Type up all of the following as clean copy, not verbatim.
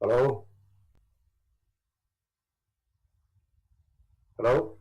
Hello? Hello?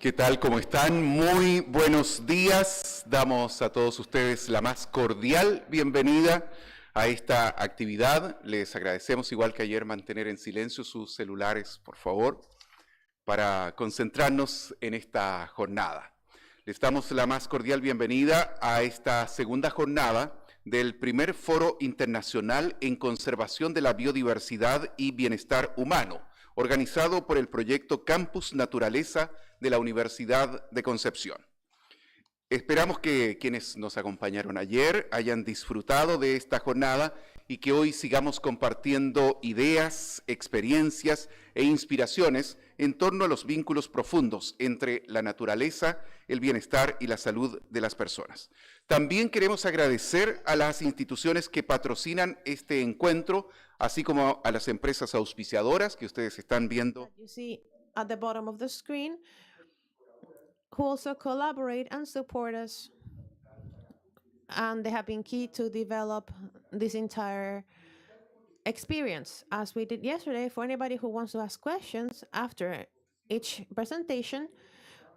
¿Qué tal? ¿Cómo están? Muy buenos días. Damos a todos ustedes la más cordial bienvenida a esta actividad. Les agradecemos, igual que ayer, mantener en silencio sus celulares, por favor, para concentrarnos en esta jornada. Les damos la más cordial bienvenida a esta segunda jornada del primer Foro Internacional en Conservación de la Biodiversidad y Bienestar Humano, organizado por el proyecto Campus Naturaleza de la Universidad de Concepción. Esperamos que quienes nos acompañaron ayer hayan disfrutado de esta jornada y que hoy sigamos compartiendo ideas, experiencias e inspiraciones en torno a los vínculos profundos entre la naturaleza, el bienestar y la salud de las personas. También queremos agradecer a las instituciones que patrocinan este encuentro, así como a las empresas auspiciadoras que ustedes están viendo. You see at the bottom of the screen, who also collaborate and support us. And they have been key to develop this entire experience. As we did yesterday, for anybody who wants to ask questions after each presentation,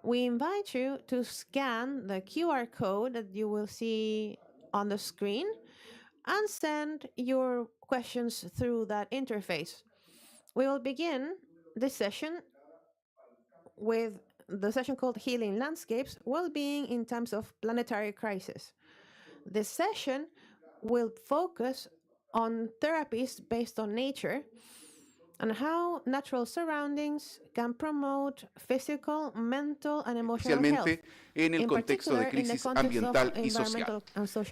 we invite you to scan the QR code that you will see on the screen and send your questions through that interface. We will begin this session with the session called Healing Landscapes, Well-Being in Times of Planetary Crisis. This session will focus on therapies based on nature and how natural surroundings can promote physical, mental, and emotional health. Especialmente en el contexto de crisis ambiental y social.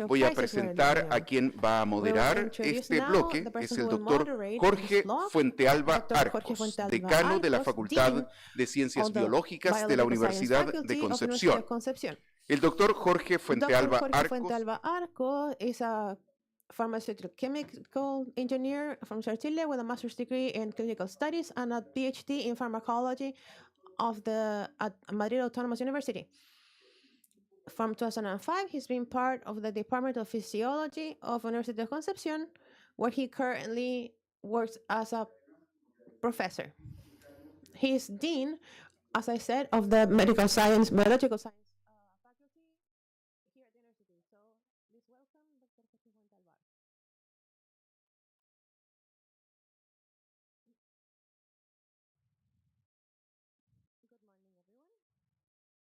Voy a presentar a quien va a moderar este bloque, es el doctor Jorge Fuentealba Arcos, decano de la Facultad de Ciencias Biológicas de la Universidad de Concepción. El doctor Jorge Fuentealba Arcos is a pharmaceutical chemical engineer from Chile with a master's degree in clinical studies and a PhD in pharmacology at Madrid Autonomous University. From 2005, he's been part of the Department of Physiology of University of Concepción, where he currently works as a professor. He's dean, as I said, of the medical science, biological science faculty here at the university. So please welcome Dr. Jorge Fuentealba. Good morning, everyone. I wanted to thank first the invitation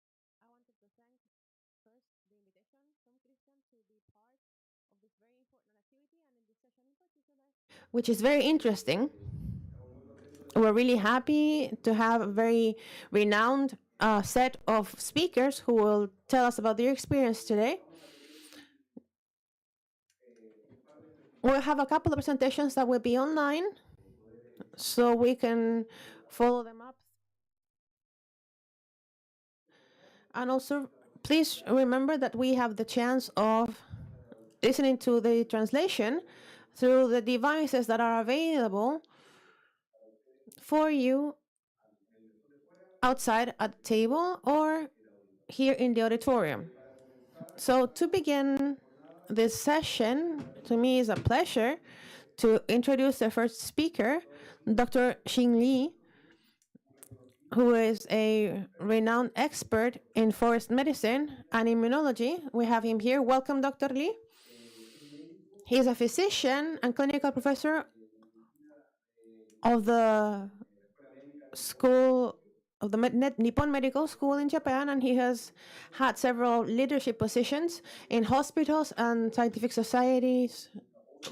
from Christian to be part of this very important activity and in this session in particular, which is very interesting. We're really happy to have a very renowned set of speakers who will tell us about their experience today. We'll have a couple of presentations that will be online, so we can follow them up. And also, please remember that we have the chance of listening to the translation through the devices that are available for you outside at the table or here in the auditorium. So to begin this session, to me is a pleasure to introduce the first speaker, Dr. Xin Li, who is a renowned expert in forest medicine and immunology. We have him here. Welcome, Dr. Li. He is a physician and clinical professor of the school of the Nippon Medical School in Japan, and he has had several leadership positions in hospitals and scientific societies,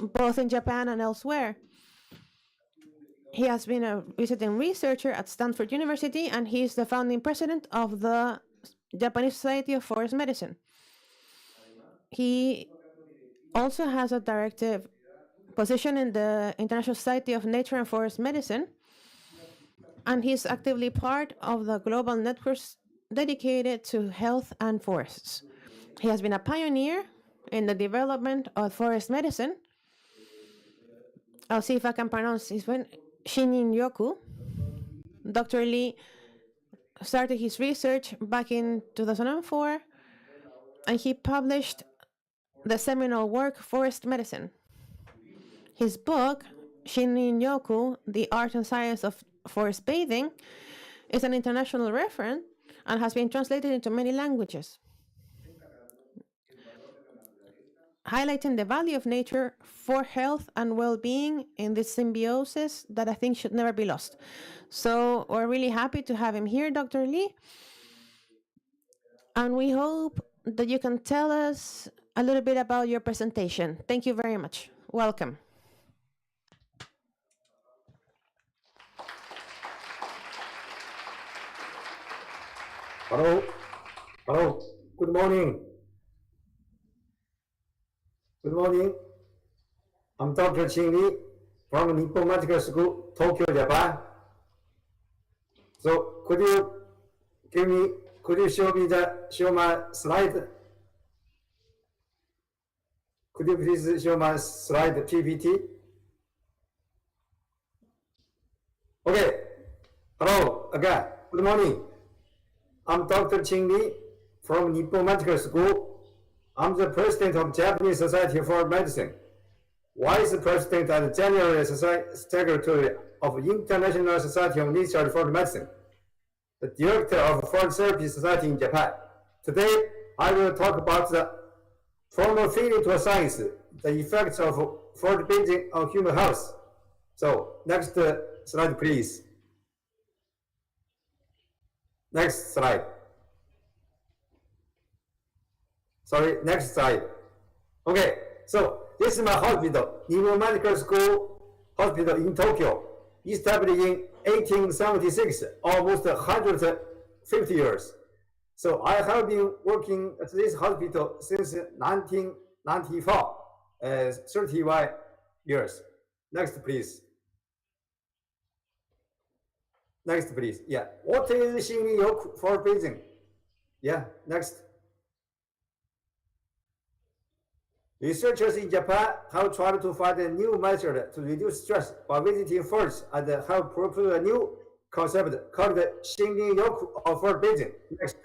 both in Japan and elsewhere. He has been a visiting researcher at Stanford University, and he is the founding president of the Japanese Society of Forest Medicine. He also has a directive position in the International Society of Nature and Forest Medicine, and he's actively part of the global networks dedicated to health and forests. He has been a pioneer in the development of forest medicine. I'll see if I can pronounce his name, Shinrin-yoku. Dr. Li started his research back in 2004, and he published the seminal work Forest Medicine. His book, Shinrin-yoku, The Art and Science of Forest Bathing, is an international reference and has been translated into many languages, highlighting the value of nature for health and well-being in this symbiosis that I think should never be lost. So we're really happy to have him here, Dr. Lee. And we hope that you can tell us a little bit about your presentation. Thank you very much. Welcome. Hello. Hello. Good morning. Good morning. I'm Dr. Qing Li from Nippon Medical School, Tokyo, Japan. So could you show my slide? Could you please show my slide PPT? Okay. Hello again. Good morning. I'm Dr. Qing Li from Nippon Medical School. I'm the president of Japanese Society for Medicine, vice president and general secretary of International Society of Natural for Medicine, the director of Food Therapy Society in Japan. Today, I will talk about the formal feeling to science, the effects of food bathing on human health. So, next slide, please. Next slide. Sorry, next slide. Okay, so this is my hospital, Nippon Medical School Hospital in Tokyo, established in 1876, almost 150 years. So I have been working at this hospital since 1994, 31 years. Next, please. Next, please. Yeah. What is Shinrin-yoku for bathing? Yeah. Next. Researchers in Japan have tried to find a new method to reduce stress by visiting forest and have proposed a new concept called Shinrin-yoku or for bathing. Next.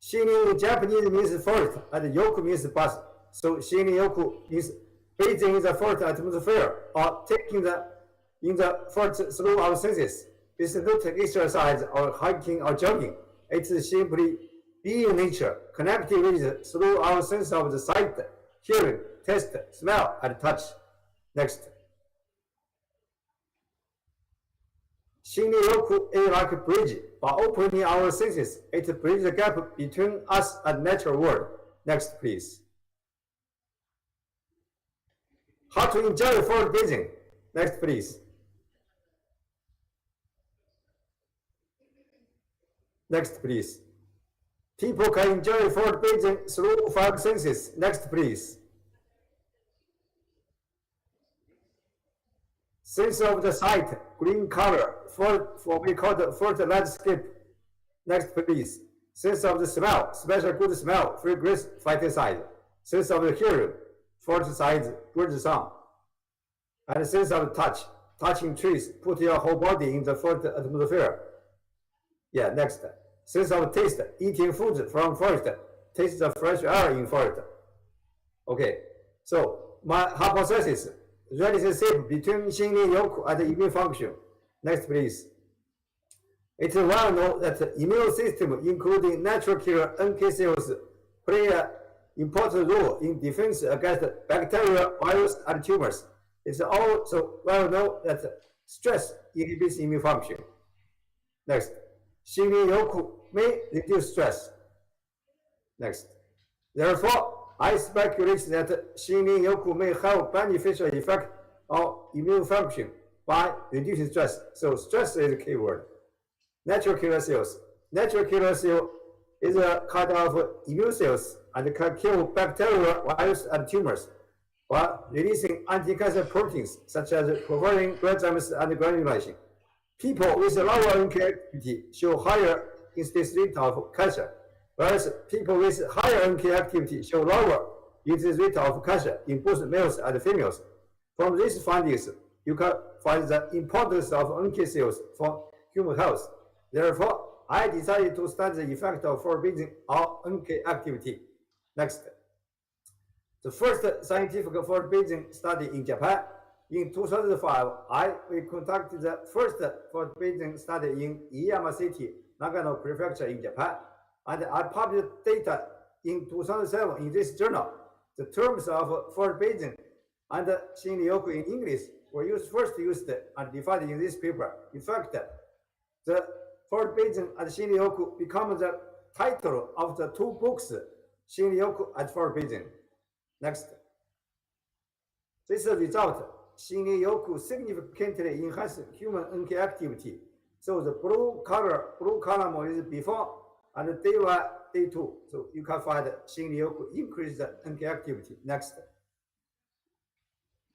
Shinrin in Japanese means forest and yoku means bath. So Shinrin-yoku means bathing in the forest atmosphere or taking in the forest through our senses. It's not exercise or hiking or jogging. It's simply being in nature, connecting with through our sense of the sight, hearing, taste, smell, and touch. Next. Shinrin-yoku is like a bridge. By opening our senses, it bridges the gap between us and natural world. Next, please. How to enjoy forest bathing? Next, please. Next, please. People can enjoy forest bathing through 5 senses. Next, please. Sense of the sight, green color, for we call the forest landscape. Next, please. Sense of the smell, special good smell, fragrance, phytoncide. Sense of the hearing, forest size, bird song. And sense of touch, touching trees, put your whole body in the forest atmosphere. Yeah, next. Sense of taste, eating food from forest, taste the fresh air in forest. Okay, so my hypothesis, relationship between Shinrin-yoku and immune function. Next, please. It is well known that the immune system, including natural killer NK cells, play an important role in defense against bacteria, virus, and tumors. It's also well known that stress inhibits immune function. Next. Shinrin-yoku may reduce stress. Next. Therefore, I speculate that Shinrin-yoku may have beneficial effect on immune function by reducing stress. So stress is a key word. Natural killer cells. Natural killer cell is a kind of immune cells and can kill bacteria, virus, and tumors while releasing anti-cancer proteins such as providing enzymes and granulation. People with lower NK activity show higher incidence rate of cancer, whereas people with higher NK activity show lower incidence rate of cancer in both males and females. From these findings, you can find the importance of NK cells for human health. Therefore, I decided to study the effect of forbidding on NK activity. Next. The first scientific forbidding study in Japan In 2005, we conducted the first forward-facing study in Iyama City, Nagano Prefecture in Japan, and I published data in 2007 in this journal. The terms of forward-facing and Shinryoku in English were first used and defined in this paper. In fact, the forward-facing and Shinryoku become the title of the two books, Shinryoku and forward-facing. Next. This result, Shinryoku significantly enhanced human NK activity. So the blue column is before and day 1, day 2. So you can find Shinryoku increased NK activity. Next.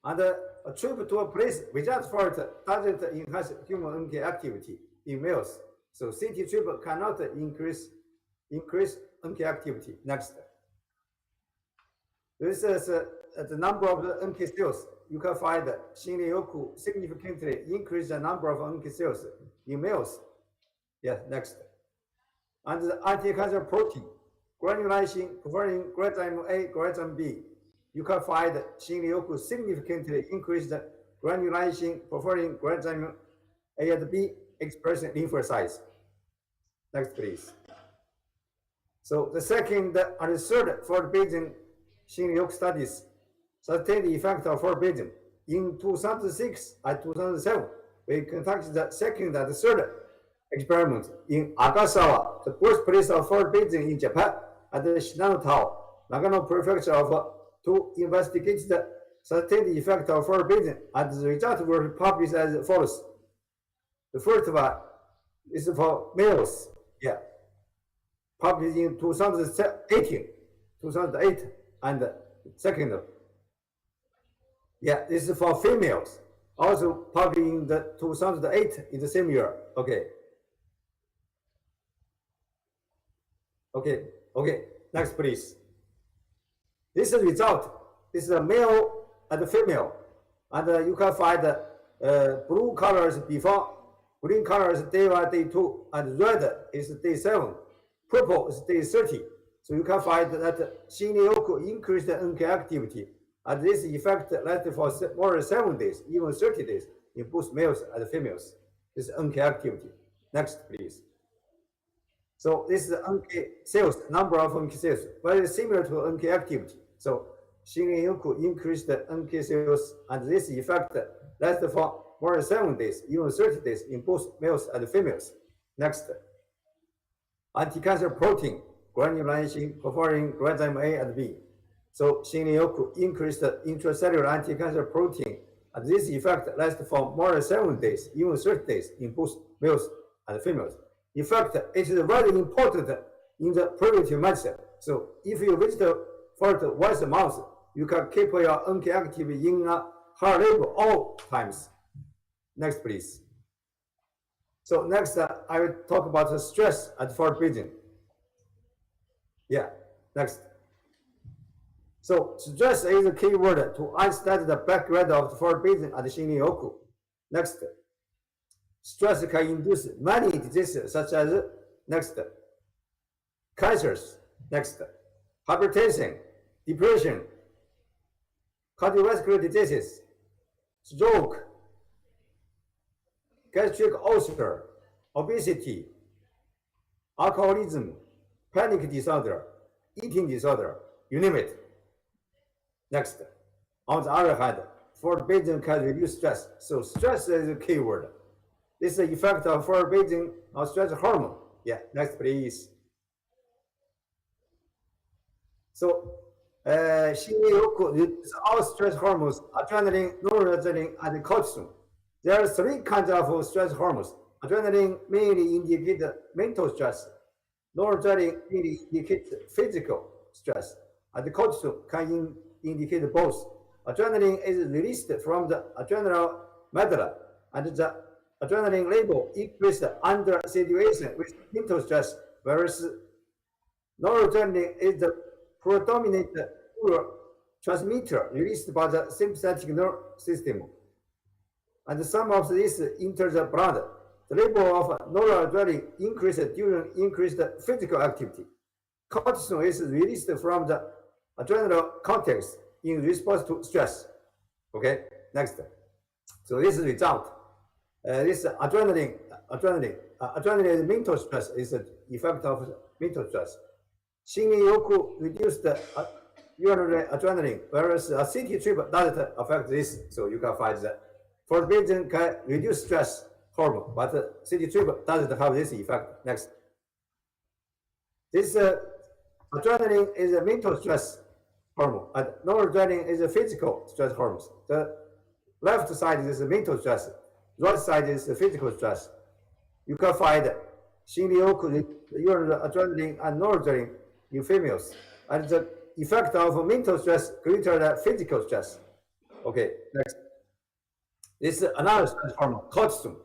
And a trip to a place without fault doesn't enhance human NK activity in males. So city trip cannot increase NK activity. Next. This is the number of the NK cells. You can find Shinryoku significantly increase the number of NK cells in males. Yes, next. And the anti-cancer protein, granulation preferring granzyme A, granzyme B. You can find Shinryoku significantly increase the granulation preferring granzyme A and B expressing lymphocytes. Next, please. So the second and the third forward-facing Shinryoku studies sustained the effect of forward-facing. In 2006 and 2007, we conducted the second and the third experiment in Agasawa, the birthplace of forward-facing in Japan, and the Shinano-tao, Nagano Prefecture, to investigate the sustained effect of forward-facing, and the results were published as follows. The first one is for males, published in 2008, and second, this is for females, also published in the 2008 in the same year. Okay, next please. This is result. This is a male and a female, and you can find blue colors before, green color is day 1, day 2, and red is day 7, purple is day 30. So you can find that Shinryoku increased the NK activity, and this effect lasted for more than 7 days, even 30 days, in both males and females. This is NK activity. Next, please. So this is the NK cells, number of NK cells, very similar to NK activity. So Shinryoku increased the NK cells, and this effect lasted for more than 7 days, even 30 days, in both males and females. Next, anti-cancer protein, granulation preferring granzyme A and B. So Shinryoku increased the intracellular anti-cancer protein, and this effect lasts for more than 7 days, even 30 days, in both males and females. In fact, it is very important in the preventive medicine. So if you visit for it once a month, you can keep your NK activity in a high level all times. Next, please. So next, I will talk about the stress and forward-facing. Next. So stress is a key word to understand the background of the forward-facing and Shinryoku. Next. Stress can induce many diseases such as cancers, hypertension, depression, cardiovascular diseases, stroke, gastric ulcer, obesity, alcoholism, panic disorder, eating disorder, you name it. Next, on the other hand, forward-facing can reduce stress. So stress is a key word. This is the effect of forward-facing of stress hormone. Next, please. So, Shinryoku reduces all stress hormones: adrenaline, noradrenaline, and cortisol. There are 3 kinds of stress hormones. Adrenaline mainly indicates mental stress. Noradrenaline mainly indicates physical stress, and cortisol can indicate both. Adrenaline is released from the adrenal medulla, and the adrenaline level increased under situation with mental stress, whereas noradrenaline is the predominant neurotransmitter released by the sympathetic nervous system. And some of this enters the blood. The level of noradrenaline increases during increased physical activity. Cortisol is released from the adrenal cortex in response to stress. Next. So this result, this adrenaline mental stress is the effect of mental stress. Shinrin-yoku reduced urinary adrenaline, whereas a city trip doesn't affect this. So you can find that forbidden can reduce stress hormone, but city trip doesn't have this effect. Next. This adrenaline is a mental stress hormone, and noradrenaline is a physical stress hormone. The left side is the mental stress, right side is the physical stress. You can find Shinrin-yoku urinary adrenaline and noradrenaline in females, and the effect of mental stress greater than physical stress. Okay, next. This is another stress hormone, cortisol.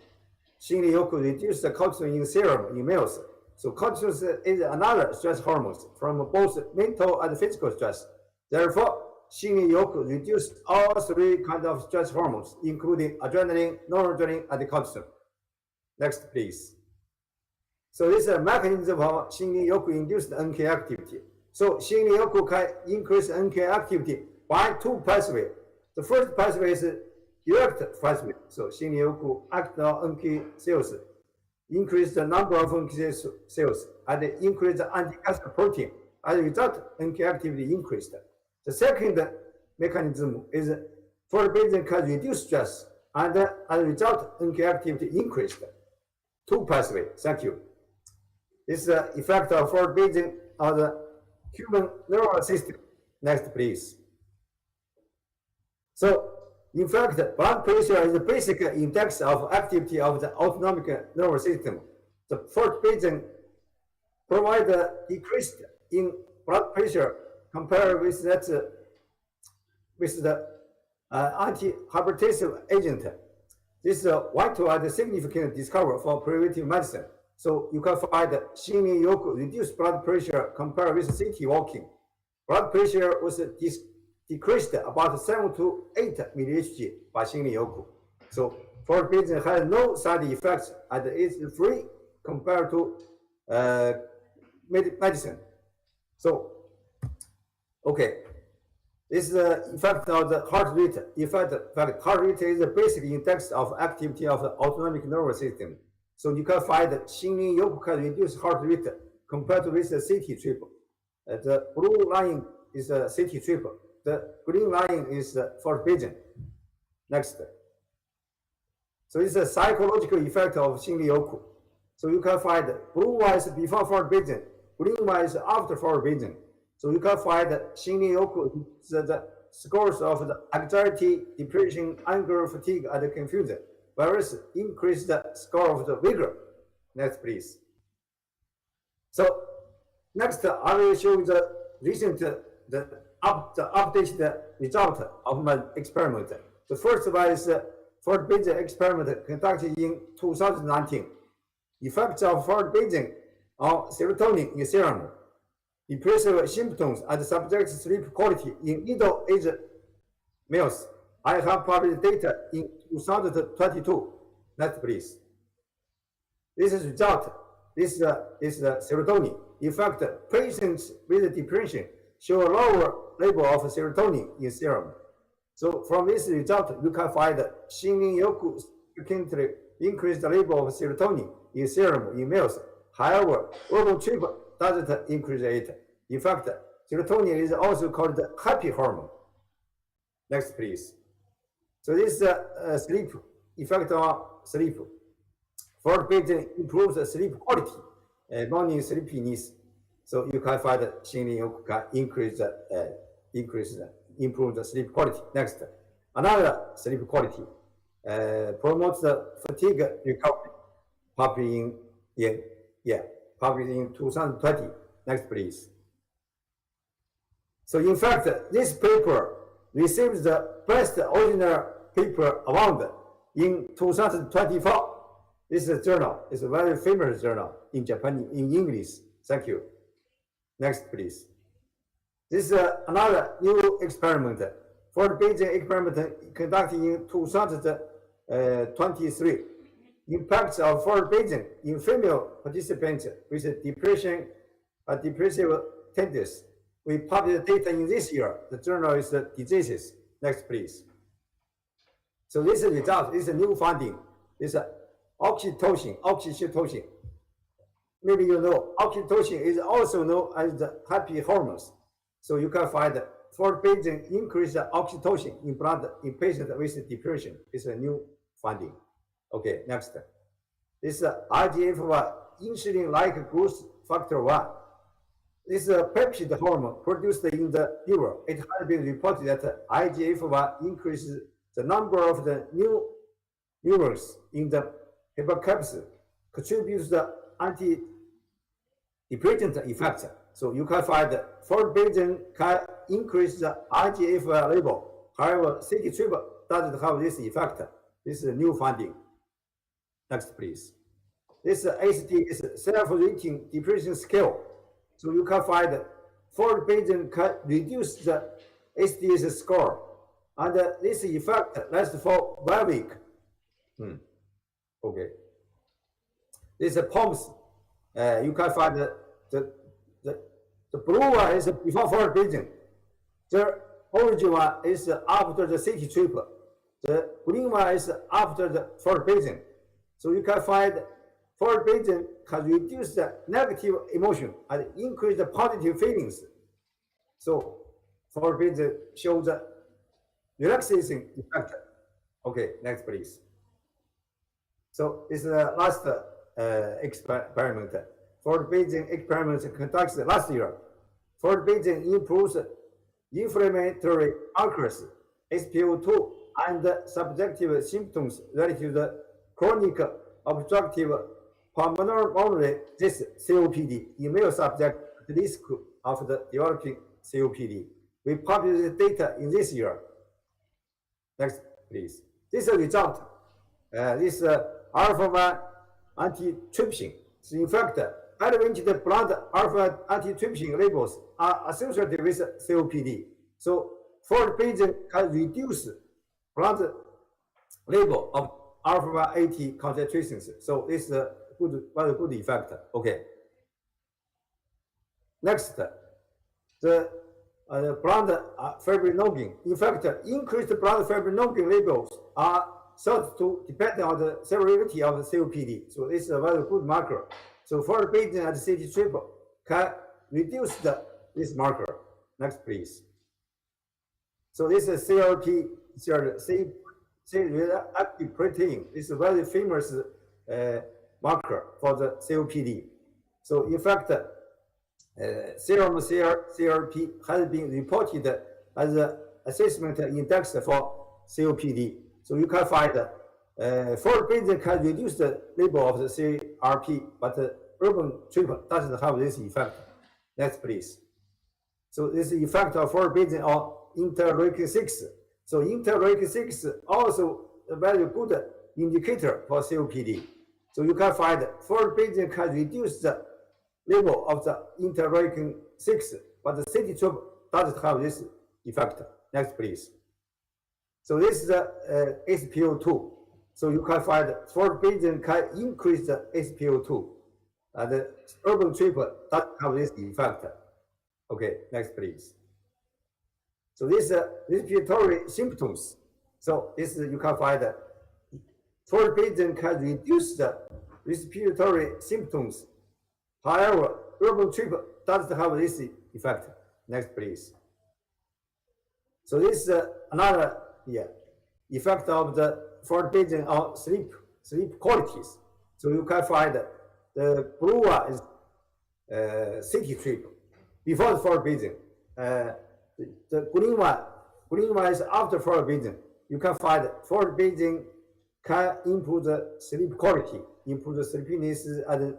Shinrin-yoku reduces the cortisol in serum in males. So cortisol is another stress hormone from both mental and physical stress. Therefore, Shinrin-yoku reduced all three kinds of stress hormones, including adrenaline, noradrenaline, and cortisol. Next, please. So this is a mechanism of Shinrin-yoku induced NK activity. So Shinrin-yoku can increase NK activity by two pathways. The first pathway is direct pathway. So Shinrin-yoku acts on NK cells, increase the number of NK cells, and increase the anti-gas protein. As a result, NK activity increased. The second mechanism is forbidden can reduce stress, and as a result, NK activity increased. Two pathways. Thank you. This is the effect of forbidden on the human neural system. Next, please. So, in fact, blood pressure is the basic index of activity of the autonomic nervous system. The forbidden provide decreased in blood pressure compared with that with the anti-hypertensive agent. This is a vital and significant discovery for preventive medicine. So you can find Shinrin-yoku reduced blood pressure compared with city walking. Blood pressure was decreased about 7 to 8 mmHg by Shinrin-yoku. So forbidden has no side effects and is free compared to medicine. So, okay. This is the effect of the heart rate. Heart rate is the basic index of activity of the autonomic nervous system. So you can find that Shinrin-yoku can reduce heart rate compared with the city trip. The blue line is a city trip. The green line is forbidden. Next. So it's a psychological effect of Shinrin-yoku. So you can find blue one is before forbidden, green one is after forbidden. So you can find Shinrin-yoku, the scores of the anxiety, depression, anger, fatigue, and confusion, whereas increase the score of the vigor. Next, please. So next, I will show you the recent, the updated result of my experiment. The first one is forbidden experiment conducted in 2019. Effects of forbidden on serotonin in serum. Impressive symptoms and subject sleep quality in middle-aged males. I have published data in 2022. Next, please. This is result. This is the serotonin. In fact, patients with depression show a lower level of serotonin in serum. So from this result, you can find Shinrin-yoku significantly increased the level of serotonin in serum in males. However, oral trip doesn't increase it. In fact, serotonin is also called the happy hormone. Next, please. So this is sleep, effect on sleep. Forbidden improves the sleep quality, morning sleepiness. So you can find Shinrin-yoku can improve the sleep quality. Next, another sleep quality promotes the fatigue recovery. Published in 2020. Next, please. So in fact, this paper received the best original paper award in 2024. This is a journal. It's a very famous journal in Japan, in English. Thank you. Next, please. This is another new experiment. For the Beijing experiment conducted in 2023. Impacts of forbidden in female participants with depression and depressive tendencies. We published data in this year. The journal is Diseases. Next, please. So this result is a new finding. It's oxytocin. Maybe you know oxytocin is also known as the happy hormones. So you can find forbidding increased oxytocin in blood in patients with depression. It's a new finding. Okay, next. This IGF-1 insulin-like growth factor 1. This is a peptide hormone produced in the liver. It has been reported that IGF-1 increases the number of the new neurons in the hippocampus, contributes the anti-depressant effect. So you can find forbidding can increase the IGF-1 level. However, city trip doesn't have this effect. This is a new finding. Next, please. This ASD is self-rating depression scale. So you can find forbidding can reduce the ASD score. And this effect lasts for 1 week. Okay. This POMS, you can find the blue one is before forbidding. The orange one is after the city trip. The green one is after the forbidding. So you can find forbidding can reduce the negative emotion and increase the positive feelings. So forbidding shows the relaxation effect. Okay, next please. So this is the last experiment. Forbidding experiment conducted last year. Forbidding improves inflammatory markers, SpO2, and subjective symptoms related to the chronic obstructive pulmonary disease (COPD) in male subjects at risk of the developing COPD. We published the data in this year. Next, please. This result. This alpha-1 antitrypsin. So in fact, elevated blood alpha antitrypsin levels are associated with COPD. So forbidding can reduce blood level of alpha-1 AT concentrations. So this is a very good effect. Okay. Next, the blood fibrinogen. In fact, increased blood fibrinogen levels are thought to depend on the severity of the COPD. So this is a very good marker. So forbidding at city trip can reduce this marker. Next, please. So this is CRP, C-reactive protein. This is a very famous marker for the COPD. So in fact, serum CRP has been reported as an assessment index for COPD. So you can find forbidding can reduce the level of the CRP, but urban treatment doesn't have this effect. Next, please. So this is the effect of forbidding on interleukin 6. So interleukin 6 also a very good indicator for COPD. So you can find forbidding can reduce the level of the interleukin 6, but the city trip doesn't have this effect. Next, please. So this is the SpO2. So you can find forbidding can increase the SpO2. And the urban trip doesn't have this effect. Okay, next, please. So this respiratory symptoms. So this you can find forbidding can reduce the respiratory symptoms. However, urban trip doesn't have this effect. Next, please. So this is another effect of the forbidding on sleep qualities. So you can find the blue one is city trip before the forbidding. The green one is after forbidding. You can find forbidding can improve the sleep quality, improve the sleepiness and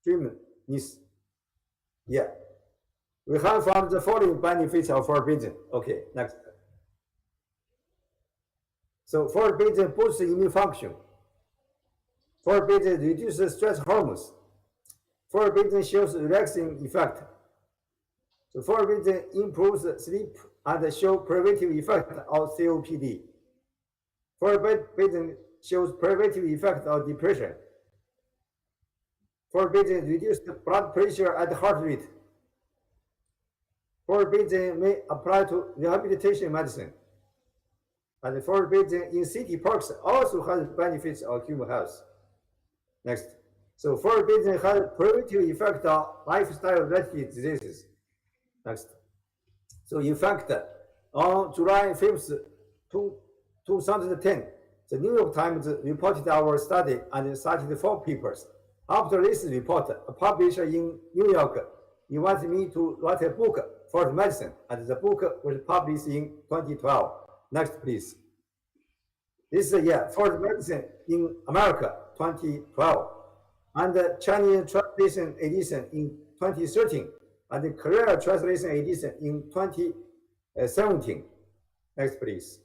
dreaminess. Yeah. We have found the following benefits of forbidding. Okay, next. So forbidding boosts immune function. Forbidding reduces stress hormones. Forbidding shows relaxing effect. So forbidding improves sleep and shows preventive effect of COPD. Forbidding shows preventive effect of depression. Forbidding reduces blood pressure and heart rate. Forbidding may apply to rehabilitation medicine. And forbidding in city parks also has benefits of human health. Next. So forbidding has preventive effect on lifestyle-related diseases. Next. So in fact, on July 5th, 2010, the New York Times reported our study and cited 4 papers. After this report, a publisher in New York invited me to write a book for medicine, and the book was published in 2012. Next, please. This is a year for medicine in America, 2012, and the Chinese translation edition in 2013, and the Korean translation edition in 2017. Next, please.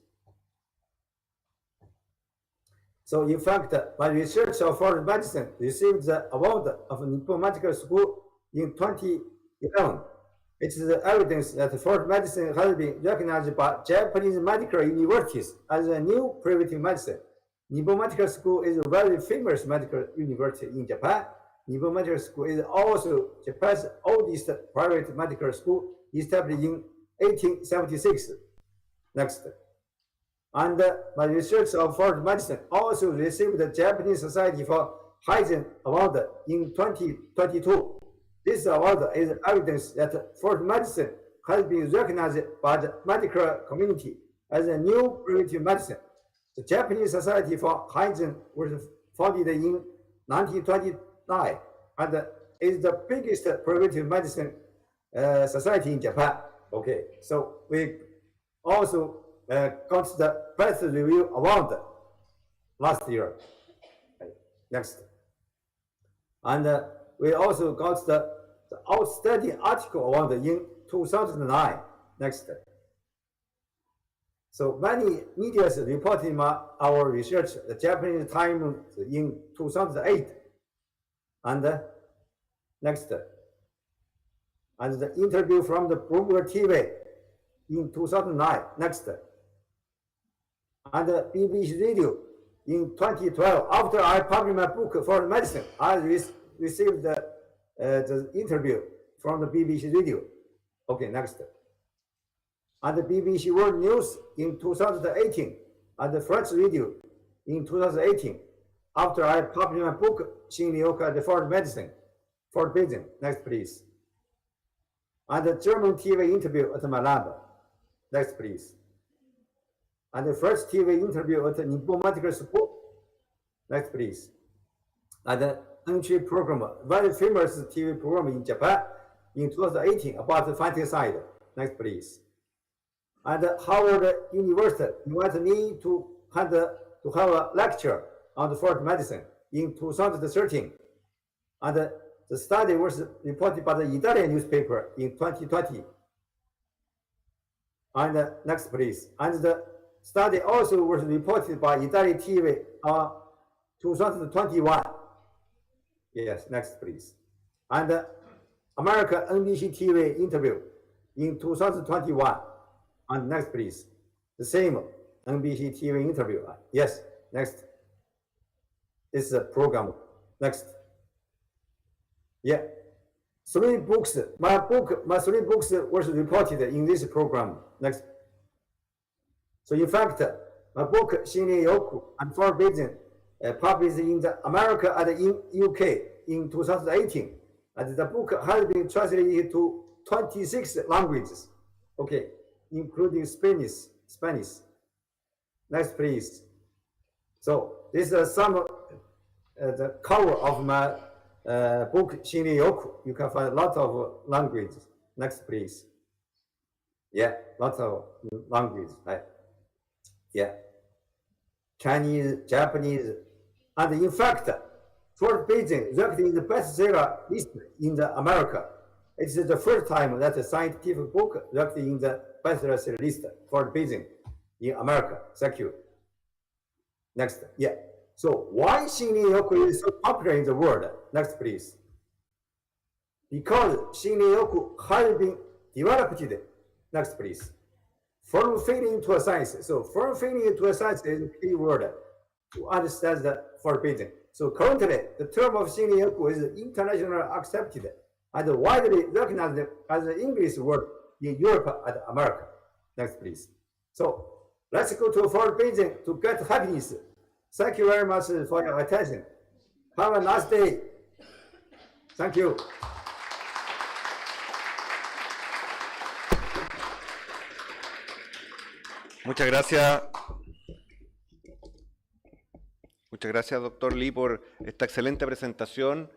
So, in fact, my research of foreign medicine received the award of Nippon Medical School in 2011. It is the evidence that foreign medicine has been recognized by Japanese medical universities as a new preventive medicine. Nippon Medical School is a very famous medical university in Japan. Nippon Medical School is also Japan's oldest private medical school, established in 1876. Next. And my research of foreign medicine also received the Japanese Society for Hygiene Award in 2022. This award is evidence that foreign medicine has been recognized by the medical community as a new preventive medicine. The Japanese Society for Hygiene was founded in 1929 and is the biggest preventive medicine society in Japan. Okay, so we also got the best review award last year. Next. And we also got the outstanding article award in 2009. Next. So many media reported our research, the Japanese Times in 2008. And next. And the interview from the Bloomberg TV in 2009. Next. And the BBC Radio in 2012. After I published my book for medicine, I received the interview from the BBC Radio. Okay, next. And the BBC World News in 2018, and the French Radio in 2018. After I published my book, Xinglioku and Foreign Medicine, Forbidden. Next, please. And the German TV interview at my lab. Next, please. And the first TV interview at the Nippon Medical School. Next, please. And the entry program, very famous TV program in Japan in 2018 about the funticide. Next, please. And Howard University invited me to have a lecture on the foreign medicine in 2013. And the study was reported by the Italian newspaper in 2020. And next, please. And the study also was reported by Italian TV 2021. Yes, next, please. And American NBC TV interview in 2021. And next, please. The same NBC TV interview. Yes, next. This is a program. Next. Yeah. 3 books. My 3 books was reported in this program. Next. So in fact, my book, Xinglioku and Forbidden, published in the America and in UK in 2018. And the book has been translated into 26 languages. Okay, including Spanish. Next, please. So this is some the cover of my book, Xinglioku. You can find a lot of languages. Next, please. Yeah, lots of languages. Right? Yeah. Chinese, Japanese, and in fact, Forbidden ranked in the bestseller list in the America. It is the first time that a scientific book ranked in the bestseller list Forbidden in America. Thank you. Next, yeah. So why Xinglioku is so popular in the world? Next, please. Because Xinglioku has been developed. Next, please. From failing to a science. So from failing to a science is a key word to understand the forbidden. So currently, the term of Xinglioku is internationally accepted and widely recognized as an English word in Europe and America. Next, please. So Let's go to forbidden to get happiness. Thank you very much for your attention. Have a nice day. Thank you. Muchas gracias. Muchas gracias, doctor Lee, por esta excelente presentación,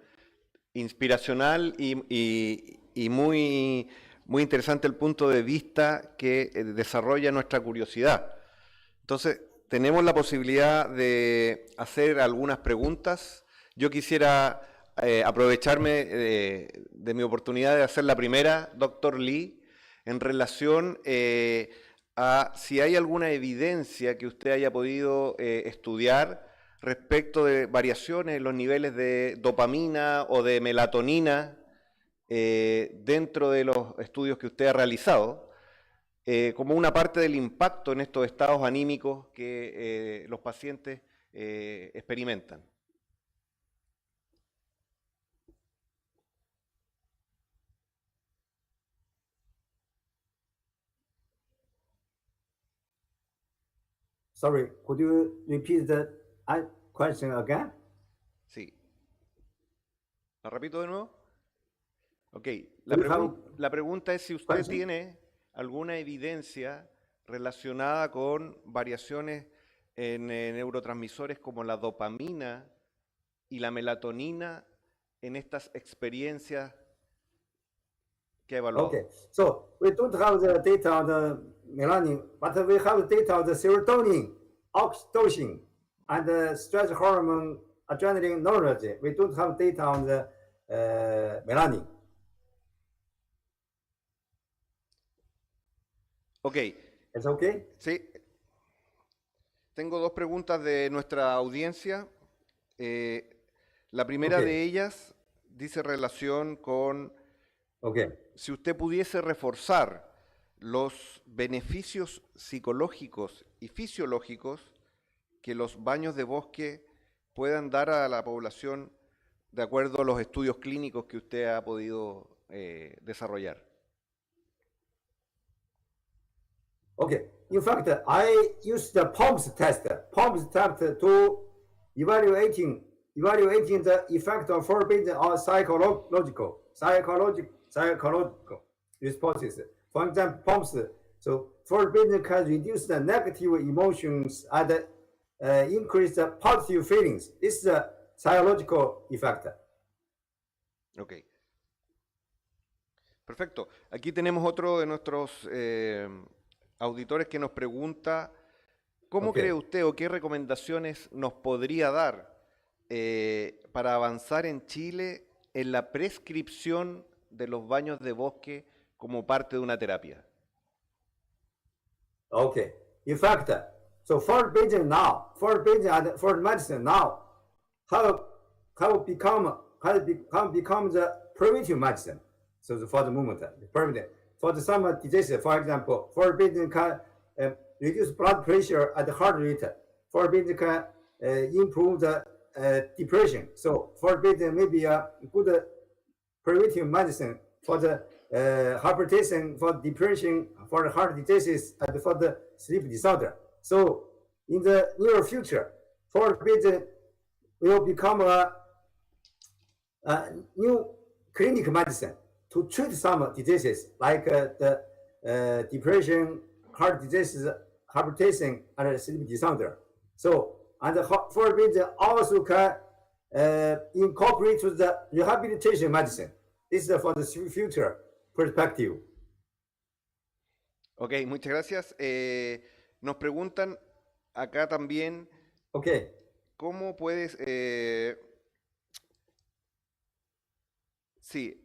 inspiracional y muy interesante el punto de vista que desarrolla nuestra curiosidad. Entonces, tenemos la posibilidad de hacer algunas preguntas. Yo quisiera aprovecharme de mi oportunidad de hacer la primera, doctor Lee, en relación a si hay alguna evidencia que usted haya podido estudiar respecto de variaciones en los niveles de dopamina o de melatonina dentro de los estudios que usted ha realizado, como una parte del impacto en estos estados anímicos que los pacientes experimentan. Sorry, could you repeat the question again? Sí. ¿Lo repito de nuevo? Ok. La pregunta es si usted tiene alguna evidencia relacionada con variaciones en neurotransmisores como la dopamina y la melatonina en estas experiencias que ha evaluado. Okay, so we don't have the data on the melanin, but we have the data on the serotonin, oxytocin, and the stress hormone, adrenaline, noradrenaline. We don't have data on the melanin. Ok. ¿Es okay? Sí. Tengo dos preguntas de nuestra audiencia. La primera de ellas dice relación con si usted pudiese reforzar los beneficios psicológicos y fisiológicos que los baños de bosque puedan dar a la población de acuerdo a los estudios clínicos que usted ha podido desarrollar. Okay. In fact, I used the POMS test to evaluating the effect of forbidden or psychological responses. For example, POMS. So forbidden can reduce the negative emotions and increase the positive feelings. This is a psychological effect. Ok. Perfecto. Aquí tenemos otro de nuestros auditores que nos pregunta, ¿cómo cree usted o qué recomendaciones nos podría dar para avanzar en Chile en la prescripción de los baños de bosque como parte de una terapia? Okay. In fact, so forbidden and for medicine now have become the preventive medicine. So for the moment, permanent. For some diseases, for example, forbidden can reduce blood pressure and heart rate. Forbidden can improve the depression. So forbidden may be a good preventive medicine for the hypertension, for depression, for the heart diseases, and for the sleep disorder. So in the near future, forbidden will become a new clinic medicine to treat some diseases like the depression, heart diseases, hypertension, and sleep disorder. So, and forbidden also can incorporate to the rehabilitation medicine. This is for the future perspective. Ok, muchas gracias. Nos preguntan acá también, ¿cómo puedes... sí.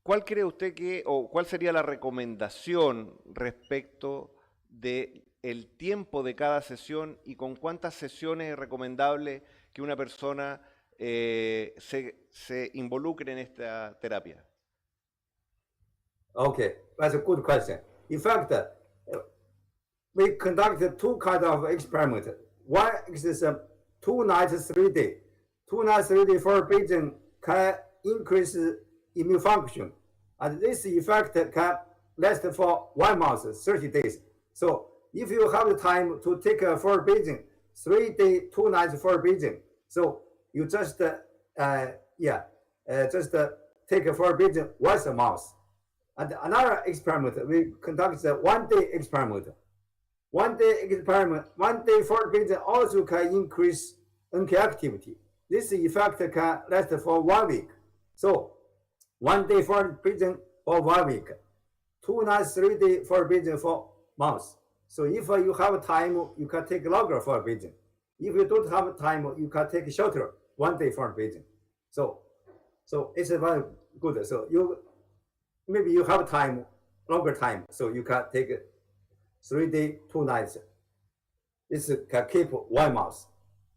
¿Cuál cree usted que, o cuál sería la recomendación respecto del tiempo de cada sesión y con cuántas sesiones es recomendable que una persona se involucre en esta terapia? Okay, that's a good question. In fact, we conducted two kinds of experiments. One is 2 nights, 3 days. 2 nights, 3 days forbidden can increase immune function. And this effect can last for 1 month, 30 days. So if you have the time to take a for Beijing, 3 days, 2 nights for Beijing, so you just take a for Beijing once a month. And another experiment, we conduct the 1 day experiment. 1 day experiment, 1 day for Beijing also can increase NK activity. This effect can last for 1 week. So 1 day for Beijing for 1 week, 2 nights, 3 days for Beijing for months. So if you have time, you can take longer for Beijing. If you don't have time, you can take shorter 1 day for Beijing. So it's very good. So maybe you have time, longer time, so you can take 3 days, 2 nights. This can keep 1 month.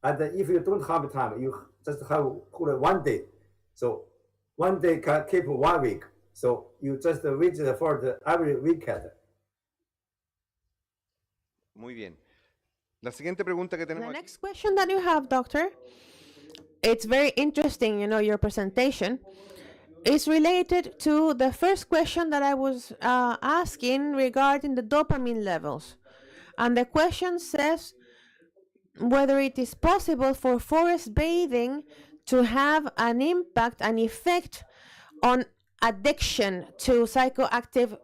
And if you don't have time, you just have 1 day. So 1 day can keep 1 week. So you just visit for every weekend. Muy bien. La siguiente pregunta que tenemos The aquí. next question that you have, doctor, it's very interesting, your presentation. It's related to the first question that I was asking regarding the dopamine levels. And the question says whether it is possible for forest bathing to have an impact, an effect on addiction to psychoactive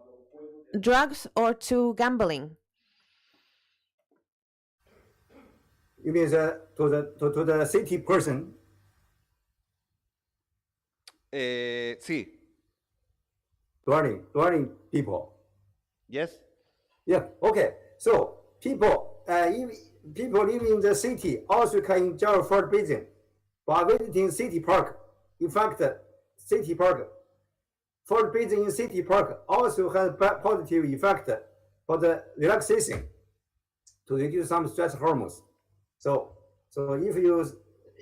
drugs or to gambling. You mean to the city person? Sí. Dwelling people. Yes. Yeah. Okay. So people living in the city also can enjoy for Beijing by visiting city park. In fact, city park, for Beijing in city park also has positive effect for the relaxation to reduce some stress hormones. So if you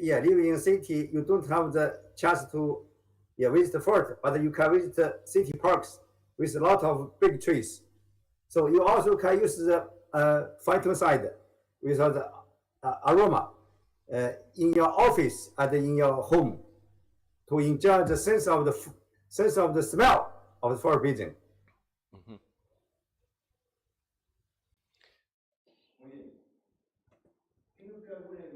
live in city, you don't have the chance to visit the fort, but you can visit city parks with a lot of big trees. So you also can use the phytoncide with the aroma in your office and in your home to enjoy the sense of the smell of the fort Beijing.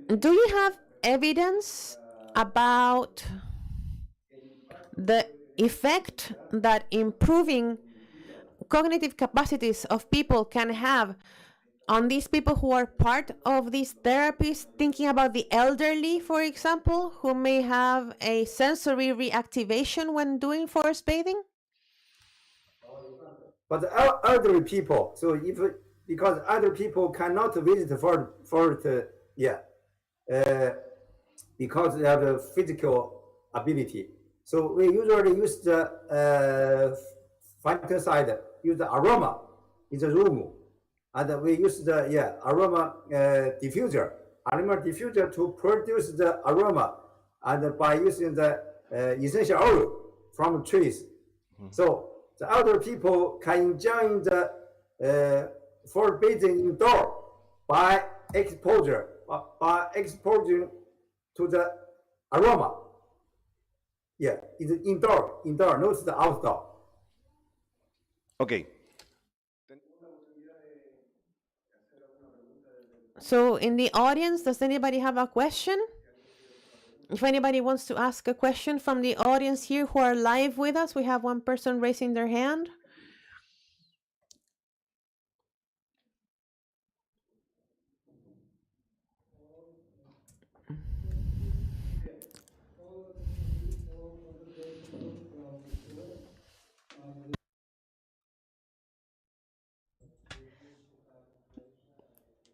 Do you have evidence about the effect that improving cognitive capacities of people can have on these people who are part of these therapies, thinking about the elderly, for example, who may have a sensory reactivation when doing forest bathing? But the elderly people, so because other people cannot visit fort, because they have the physical ability. So we usually use the phytoncide, use the aroma in the room, and we use the aroma diffuser to produce the aroma, and by using the essential oil from trees. So the elder people can enjoy the fort Beijing indoor by exposure to the aroma. Yeah, it's indoor, not the outdoor. Okay. So in the audience, does anybody have a question? If anybody wants to ask a question from the audience here who are live with us, we have one person raising their hand.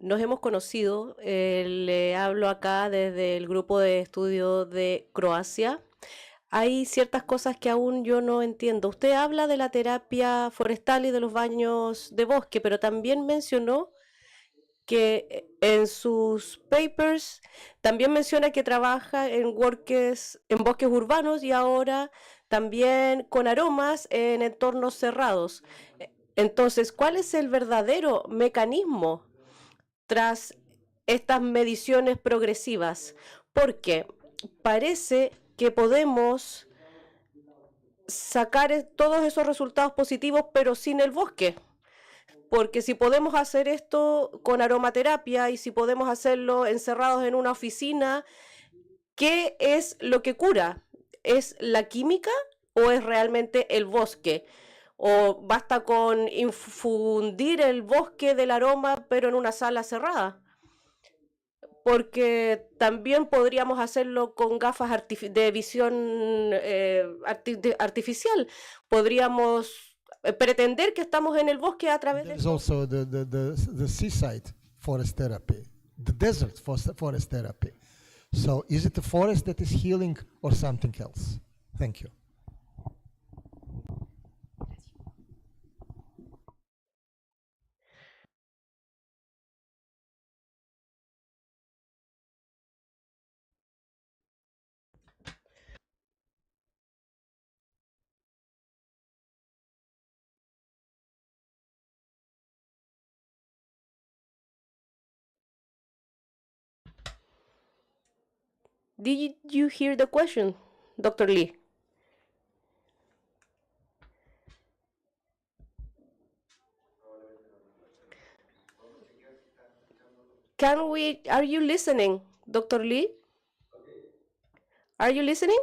Nos hemos conocido, le hablo acá desde el grupo de estudio de Croacia. Hay ciertas cosas que aún yo no entiendo. Usted habla de la terapia forestal y de los baños de bosque, pero también mencionó que en sus papers también menciona que trabaja en bosques urbanos y ahora también con aromas en entornos cerrados. Entonces, ¿cuál es el verdadero mecanismo tras estas mediciones progresivas? Porque parece que podemos sacar todos esos resultados positivos, pero sin el bosque. Porque si podemos hacer esto con aromaterapia y si podemos hacerlo encerrados en una oficina, ¿qué es lo que cura? ¿Es la química o es realmente el bosque? ¿O basta con infundir el bosque del aroma pero en una sala cerrada? Porque también podríamos hacerlo con gafas de visión artificial. Podríamos pretender que estamos en el bosque a través de... There's also the seaside forest therapy, the desert forest therapy. So is it the forest that is healing or something else? Thank you. Did you hear the question, Dr. Lee? Are you listening, Dr. Lee? Are you listening?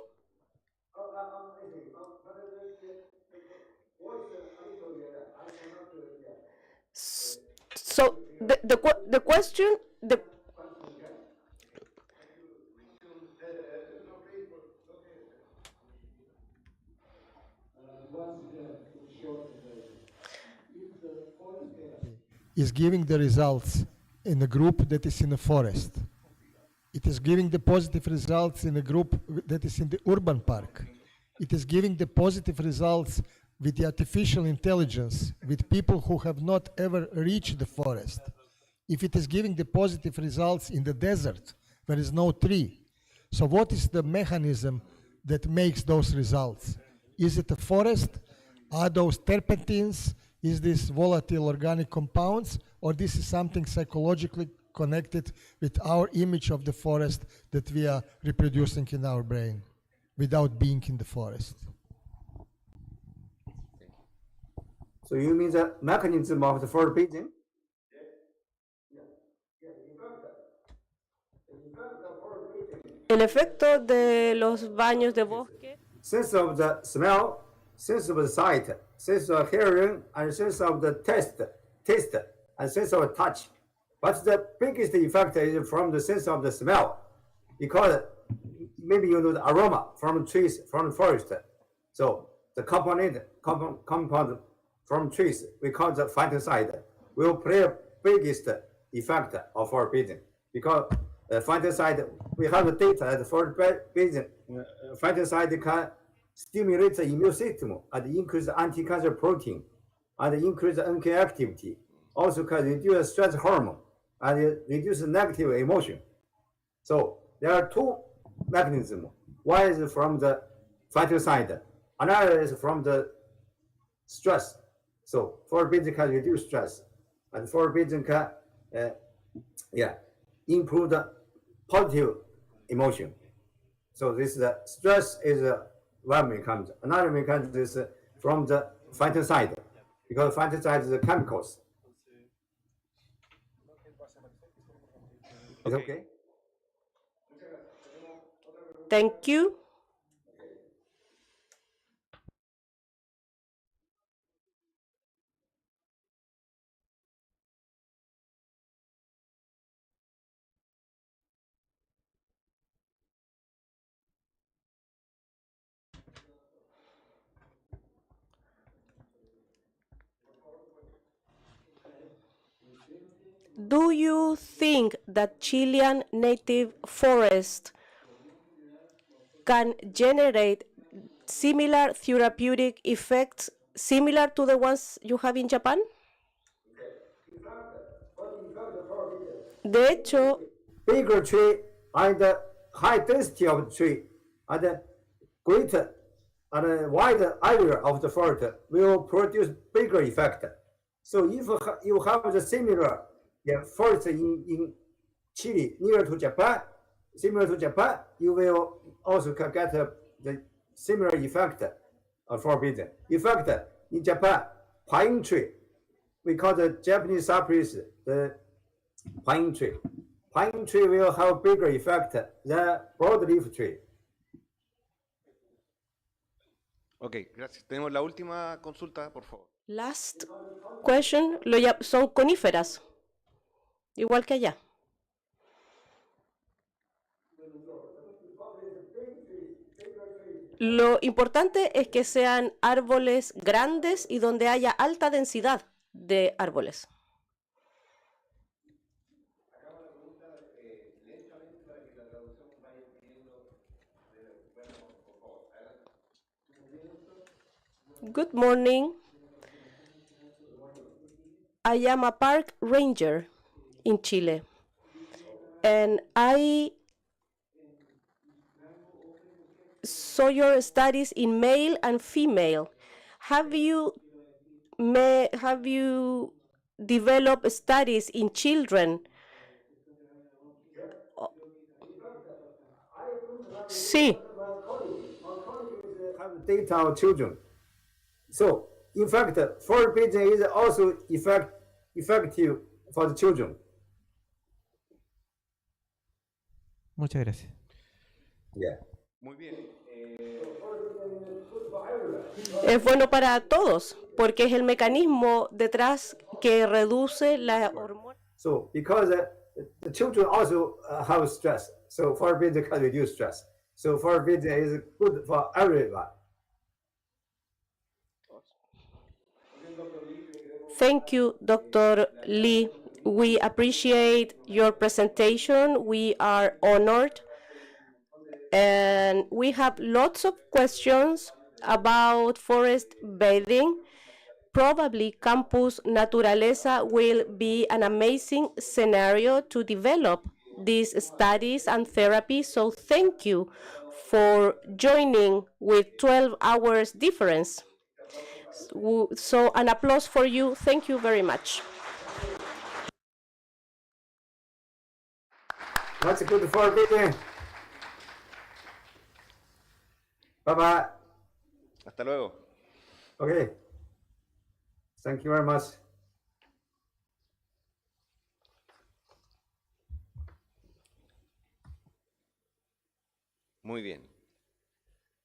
So the question, is giving the results in a group that is in a forest. It is giving the positive results in a group that is in the urban park. It is giving the positive results with the artificial intelligence, with people who have not ever reached the forest. If it is giving the positive results in the desert, there is no tree. So what is the mechanism that makes those results? Is it a forest? Are those terpenes? Is this volatile organic compounds? Or this is something psychologically connected with our image of the forest that we are reproducing in our brain without being in the forest? So you mean the mechanism of the forbidding? el efecto de los baños de bosque. Sense of the smell, sense of the sight, sense of hearing, and sense of the taste, and sense of touch. But the biggest effect is from the sense of the smell, because maybe you know the aroma from trees, from the forest. So the compound from trees, we call the phytoncide, will play a biggest effect of forbidden. Because phytoncide, we have the data that forbidden phytoncide can stimulate the immune system and increase the anti-cancer protein and increase the NK activity. Also can reduce stress hormone and reduce negative emotion. So there are two mechanisms. One is from the phytoncide, another is from the stress. So forbidden can reduce stress, and forbidden can improve the positive emotion. So this stress is one mechanism. Another mechanism is from the phytoncide, because phytoncide is the chemicals. Is okay? Thank you. Do you think that Chilean native forest can generate similar therapeutic effects similar to the ones you have in Japan? De hecho, bigger tree and the high density of the tree and the greater and wider area of the forest will produce bigger effect. So if you have the similar forest in Chile near to Japan, similar to Japan, you will also get the similar effect of forbidden. In fact, in Japan, pine tree we call the Japanese cypress the pine tree. Pine tree will have bigger effect than broadleaf tree. Ok, gracias. Tenemos la última consulta, por favor. Last question, son coníferas, igual que allá. Lo importante es que sean árboles grandes y donde haya alta densidad de árboles. Good morning. I am a park ranger in Chile, and I saw your studies in male and female. Have you developed studies in children? Sí. Have data on children. So, in fact, forbidding is also effective for the children. Muchas gracias. Yeah. Muy bien. Es bueno para todos, porque es el mecanismo detrás que reduce la hormona. So, because the children also have stress, so forbidding can reduce stress. So, forbidding is good for everyone. Thank you, Dr. Lee. We appreciate your presentation. We are honored. And we have lots of questions about forest bathing. Probably Campus Naturaleza will be an amazing scenario to develop these studies and therapy. So thank you for joining with 12 hours difference. So an applause for you. Thank you very much. That's good forbidding. Bye-bye. Hasta luego. Okay. Thank you very much. Muy bien.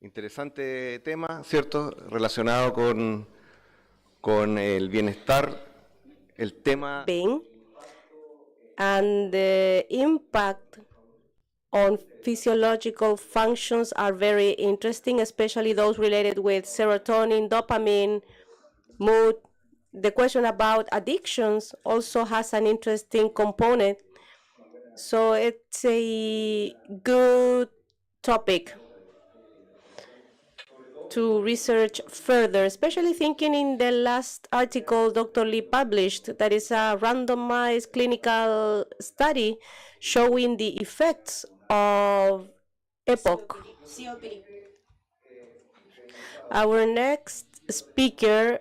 Interesante tema, ¿cierto? Relacionado con el bienestar, el tema... And the impact on physiological functions are very interesting, especially those related with serotonin, dopamine, mood. The question about addictions also has an interesting component. So it's a good topic to research further, especially thinking in the last article Dr. Lee published, that is a randomized clinical study showing the effects of EPOC. COPD. Our next speaker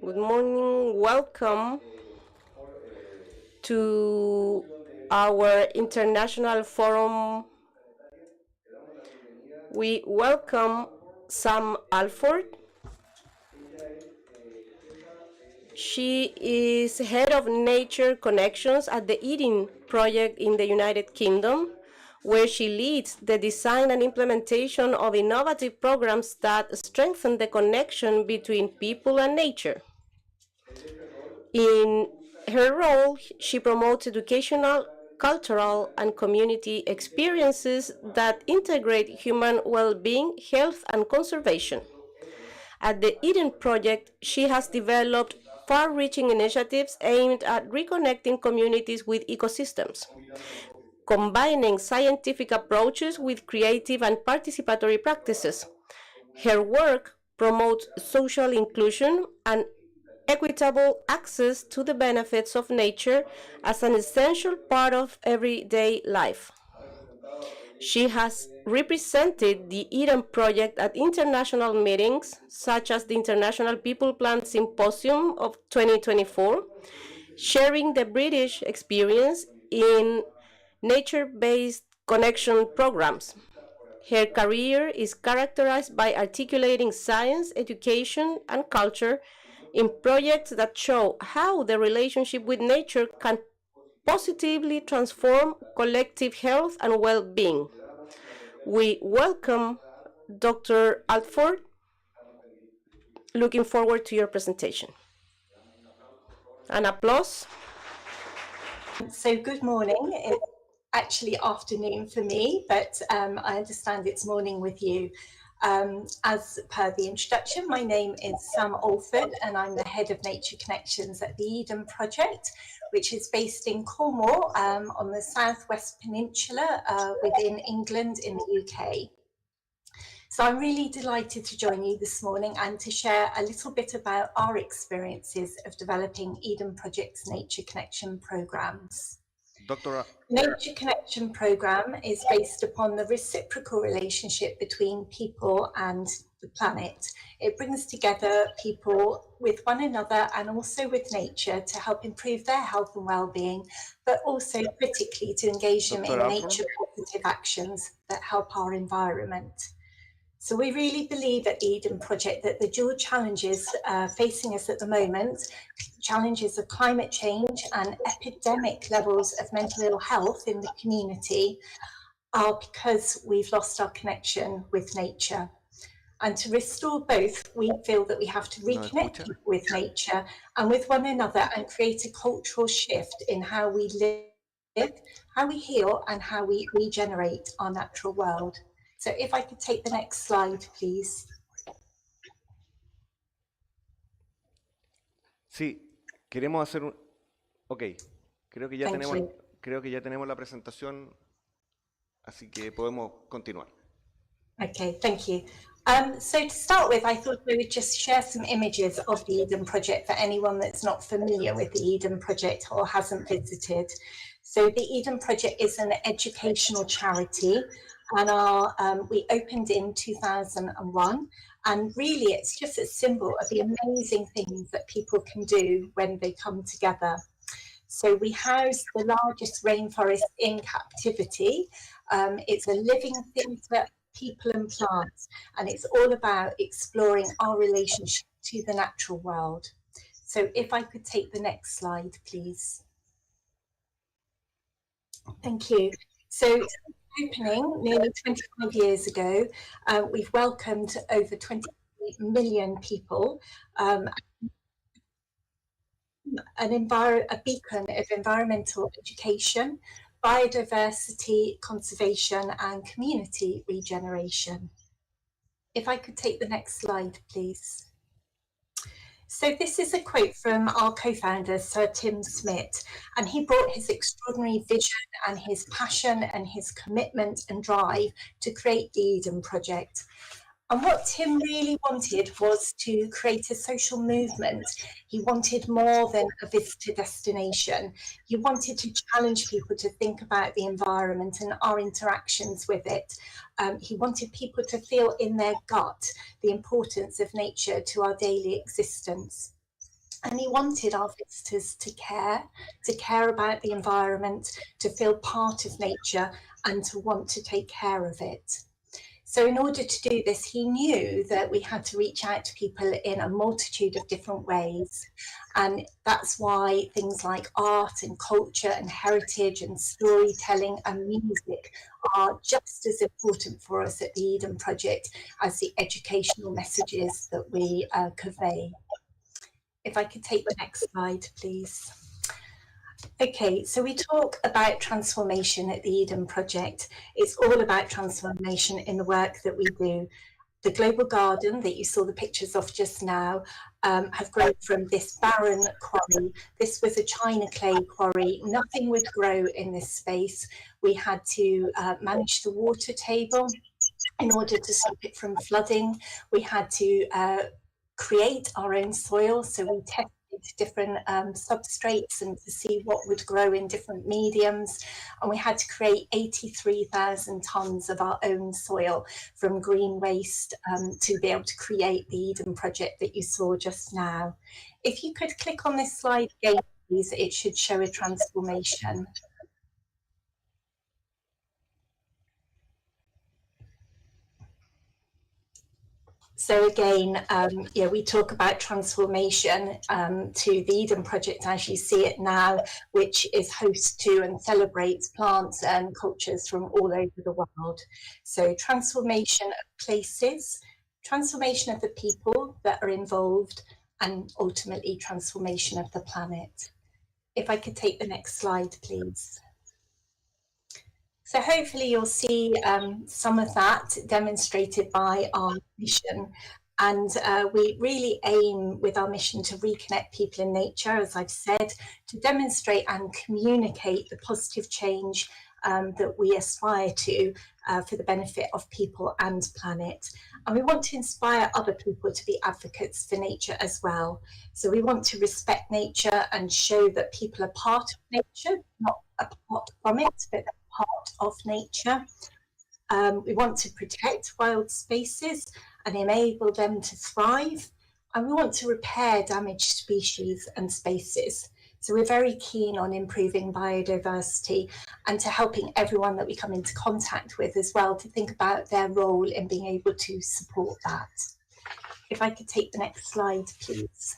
good morning, welcome to our international forum. We welcome Sam Alford. She is head of Nature Connections at the Eden Project in the United Kingdom, where she leads the design and implementation of innovative programs that strengthen the connection between people and nature. In her role, she promotes educational, cultural, and community experiences that integrate human well-being, health, and conservation. At the Eden Project, she has developed far-reaching initiatives aimed at reconnecting communities with ecosystems, combining scientific approaches with creative and participatory practices. Her work promotes social inclusion and equitable access to the benefits of nature as an essential part of everyday life. She has represented the Eden Project at international meetings, such as the International People Plant Symposium of 2024, sharing the British experience in nature-based connection programs. Her career is characterized by articulating science, education, and culture in projects that show how the relationship with nature can positively transform collective health and well-being. We welcome Dr. Altford. Looking forward to your presentation. An applause. So good morning. It's actually afternoon for me, but I understand it's morning with you. As per the introduction, my name is Sam Alford and I'm the Head of Nature Connections at the Eden Project, which is based in Cornwall on the southwest peninsula within England in the UK. So I'm really delighted to join you this morning and to share a little bit about our experiences of developing Eden Project's Nature Connection programs. Doctora, Nature Connection program is based upon the reciprocal relationship between people and the planet. It brings together people with one another and also with nature to help improve their health and well-being, but also critically to engage them in nature positive actions that help our environment. So we really believe at the Eden Project that the dual challenges facing us at the moment, challenges of climate change and epidemic levels of mental ill health in the community, are because we've lost our connection with nature. And to restore both, we feel that we have to reconnect with nature and with one another and create a cultural shift in how we live, how we heal, and how we regenerate our natural world. So if I could take the next slide, please. sí, queremos hacer un... Ok, creo que ya tenemos la presentación, así que podemos continuar. Okay, thank you. So to start with, I thought we would just share some images of the Eden Project for anyone that's not familiar with the Eden Project or hasn't visited. So the Eden Project is an educational charity, and we opened in 2001. And really, it's just a symbol of the amazing things that people can do when they come together. So we house the largest rainforest in captivity. It's a living thing for people and plants, and it's all about exploring our relationship to the natural world. So if I could take the next slide, please. Thank you. So opening nearly 25 years ago, we've welcomed over 20 million people, a beacon of environmental education, biodiversity, conservation, and community regeneration. If I could take the next slide, please. So this is a quote from our co-founder, Sir Tim Smith, and he brought his extraordinary vision and his passion and his commitment and drive to create the Eden Project. And what Tim really wanted was to create a social movement. He wanted more than a visitor destination. He wanted to challenge people to think about the environment and our interactions with it. He wanted people to feel in their gut the importance of nature to our daily existence. And he wanted our visitors to care about the environment, to feel part of nature and to want to take care of it. So in order to do this, he knew that we had to reach out to people in a multitude of different ways. And that's why things like art and culture and heritage and storytelling and music are just as important for us at the Eden Project as the educational messages that we convey. If I could take the next slide, please. Okay, so we talk about transformation at the Eden Project. It's all about transformation in the work that we do. The Global Garden that you saw the pictures of just now have grown from this barren quarry. This was a china clay quarry. Nothing would grow in this space. We had to manage the water table in order to stop it from flooding. We had to create our own soil, so we tested different substrates and to see what would grow in different mediums, and we had to create 83,000 tons of our own soil from green waste to be able to create the Eden Project that you saw just now. If you could click on this slide again, please, it should show a transformation. So again, we talk about transformation to the Eden Project as you see it now, which is host to and celebrates plants and cultures from all over the world. So transformation of places, transformation of the people that are involved, and ultimately transformation of the planet. If I could take the next slide, please. So hopefully you'll see some of that demonstrated by our mission. And we really aim with our mission to reconnect people in nature, as I've said, to demonstrate and communicate the positive change that we aspire to for the benefit of people and planet. And we want to inspire other people to be advocates for nature as well. So we want to respect nature and show that people are part of nature, not apart from it, but part of nature. We want to protect wild spaces and enable them to thrive. And we want to repair damaged species and spaces. So we're very keen on improving biodiversity and to helping everyone that we come into contact with as well to think about their role in being able to support that. If I could take the next slide, please.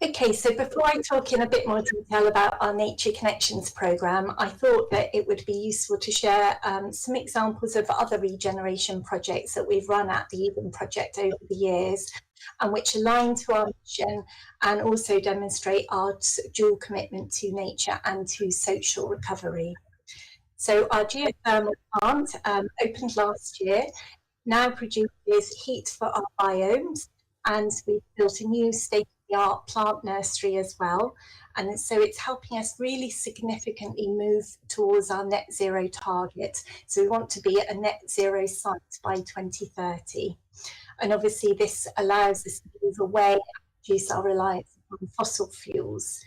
Okay, so before I talk in a bit more detail about our Nature Connections programme, I thought that it would be useful to share some examples of other regeneration projects that we've run at the Eden Project over the years, and which align to our mission and also demonstrate our dual commitment to nature and to social recovery. So our geothermal plant opened last year, now produces heat for our biomes, and we've built a new state-of-the-art plant nursery as well. And so it's helping us really significantly move towards our net zero target. So we want to be at a net zero site by 2030. And obviously this allows us to move away and reduce our reliance on fossil fuels.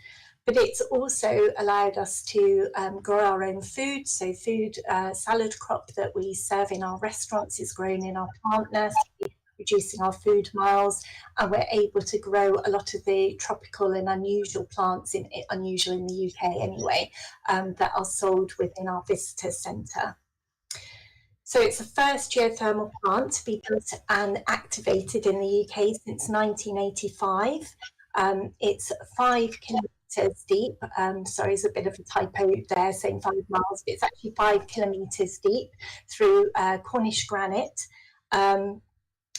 But it's also allowed us to grow our own food. So food, salad crop that we serve in our restaurants is grown in our plant nursery, reducing our food miles, and we're able to grow a lot of the tropical and unusual plants, unusual in the UK anyway, that are sold within our visitor centre. So it's the first geothermal plant to be built and activated in the UK since 1985. It's 5 kilometres deep. Sorry, it's a bit of a typo there saying 5 miles, but it's actually 5 kilometres deep through Cornish granite.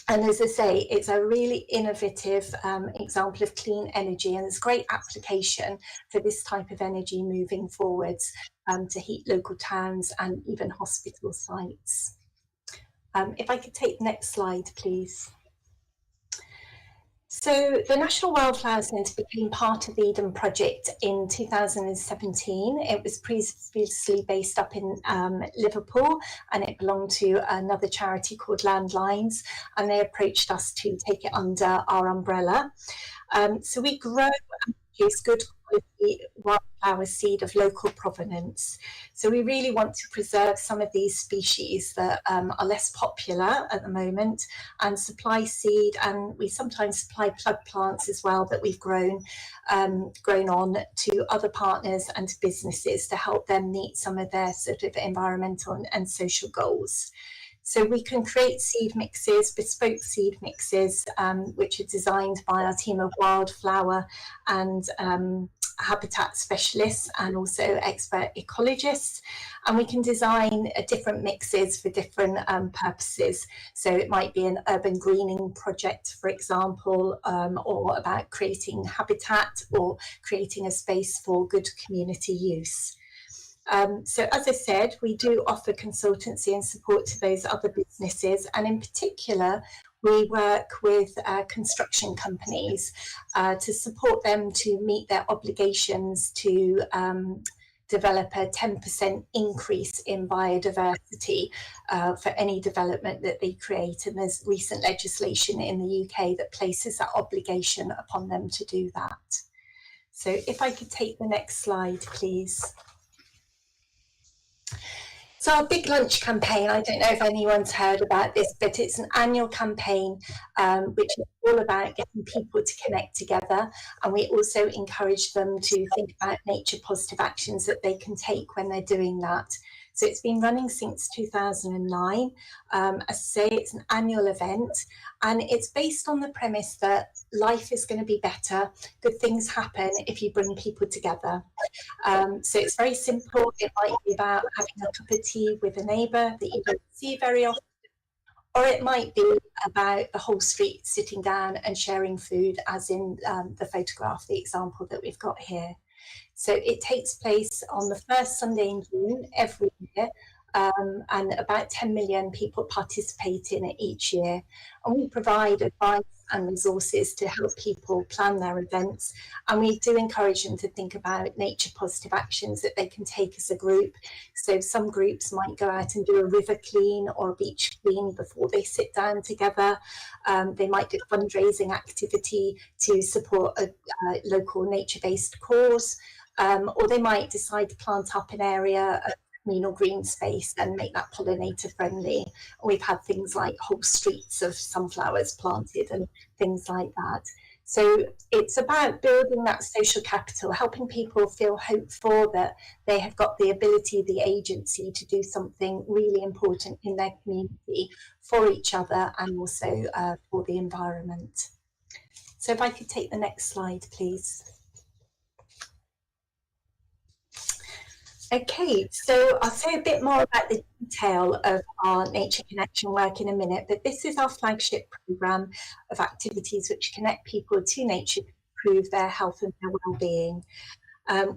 And as I say, it's a really innovative example of clean energy, and there's great application for this type of energy moving forwards to heat local towns and even hospital sites. If I could take the next slide, please. So the National Wildflower Centre became part of the Eden Project in 2017. It was previously based up in Liverpool, and it belonged to another charity called Landlines, and they approached us to take it under our umbrella. So we grow and produce good quality wildflower seed of local provenance. So we really want to preserve some of these species that are less popular at the moment and supply seed, and we sometimes supply plug plants as well that we've grown on to other partners and to businesses to help them meet some of their sort of environmental and social goals. So we can create seed mixes, bespoke seed mixes, which are designed by our team of wildflower and habitat specialists and also expert ecologists. And we can design different mixes for different purposes. So it might be an urban greening project, for example, or about creating habitat or creating a space for good community use. So as I said, we do offer consultancy and support to those other businesses, and in particular we work with construction companies to support them to meet their obligations to develop a 10% increase in biodiversity for any development that they create, and there's recent legislation in the UK that places that obligation upon them to do that. So if I could take the next slide, please. So our Big Lunch campaign, I don't know if anyone's heard about this, but it's an annual campaign which is all about getting people to connect together, and we also encourage them to think about nature positive actions that they can take when they're doing that. So it's been running since 2009. As I say, it's an annual event, and it's based on the premise that life is going to be better, good things happen if you bring people together. So it's very simple. It might be about having a cup of tea with a neighbour that you don't see very often, or it might be about the whole street sitting down and sharing food, as in the photograph, the example that we've got here. So it takes place on the first Sunday in June every year, and about 10 million people participate in it each year. And we provide advice and resources to help people plan their events. And we do encourage them to think about nature positive actions that they can take as a group. So some groups might go out and do a river clean or a beach clean before they sit down together. They might do a fundraising activity to support a local nature-based cause. Or they might decide to plant up an area of communal green space and make that pollinator friendly. We've had things like whole streets of sunflowers planted and things like that. So it's about building that social capital, helping people feel hopeful that they have got the ability, the agency to do something really important in their community for each other and also for the environment. So if I could take the next slide, please. Okay, so I'll say a bit more about the detail of our Nature Connection work in a minute, but this is our flagship programme of activities which connect people to nature to improve their health and their well-being.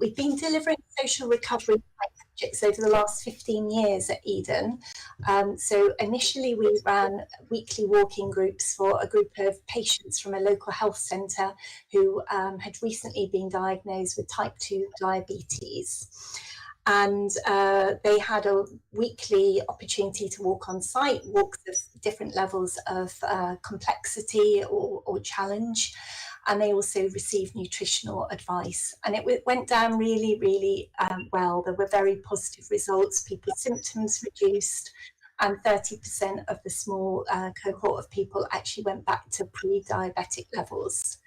We've been delivering social recovery projects over the last 15 years at Eden. So initially we ran weekly walking groups for a group of patients from a local health centre who had recently been diagnosed with type 2 diabetes. And they had a weekly opportunity to walk on site, walks of different levels of complexity or challenge. And they also received nutritional advice. And it went down really, really well. There were very positive results. People's symptoms reduced, and 30% of the small cohort of people actually went back to pre-diabetic levels.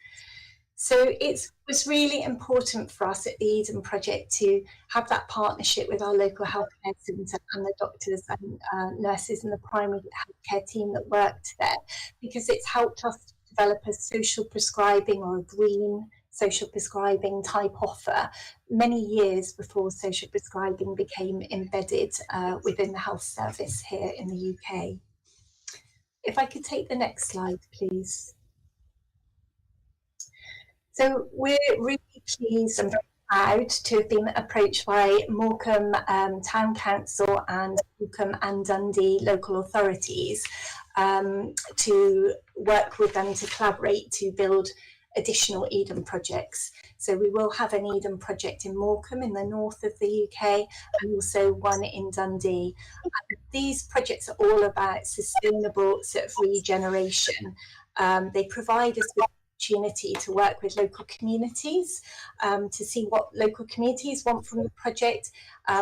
So it was really important for us at the Eden Project to have that partnership with our local healthcare centre and the doctors and nurses and the primary healthcare team that worked there, because it's helped us to develop a social prescribing or a green social prescribing type offer many years before social prescribing became embedded within the health service here in the UK. If I could take the next slide, please. So we're really pleased and very proud to have been approached by Morecambe Town Council and Morecambe and Dundee local authorities to work with them to collaborate to build additional Eden projects. So we will have an Eden project in Morecambe in the north of the UK and also one in Dundee. And these projects are all about sustainable sort of regeneration. They provide us with opportunity to work with local communities to see what local communities want from the project.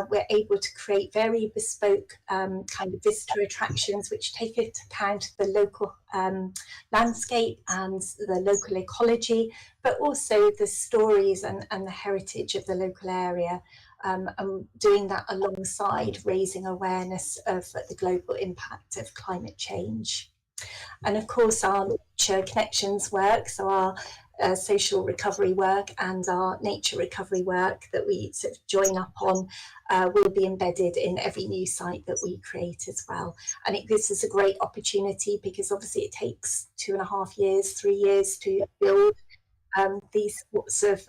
We're able to create very bespoke kind of visitor attractions which take into account the local landscape and the local ecology, but also the stories and the heritage of the local area. And doing that alongside raising awareness of the global impact of climate change. And of course our Nature Connections work, so our social recovery work and our nature recovery work that we sort of join up on will be embedded in every new site that we create as well. And it gives us a great opportunity because obviously it takes 2.5 years, 3 years to build these sorts of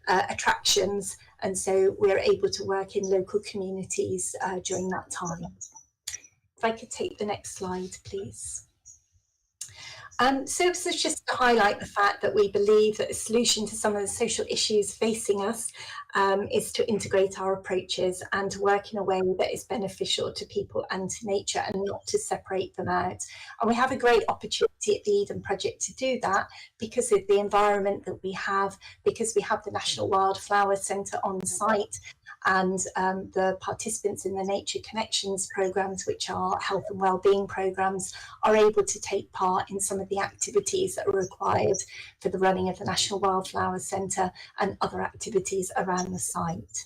attractions, and so we're able to work in local communities during that time. If I could take the next slide, please. So this is just to highlight the fact that we believe that the solution to some of the social issues facing us is to integrate our approaches and to work in a way that is beneficial to people and to nature and not to separate them out. And we have a great opportunity at the Eden Project to do that because of the environment that we have, because we have the National Wildflower Centre on site, and the participants in the Nature Connections programmes, which are health and wellbeing programmes, are able to take part in some of the activities that are required for the running of the National Wildflower Centre and other activities around the site.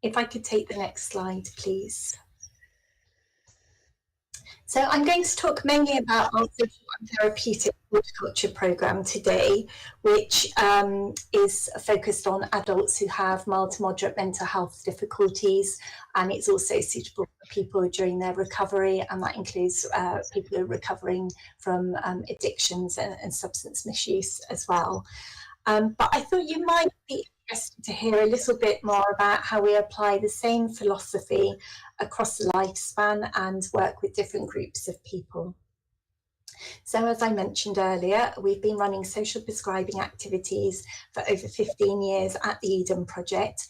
If I could take the next slide, please. So I'm going to talk mainly about our social and therapeutic horticulture programme today, which is focused on adults who have mild to moderate mental health difficulties, and it's also suitable for people during their recovery, and that includes people who are recovering from addictions and substance misuse as well. But I thought you might be interested to hear a little bit more about how we apply the same philosophy across the lifespan and work with different groups of people. So as I mentioned earlier, we've been running social prescribing activities for over 15 years at the Eden Project,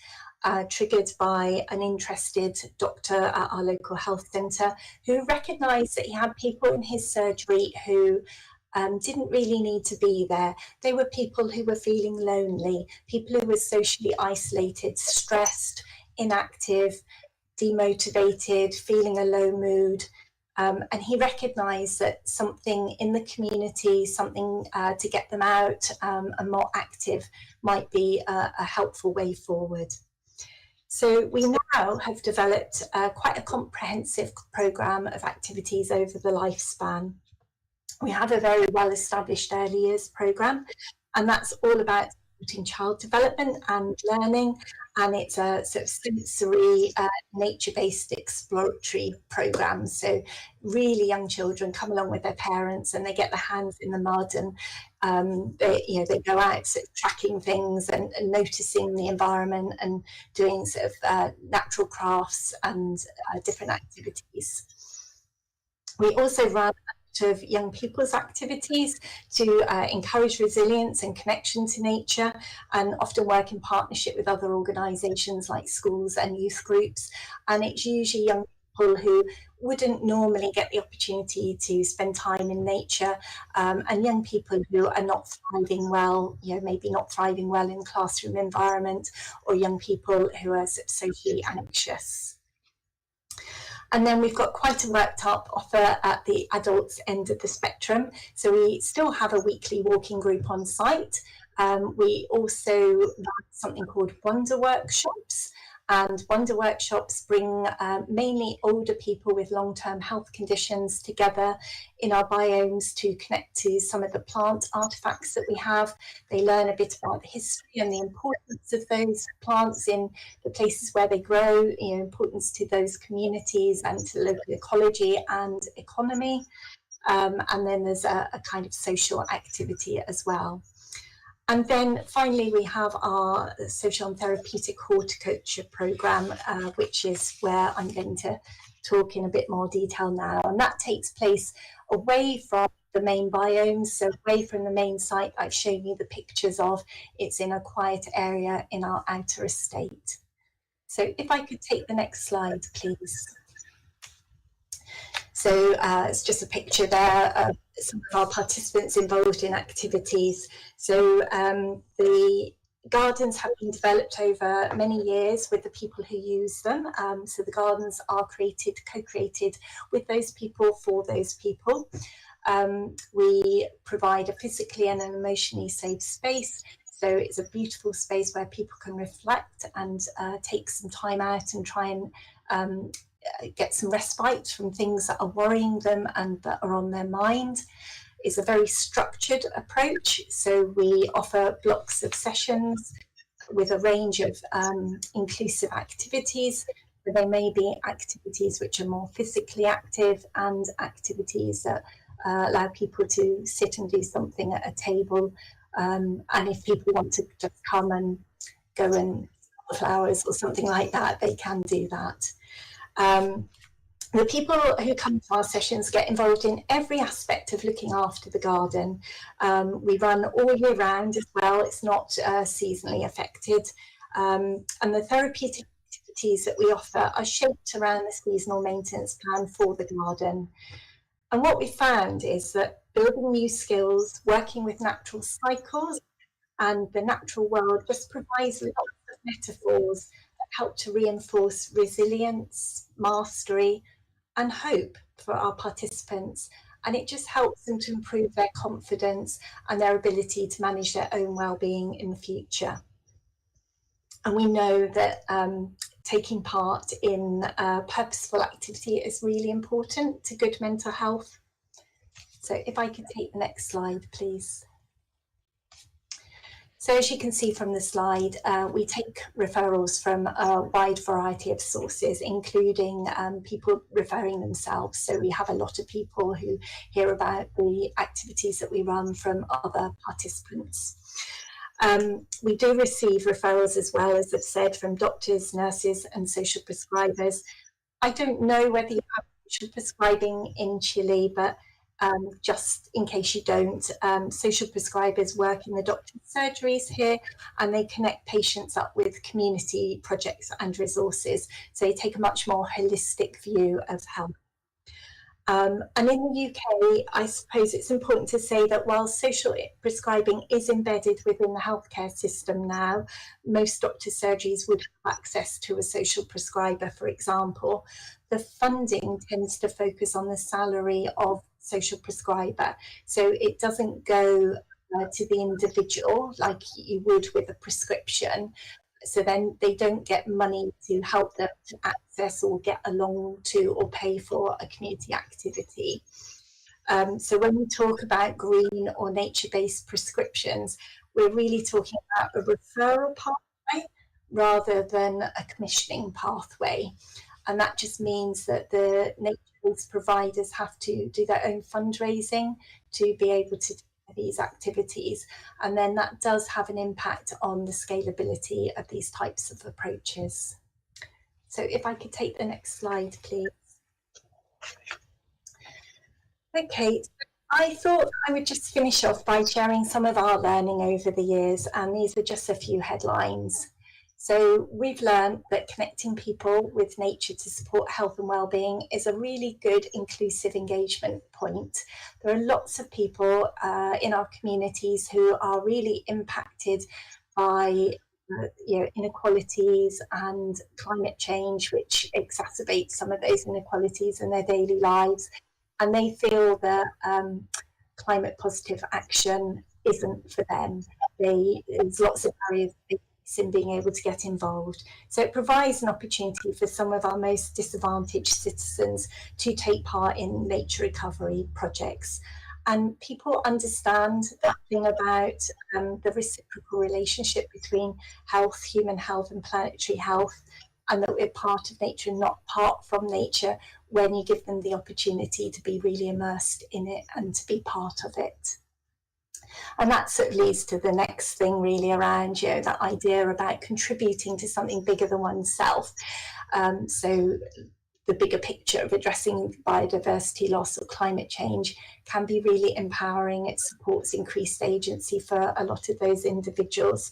triggered by an interested doctor at our local health centre who recognised that he had people in his surgery who didn't really need to be there. They were people who were feeling lonely, people who were socially isolated, stressed, inactive, demotivated, feeling a low mood. And he recognised that something in the community, something to get them out and more active might be a helpful way forward. So we now have developed quite a comprehensive programme of activities over the lifespan. We have a very well-established early years programme, and that's all about supporting child development and learning, and it's a sort of sensory, nature-based exploratory programme. So really young children come along with their parents and they get their hands in the mud, and they go out sort of tracking things and noticing the environment and doing sort of natural crafts and different activities. We also run of young people's activities to encourage resilience and connection to nature, and often work in partnership with other organisations like schools and youth groups. And it's usually young people who wouldn't normally get the opportunity to spend time in nature, and young people who are not thriving well, maybe not thriving well in the classroom environment, or young people who are socially anxious. And then we've got quite a worked up offer at the adults end of the spectrum. So we still have a weekly walking group on site. We also run something called Wonder Workshops, and Wonder Workshops bring mainly older people with long-term health conditions together in our biomes to connect to some of the plant artifacts that we have. They learn a bit about the history and the importance of those plants in the places where they grow, importance to those communities and to local ecology and economy. And then there's a kind of social activity as well. And then finally, we have our social and therapeutic horticulture programme, which is where I'm going to talk in a bit more detail now. And that takes place away from the main biomes, so away from the main site I've shown you the pictures of. It's in a quiet area in our outer estate. So if I could take the next slide, please. So it's just a picture there of some of our participants involved in activities. So the gardens have been developed over many years with the people who use them. So the gardens are created, co-created with those people for those people. We provide a physically and an emotionally safe space. So it's a beautiful space where people can reflect and take some time out and try and get some respite from things that are worrying them and that are on their mind. It's a very structured approach. So we offer blocks of sessions with a range of inclusive activities. So there may be activities which are more physically active and activities that allow people to sit and do something at a table. And if people want to just come and go and flowers or something like that, they can do that. The people who come to our sessions get involved in every aspect of looking after the garden. We run all year round as well. It's not seasonally affected. And the therapeutic activities that we offer are shaped around the seasonal maintenance plan for the garden. And what we found is that building new skills, working with natural cycles and the natural world just provides lots of metaphors that help to reinforce resilience, mastery, and hope for our participants. And it just helps them to improve their confidence and their ability to manage their own well-being in the future. And we know that taking part in purposeful activity is really important to good mental health. So if I could take the next slide, please. So as you can see from the slide, we take referrals from a wide variety of sources, including people referring themselves. So we have a lot of people who hear about the activities that we run from other participants. We do receive referrals as well, as I've said, from doctors, nurses and social prescribers. I don't know whether you have social prescribing in Chile, but just in case you don't, social prescribers work in the doctor's surgeries here, and they connect patients up with community projects and resources. So they take a much more holistic view of health. And in the UK, I suppose it's important to say that while social prescribing is embedded within the healthcare system now, most doctor's surgeries would have access to a social prescriber, for example. The funding tends to focus on the salary of social prescriber. So it doesn't go to the individual like you would with a prescription. So then they don't get money to help them to access or get along to or pay for a community activity. So when we talk about green or nature-based prescriptions, we're really talking about a referral pathway rather than a commissioning pathway. And that just means that the nature-based providers have to do their own fundraising to be able to do these activities. And then that does have an impact on the scalability of these types of approaches. So if I could take the next slide, please. Okay, I thought I would just finish off by sharing some of our learning over the years, and these are just a few headlines. So we've learned that connecting people with nature to support health and well-being is a really good inclusive engagement point. There are lots of people in our communities who are really impacted by inequalities and climate change, which exacerbates some of those inequalities in their daily lives. And they feel that climate positive action isn't for them. There's lots of barriers in being able to get involved. So it provides an opportunity for some of our most disadvantaged citizens to take part in nature recovery projects. And people understand that thing about the reciprocal relationship between health, human health and planetary health, and that we're part of nature, not apart from nature, when you give them the opportunity to be really immersed in it and to be part of it. And that sort of leads to the next thing really around, that idea about contributing to something bigger than oneself. So the bigger picture of addressing biodiversity loss or climate change can be really empowering. It supports increased agency for a lot of those individuals.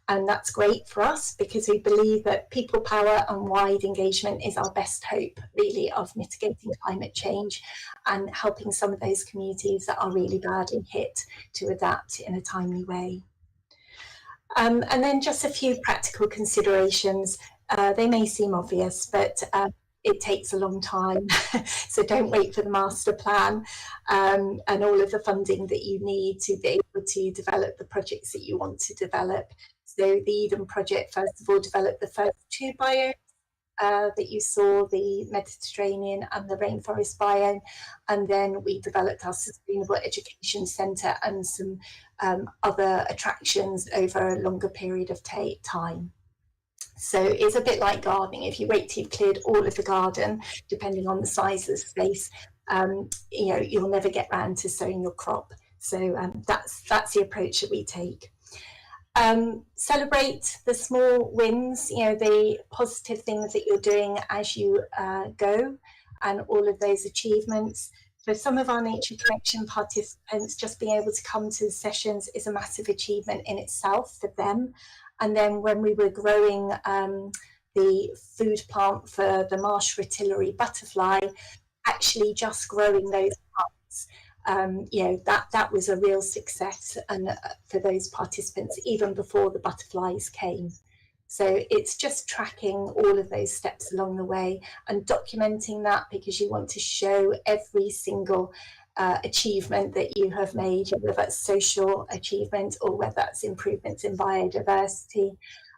And that's great for us because we believe that people power and wide engagement is our best hope, really, of mitigating climate change and helping some of those communities that are really badly hit to adapt in a timely way. And then just a few practical considerations. They may seem obvious, but it takes a long time. So don't wait for the master plan and all of the funding that you need to be able to develop the projects that you want to develop. So the Eden project, first of all, developed the first two biomes that you saw, the Mediterranean and the rainforest biome. And then we developed our Sustainable Education Centre and some other attractions over a longer period of time. So it's a bit like gardening. If you wait till you've cleared all of the garden, depending on the size of the space, you'll never get round to sowing your crop. So that's the approach that we take. Celebrate the small wins, the positive things that you're doing as you go, and all of those achievements. For some of our Nature Connection participants, just being able to come to the sessions is a massive achievement in itself for them. And then when we were growing the food plant for the marsh fritillary butterfly, actually just growing those plants, that was a real success and for those participants even before the butterflies came. So it's just tracking all of those steps along the way and documenting that, because you want to show every single achievement that you have made, whether that's social achievement or whether that's improvements in biodiversity.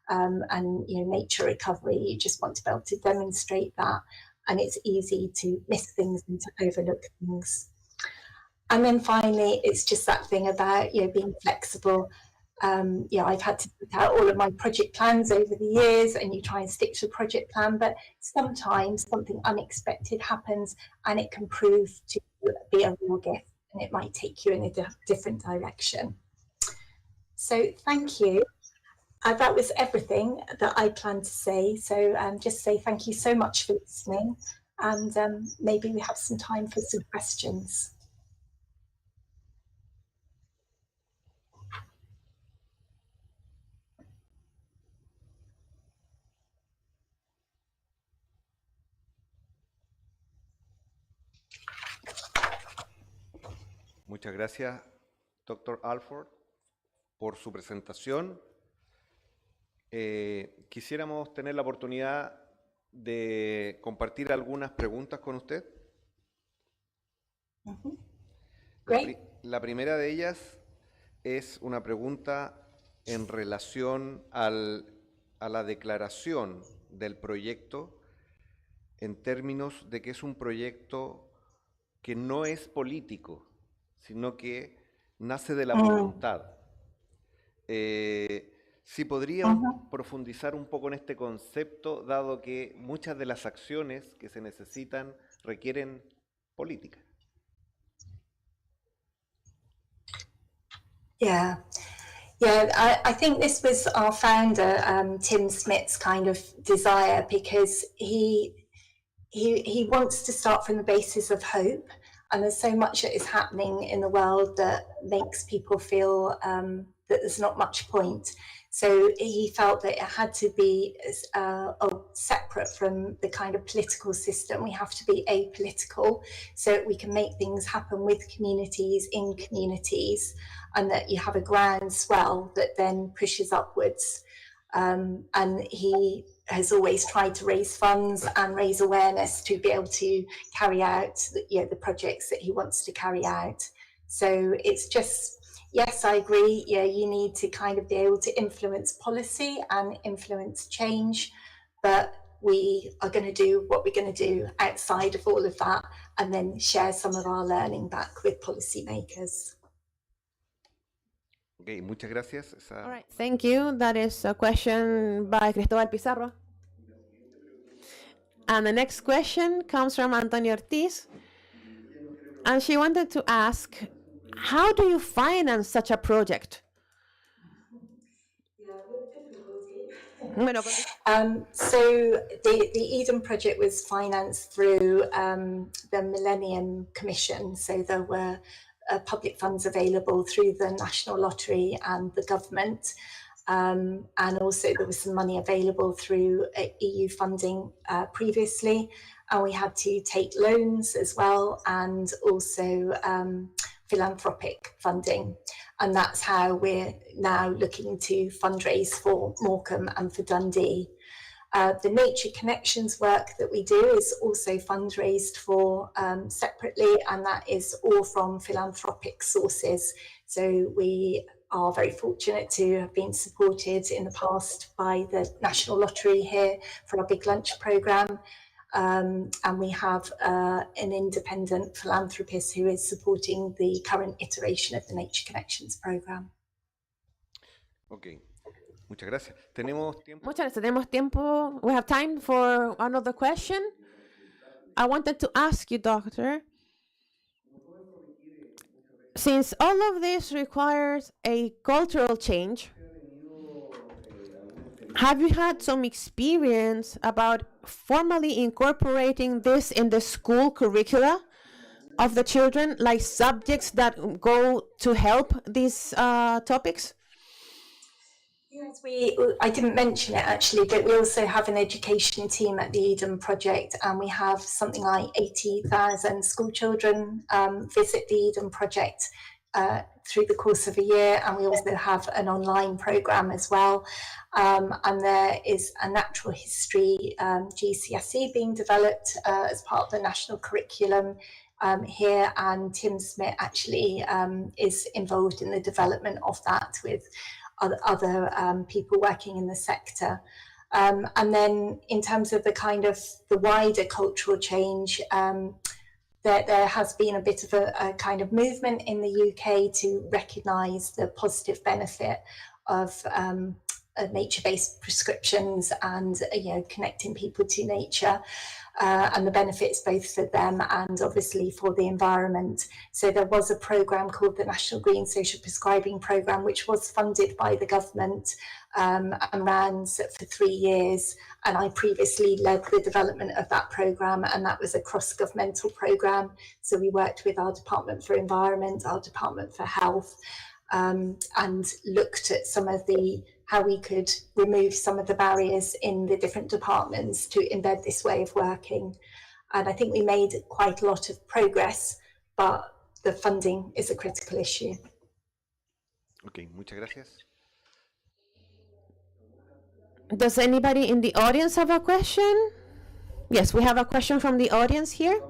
and nature recovery. You just want to be able to demonstrate that, and it's easy to miss things and to overlook things. And then finally, it's just that thing about being flexible. I've had to put out all of my project plans over the years, and you try and stick to a project plan, but sometimes something unexpected happens and it can prove to be a real gift, and it might take you in a different direction. So thank you. That was everything that I planned to say. So just say thank you so much for listening, and maybe we have some time for some questions. Muchas gracias, Dr. Alford, por su presentación. Quisiéramos tener la oportunidad de compartir algunas preguntas con usted. La primera de ellas es una pregunta en relación a la declaración del proyecto en términos de que es un proyecto que no es político, sino que nace de la voluntad. Si podríamos profundizar un poco en este concepto, dado que muchas de las acciones que se necesitan requieren política. Yeah, I think this was our founder, Tim Smith's kind of desire, because he wants to start from the basis of hope, and there's so much that is happening in the world that makes people feel that there's not much point. So he felt that it had to be separate from the kind of political system. We have to be apolitical so that we can make things happen with communities, in communities, and that you have a groundswell that then pushes upwards. And he has always tried to raise funds and raise awareness to be able to carry out the projects that he wants to carry out. So it's just, yes, I agree. Yeah, you need to kind of be able to influence policy and influence change, but we are going to do what we're going to do outside of all of that, and then share some of our learning back with policymakers. Okay, muchas gracias. All right, thank you. That is a question by Cristóbal Pizarro. And the next question comes from Antonio Ortiz. And she wanted to ask, how do you finance such a project? So the Eden project was financed through the Millennium Commission. So there were public funds available through the National Lottery and the government. And also there was some money available through EU funding previously. And we had to take loans as well, and also philanthropic funding. And that's how we're now looking to fundraise for Morecambe and for Dundee. The Nature Connections work that we do is also fundraised for separately, and that is all from philanthropic sources. So we are very fortunate to have been supported in the past by the National Lottery here for our Big Lunch programme. And we have an independent philanthropist who is supporting the current iteration of the Nature Connections programme. Okay. Muchas gracias. Tenemos tiempo. Muchas gracias. Tenemos tiempo. We have time for another question. I wanted to ask you, Doctor, since all of this requires a cultural change, have you had some experience about formally incorporating this in the school curricula of the children, like subjects that go to help these topics? Yes, I didn't mention it actually, but we also have an education team at the Eden Project, and we have something like 80,000 school children visit the Eden Project through the course of a year, and we also have an online programme as well. And there is a natural history GCSE being developed as part of the national curriculum here, and Tim Smith actually is involved in the development of that with other people working in the sector. And then in terms of the kind of the wider cultural change, there has been a bit of a kind of movement in the UK to recognise the positive benefit of nature-based prescriptions and connecting people to nature. And the benefits both for them and obviously for the environment. So there was a programme called the National Green Social Prescribing Programme, which was funded by the government and ran for 3 years. And I previously led the development of that programme, and that was a cross-governmental programme. So we worked with our Department for Environment, our Department for Health, and looked at some of how we could remove some of the barriers in the different departments to embed this way of working. And I think we made quite a lot of progress, but the funding is a critical issue. Ok, muchas gracias. Does anybody in the audience have a question? Yes, we have a question from the audience here.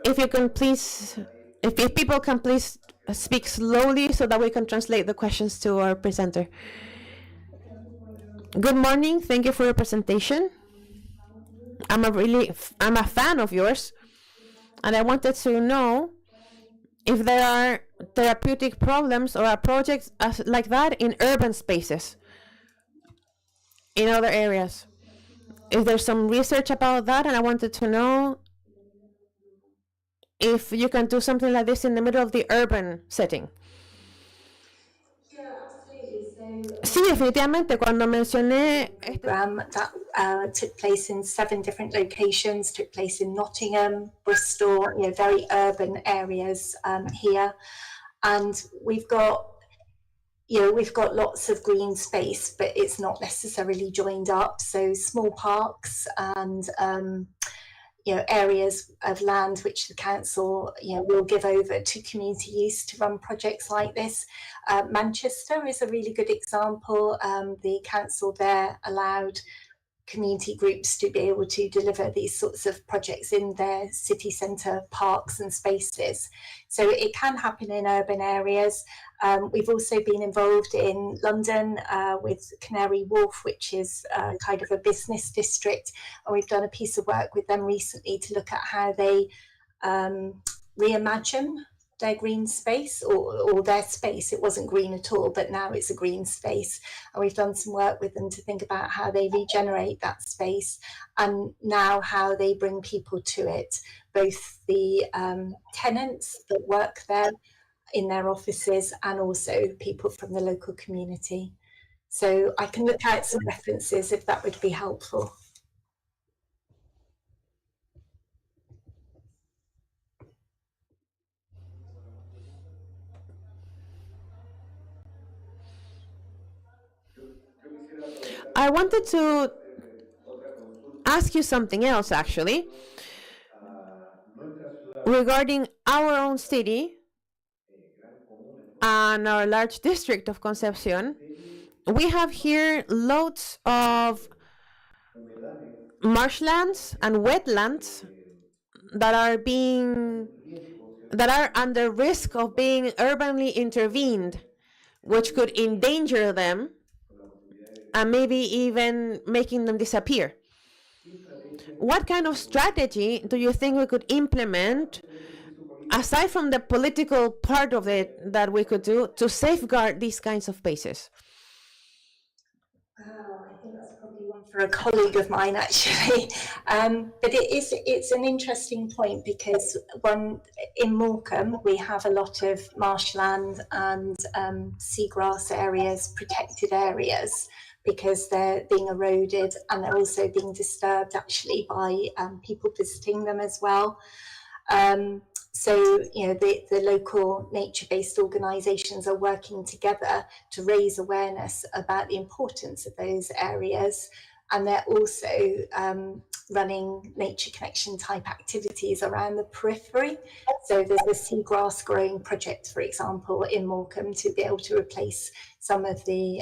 If you can please, if people can please speak slowly so that we can translate the questions to our presenter. Good morning, thank you for your presentation. I'm a fan of yours, and I wanted to know if there are therapeutic problems or projects like that in urban spaces, in other areas. If there's some research about that, and I wanted to know if you can do something like this in the middle of the urban setting. Sí, definitivamente, cuando mencioné that took place in 7 different locations, took place in Nottingham, Bristol, very urban areas here. And we've got lots of green space, but it's not necessarily joined up. So small parks and areas of land which the council will give over to community use to run projects like this. Manchester is a really good example. The council there allowed community groups to be able to deliver these sorts of projects in their city centre parks and spaces. So it can happen in urban areas. We've also been involved in London with Canary Wharf, which is kind of a business district, and we've done a piece of work with them recently to look at how they reimagine their green space or their space. It wasn't green at all, but now it's a green space. And we've done some work with them to think about how they regenerate that space and now how they bring people to it, both the tenants that work there in their offices and also people from the local community. So I can look out some references if that would be helpful. I wanted to ask you something else, actually, regarding our own city and our large district of Concepción. We have here loads of marshlands and wetlands that are under risk of being urbanly intervened, which could endanger them and maybe even making them disappear. What kind of strategy do you think we could implement, aside from the political part of it that we could do, to safeguard these kinds of spaces? I think that's probably one for a colleague of mine, actually. But it's an interesting point because in Morecambe we have a lot of marshland and seagrass areas, protected areas, because they're being eroded and they're also being disturbed actually by people visiting them as well. So, the local nature-based organisations are working together to raise awareness about the importance of those areas, and they're also running nature connection type activities around the periphery. So there's a seagrass growing project, for example, in Morecambe to be able to replace some of the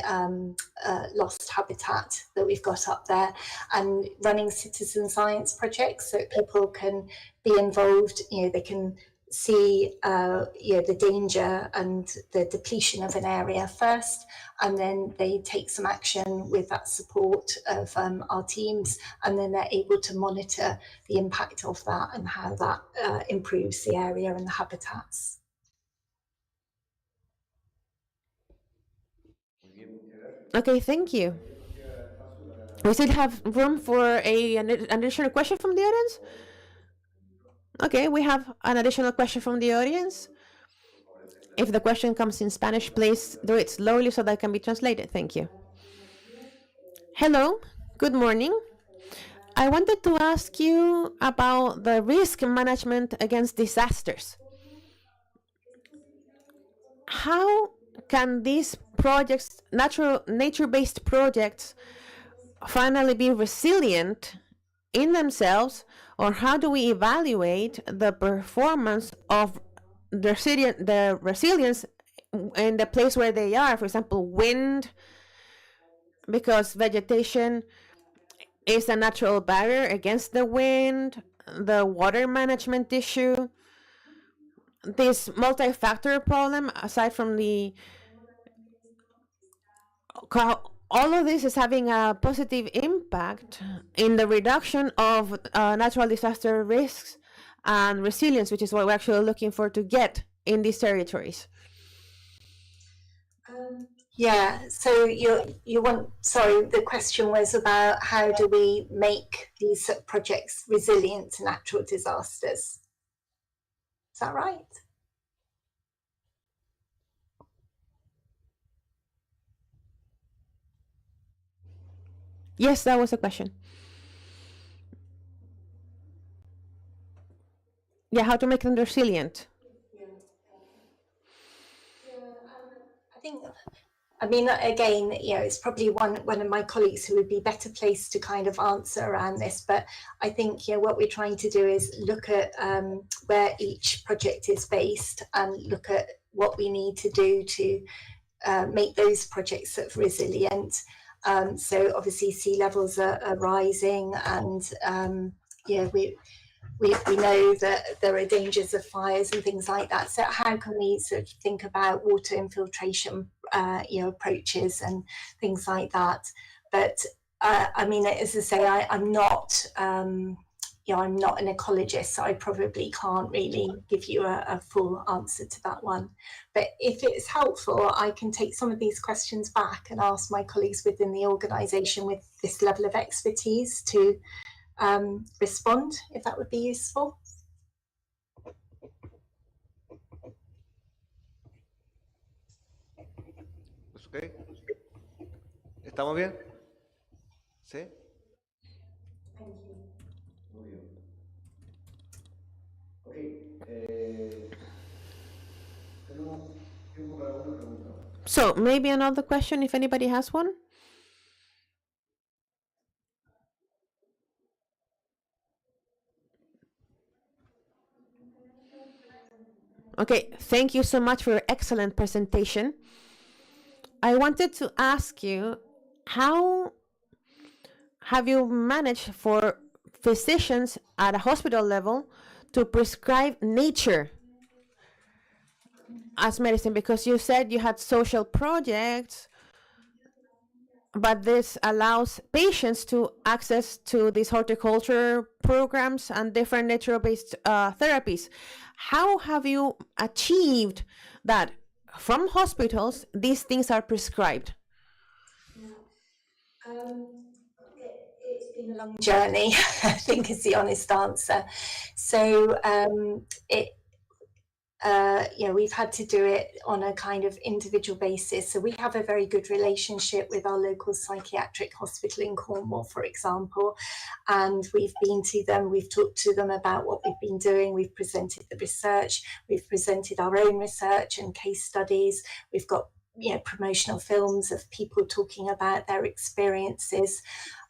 lost habitat that we've got up there, and running citizen science projects so people can be involved. They can see the danger and the depletion of an area first, and then they take some action with that support of our teams, and then they're able to monitor the impact of that and how that improves the area and the habitats. Okay, thank you. We still have room for an additional question from the audience? Okay, we have an additional question from the audience. If the question comes in Spanish, please do it slowly so that it can be translated. Thank you. Hello, good morning. I wanted to ask you about the risk management against disasters. How can these projects, nature-based projects, finally be resilient in themselves, or how do we evaluate the performance of the resilience in the place where they are? For example, wind, because vegetation is a natural barrier against the wind, the water management issue, this multi-factor problem, aside from the all of this is having a positive impact in the reduction of natural disaster risks and resilience, which is what we're actually looking for to get in these territories. Yeah, so the question was about how do we make these projects resilient to natural disasters? Is that right? Yes, that was a question. Yeah, how to make them resilient. I mean, again, it's probably one of my colleagues who would be better placed to kind of answer around this. But I think what we're trying to do is look at where each project is based and look at what we need to do to make those projects sort of resilient. So obviously sea levels are rising, and we know that there are dangers of fires and things like that. So how can we sort of think about water infiltration, approaches and things like that? But I mean, as I say, I'm not, I'm not an ecologist, so I probably can't really give you a full answer to that one. But if it's helpful, I can take some of these questions back and ask my colleagues within the organisation with this level of expertise to respond, if that would be useful. Okay. ¿Estamos bien? ¿Sí? Muy bien. Tenemos tiempo para una pregunta. So maybe another question if anybody has one. Okay, thank you so much for your excellent presentation. I wanted to ask you, how have you managed for physicians at a hospital level to prescribe nature as medicine? Because you said you had social projects, but this allows patients to access to these horticulture programs and different nature-based therapies. How have you achieved that from hospitals these things are prescribed? It's been a long journey, I think is the honest answer. So we've had to do it on a kind of individual basis. So we have a very good relationship with our local psychiatric hospital in Cornwall, for example, and we've been to them, we've talked to them about what we've been doing, we've presented the research, we've presented our own research and case studies, we've got promotional films of people talking about their experiences.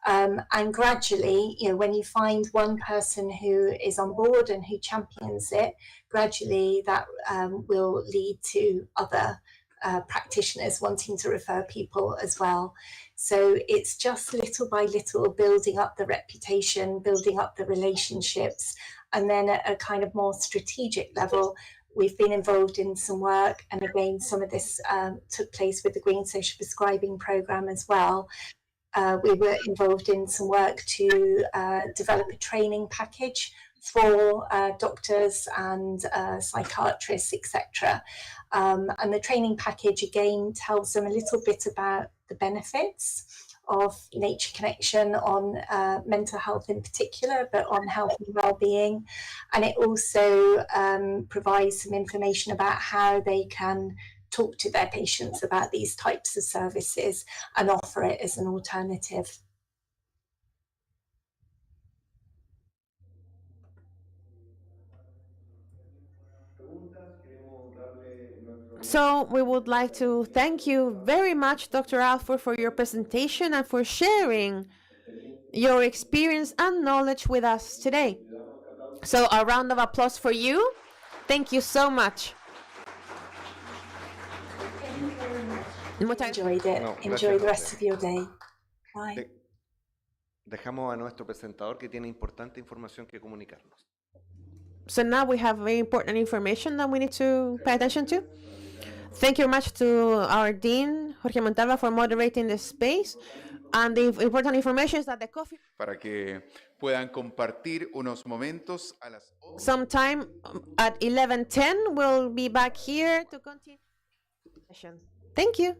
And gradually, when you find one person who is on board and who champions it, gradually that will lead to other practitioners wanting to refer people as well. So it's just little by little building up the reputation, building up the relationships, and then at a kind of more strategic level, we've been involved in some work, and again, some of this took place with the Green Social Prescribing Programme as well. We were involved in some work to develop a training package for doctors and psychiatrists, etc. And the training package again tells them a little bit about the benefits of nature connection on mental health in particular, but on health and well-being. And it also provides some information about how they can talk to their patients about these types of services and offer it as an alternative. So we would like to thank you very much, Dr. Alford, for your presentation and for sharing your experience and knowledge with us today. So a round of applause for you. Thank you so much. Enjoyed it. No, Enjoy the gracias a rest of your day. Bye. Dejamos a nuestro presentador que tiene importante información que comunicarnos. So now we have very important information that we need to pay attention to. Thank you very much to our Dean, Jorge Montalva, for moderating this space. And the important information is that the coffee... Para que puedan compartir unos momentos a las... Sometime at 11:10, we'll be back here to continue the session. Thank you.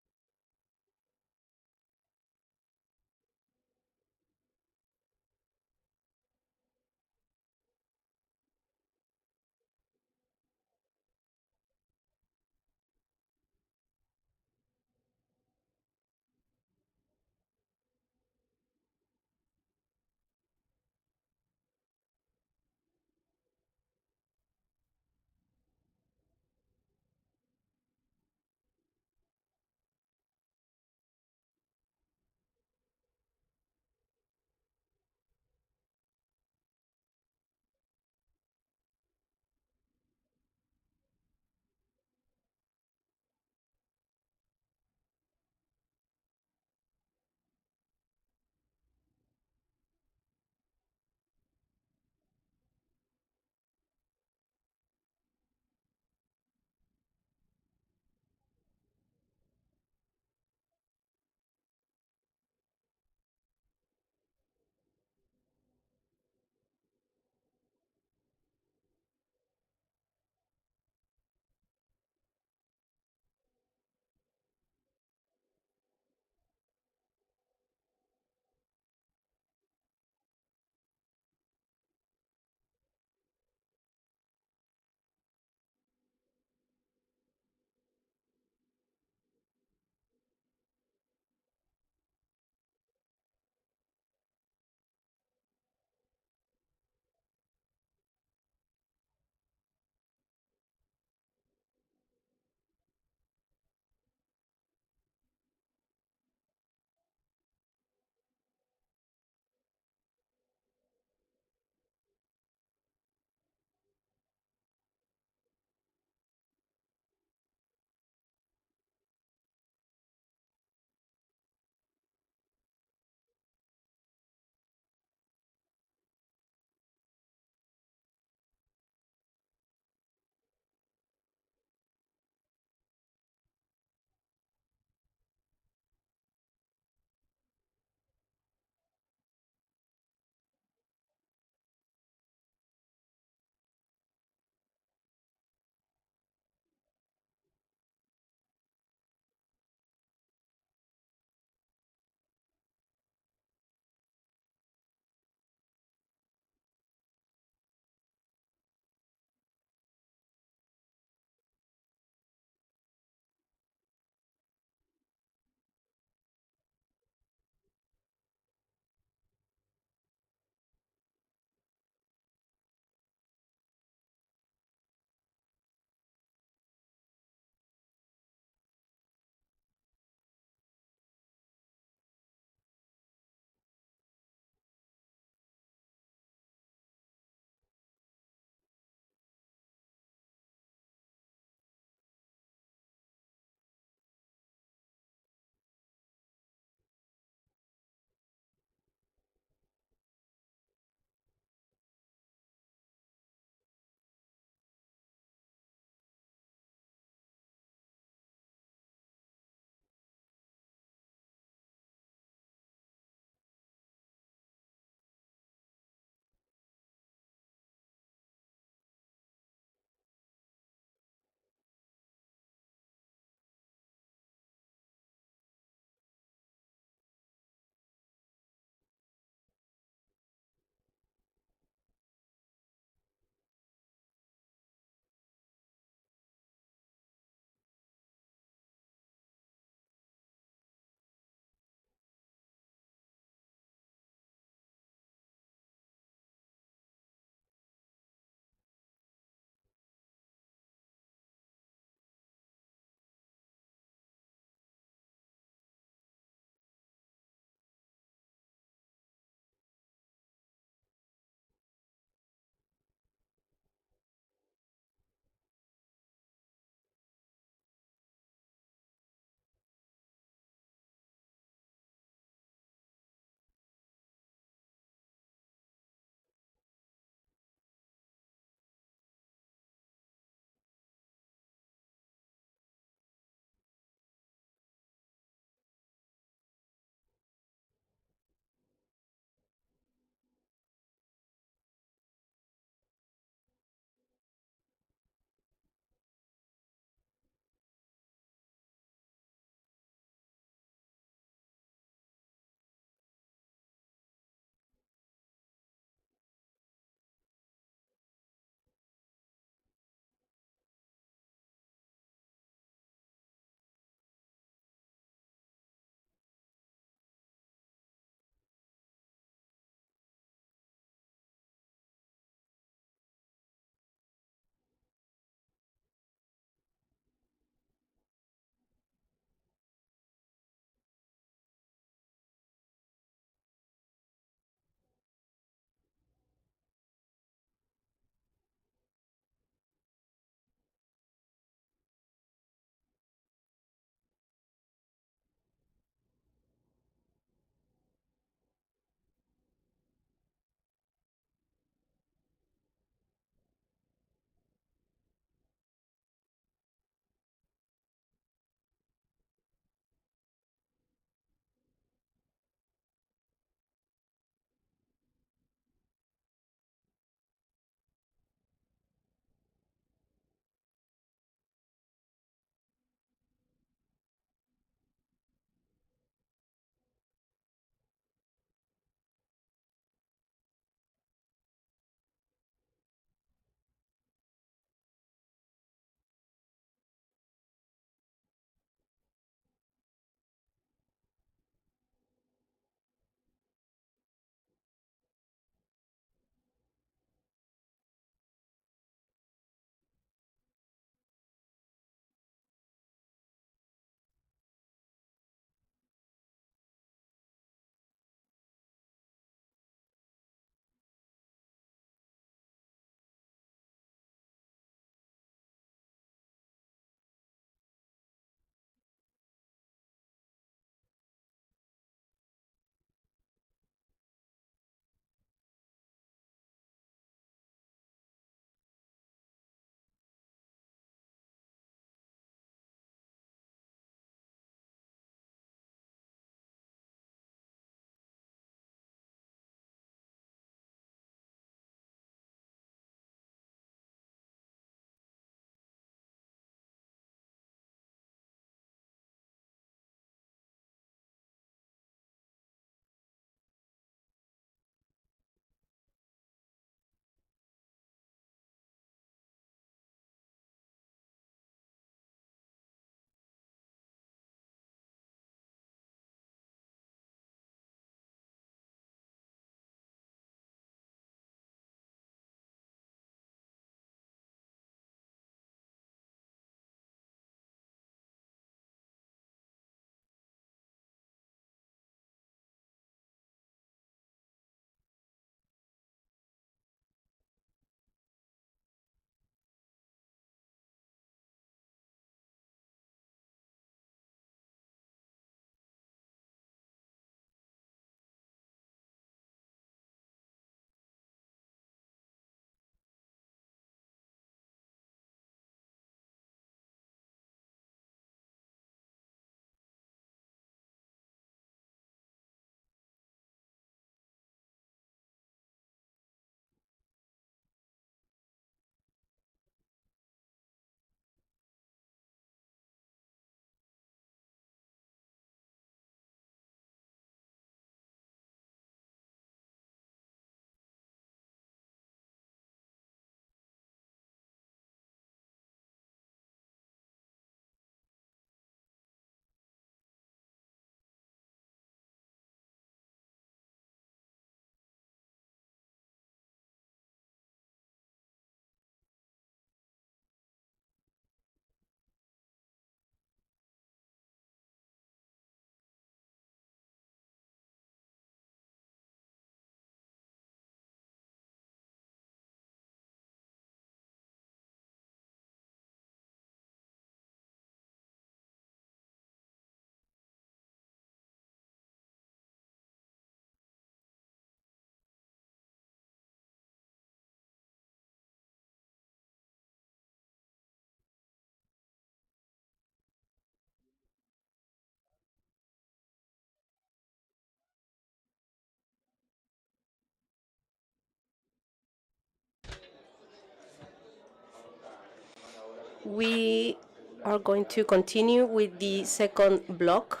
We are going to continue with the second block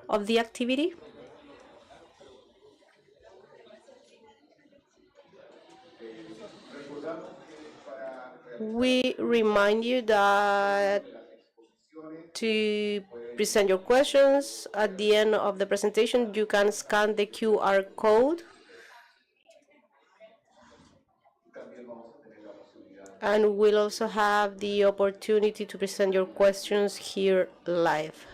of the activity. We remind you that to present your questions at the end of the presentation, you can scan the QR code. And we'll also have the opportunity to present your questions here live.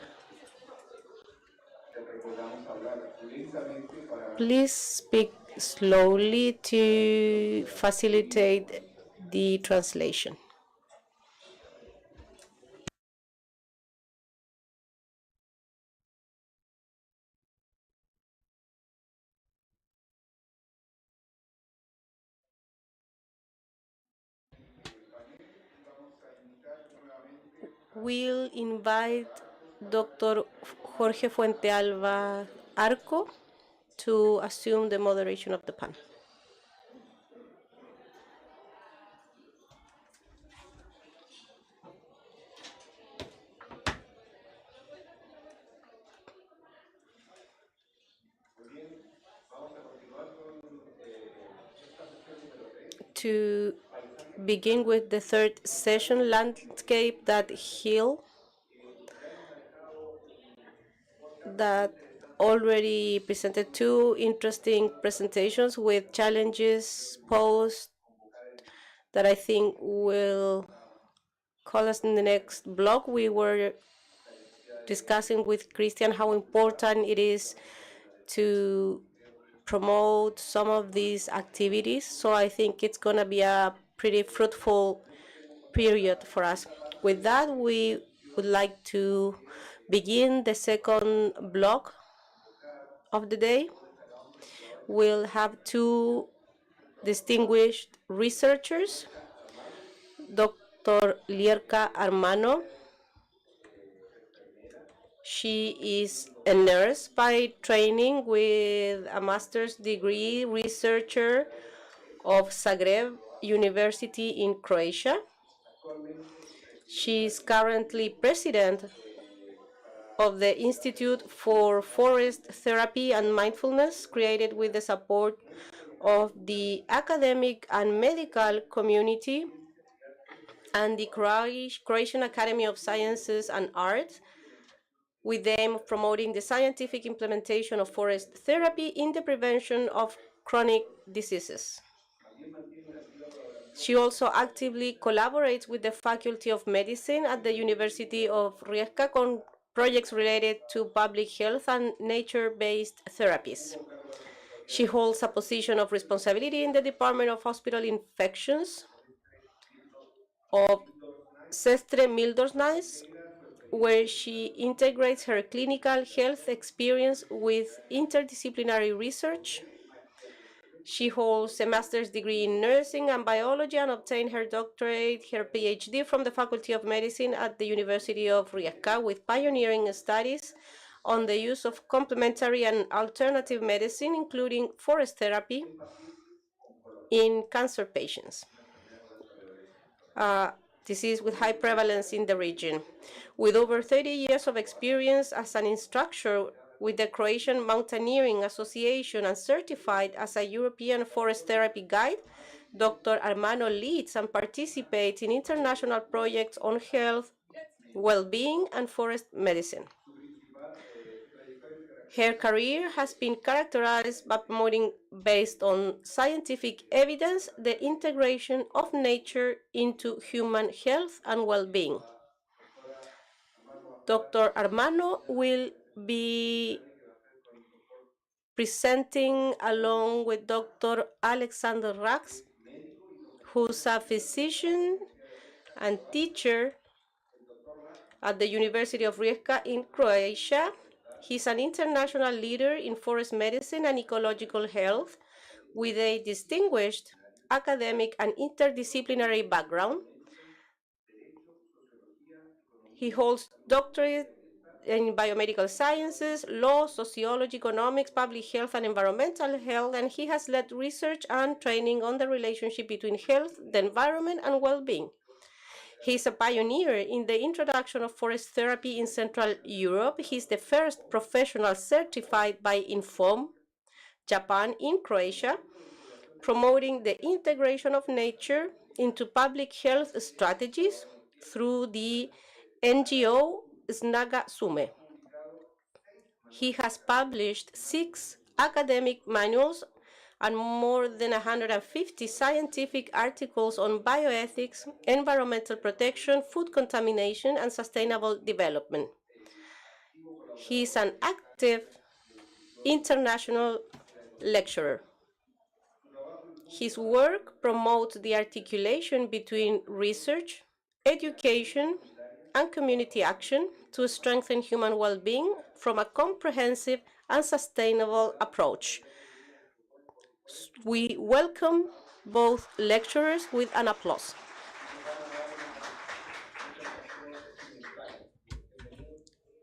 Please speak slowly to facilitate the translation. We'll invite Dr. Jorge Fuentealba Arco to assume the moderation of the panel. To begin with the third session, Landscape That Heal, that already presented two interesting presentations with challenges posed that I think will call us in the next block. We were discussing with Christian how important it is to promote some of these activities. So I think it's going to be a pretty fruitful period for us. With that, we would like to begin the second block of the day. We'll have two distinguished researchers, Dr. Lierka Armano. She is a nurse by training with a master's degree, researcher of Zagreb University in Croatia. She is currently president of the Institute for Forest Therapy and Mindfulness, created with the support of the academic and medical community and the Croatian Academy of Sciences and Arts, with the aim of promoting the scientific implementation of forest therapy in the prevention of chronic diseases. She also actively collaborates with the Faculty of Medicine at the University of Rijeka on projects related to public health and nature-based therapies. She holds a position of responsibility in the Department of Hospital Infections of Sestre Mildersnijs, where she integrates her clinical health experience with interdisciplinary research. She holds a master's degree in nursing and biology and obtained her doctorate, her PhD from the Faculty of Medicine at the University of Rijeka, with pioneering studies on the use of complementary and alternative medicine, including forest therapy, in cancer patients. Disease with high prevalence in the region. With over 30 years of experience as an instructor with the Croatian Mountaineering Association and certified as a European Forest Therapy Guide, Dr. Armano leads and participates in international projects on health, well-being, and forest medicine. Her career has been characterized by promoting, based on scientific evidence, the integration of nature into human health and well-being. Dr. Armano will be presenting along with Dr. Alexander Rax, who's a physician and teacher at the University of Rijeka in Croatia. He's an international leader in forest medicine and ecological health with a distinguished academic and interdisciplinary background. He holds doctorate in biomedical sciences, law, sociology, economics, public health, and environmental health, and he has led research and training on the relationship between health, the environment, and well-being. He's a pioneer in the introduction of forest therapy in Central Europe. He's the first professional certified by INFOM, Japan in Croatia, promoting the integration of nature into public health strategies through the NGO Snaga Sume. He has published 6 academic manuals and more than 150 scientific articles on bioethics, environmental protection, food contamination, and sustainable development. He is an active international lecturer. His work promotes the articulation between research, education, and community action to strengthen human well-being from a comprehensive and sustainable approach. We welcome both lecturers with an applause.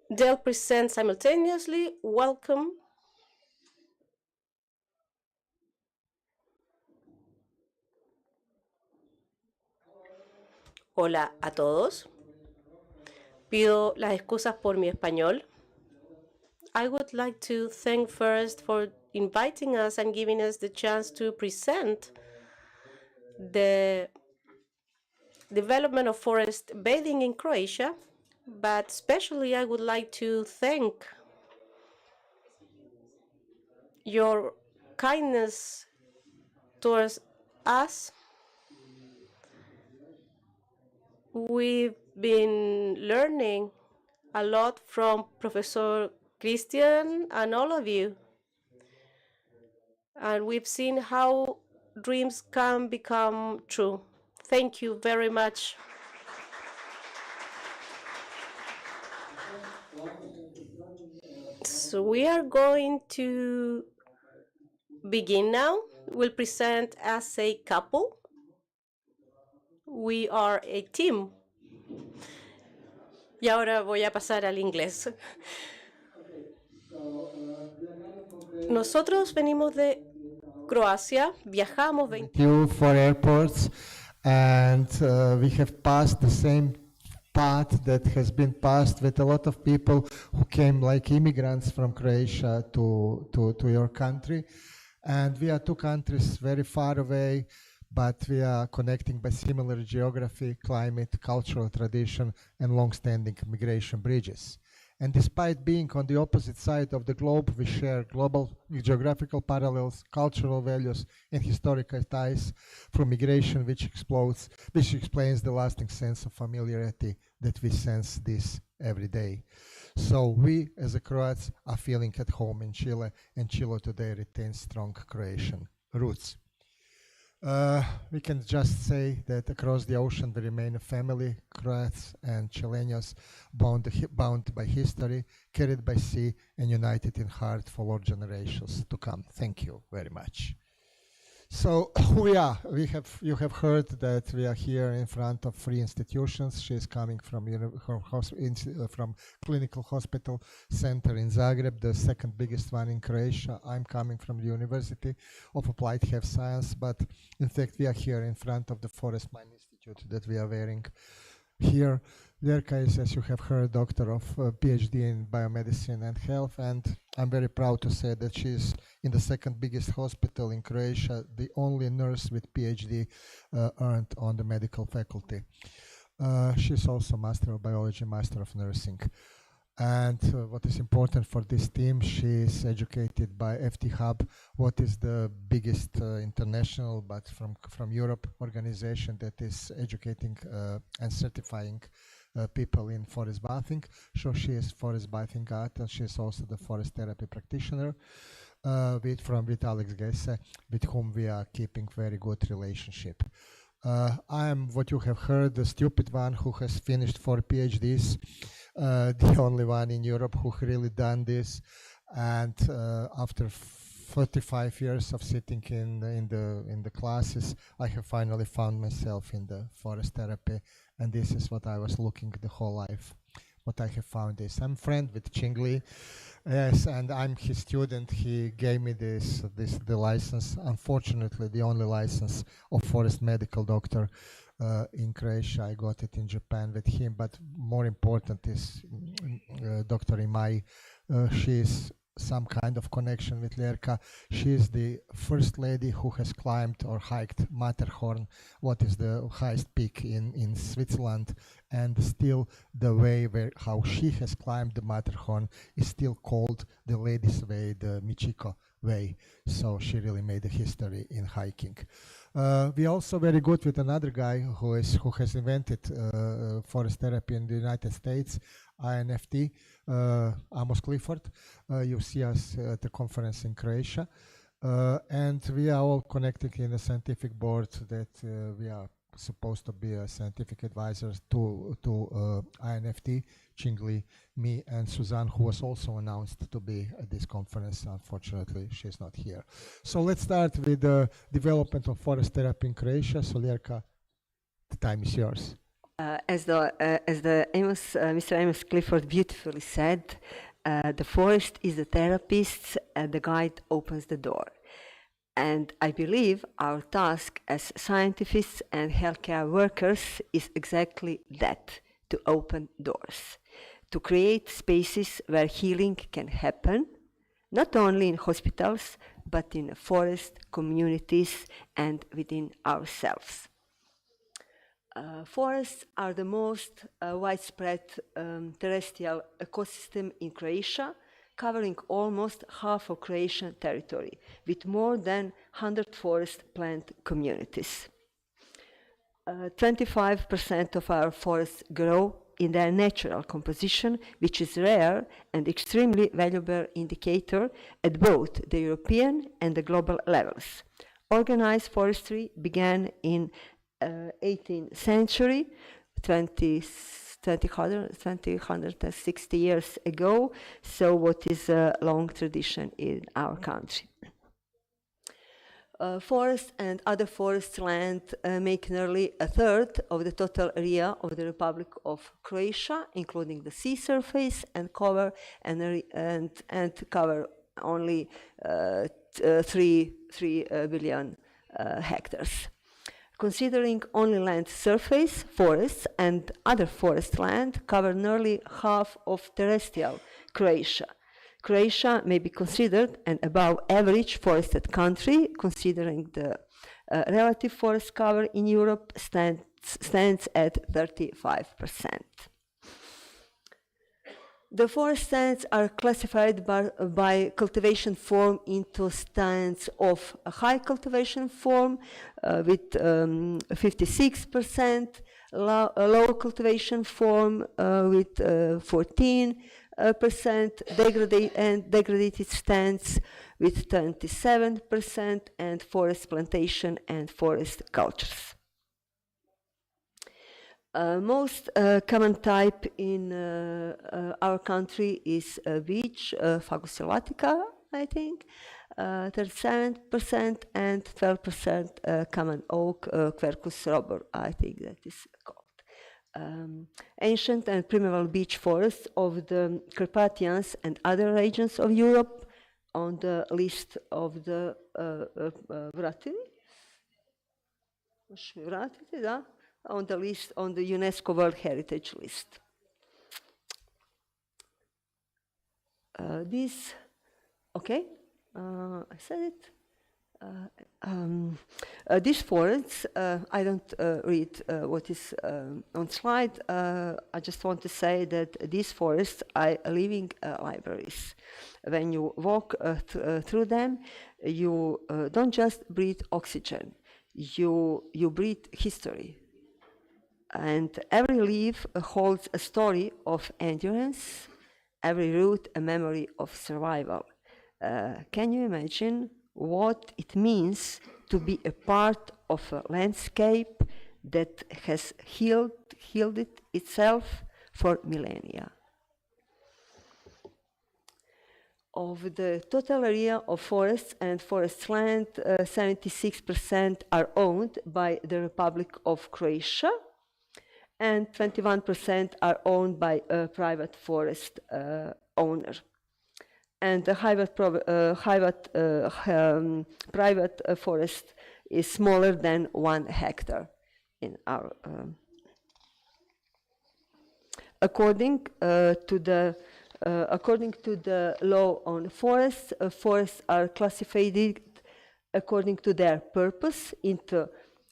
They'll present simultaneously. Welcome. Hola a todos. Pido las excusas por mi español. I would like to thank first for inviting us and giving us the chance to present the development of forest bathing in Croatia, but especially I would like to thank your kindness towards us. We've been learning a lot from Professor Christian and all of you. And we've seen how dreams can become true. Thank you very much. So we are going to begin now. We'll present as a couple. We are a team. Y ahora voy a pasar al inglés. Nosotros venimos de Croacia, viajamos 20 you for airports, and we have passed the same path that has been passed with a lot of people who came like immigrants from Croatia to your country. And we are two countries very far away, but we are connecting by similar geography, climate, cultural tradition, and long-standing migration bridges. And despite being on the opposite side of the globe, we share global geographical parallels, cultural values, and historical ties from migration, which explains the lasting sense of familiarity that we sense this every day. So we, as a Croats, are feeling at home in Chile, and Chile today retains strong Croatian roots. We can just say that across the ocean we remain a family, Croats and Chilenos, bound by history, carried by sea, and united in heart for all generations to come. Thank you very much. So who we are? You have heard that we are here in front of 3 institutions. She is coming from Clinical Hospital Center in Zagreb, the second biggest one in Croatia. I'm coming from the University of Applied Health Science, but in fact we are here in front of the Forest Mine Institute that we are wearing here. Verka is, as you have heard, doctor of PhD in biomedicine and health, and I'm very proud to say that she's in the second biggest hospital in Croatia, the only nurse with PhD earned on the medical faculty. She's also Master of Biology, Master of Nursing. And what is important for this team, she is educated by FT Hub, what is the biggest international, but from Europe, organization that is educating and certifying people in forest bathing. So she is forest bathing art, and she is also the forest therapy practitioner with Alex Gesse, with whom we are keeping very good relationship. I am, what you have heard, the stupid one who has finished 4 PhDs, the only one in Europe who really done this, and after 45 years of sitting in the classes, I have finally found myself in the forest therapy, and this is what I was looking the whole life. What I have found is I'm friend with Chingli, yes, and I'm his student. He gave me the license, unfortunately the only license of forest medical doctor in Croatia. I got it in Japan with him, but more important is Dr. Imai. She is some kind of connection with Lerka. She is the first lady who has climbed or hiked Matterhorn, what is the highest peak in Switzerland, and still the way how she has climbed the Matterhorn is still called the Ladies' Way, the Michiko Way. So she really made a history in hiking. We are also very good with another guy who has invented forest therapy in the United States, INFT, Amos Clifford. You see us at the conference in Croatia. And we are all connected in a scientific board that we are supposed to be a scientific advisor to INFT, Chingli, me, and Suzanne, who was also announced to be at this conference. Unfortunately, she's not here. So let's start with the development of forest therapy in Croatia. So Lerka, the time is yours. As Mr. Amos Clifford beautifully said, the forest is the therapist and the guide opens the door. And I believe our task as scientists and healthcare workers is exactly that, to open doors, to create spaces where healing can happen, not only in hospitals, but in forest communities and within ourselves. Forests are the most widespread terrestrial ecosystem in Croatia, covering almost half of Croatian territory, with more than 100 forest plant communities. 25% of our forests grow in their natural composition, which is rare and extremely valuable indicator at both the European and the global levels. Organized forestry began in 18th century, 160 years ago, so what is a long tradition in our country. Forests and other forest land make nearly a third of the total area of the Republic of Croatia, including the sea surface, and cover cover only 3 billion hectares. Considering only land surface, forests and other forest land cover nearly half of terrestrial Croatia. Croatia may be considered an above average forested country, considering the relative forest cover in Europe stands at 35%. The forest stands are classified by cultivation form into stands of a high cultivation form with 56%, low cultivation form with 14%, degraded stands with 27%, and forest plantation and forest cultures. Most common type in our country is beech, Fagus sylvatica, I think, 37%, and 12% common oak, Quercus robur, I think that is called. Ancient and primeval beech forests of the Carpathians and other regions of Europe on the list of the on the list, on the UNESCO World Heritage List. I said it. These forests, I don't read what is on slide. I just want to say that these forests are living libraries. When you walk through them, you don't just breathe oxygen, you breathe history. And every leaf holds a story of endurance, every root a memory of survival. Can you imagine what it means to be a part of a landscape that has healed itself for millennia? Of the total area of forests and forest land, 76% are owned by the Republic of Croatia, and 21% are owned by a private forest owner. And the private forest is smaller than 1 hectare. in our according to the law on forests, forests are classified according to their purpose into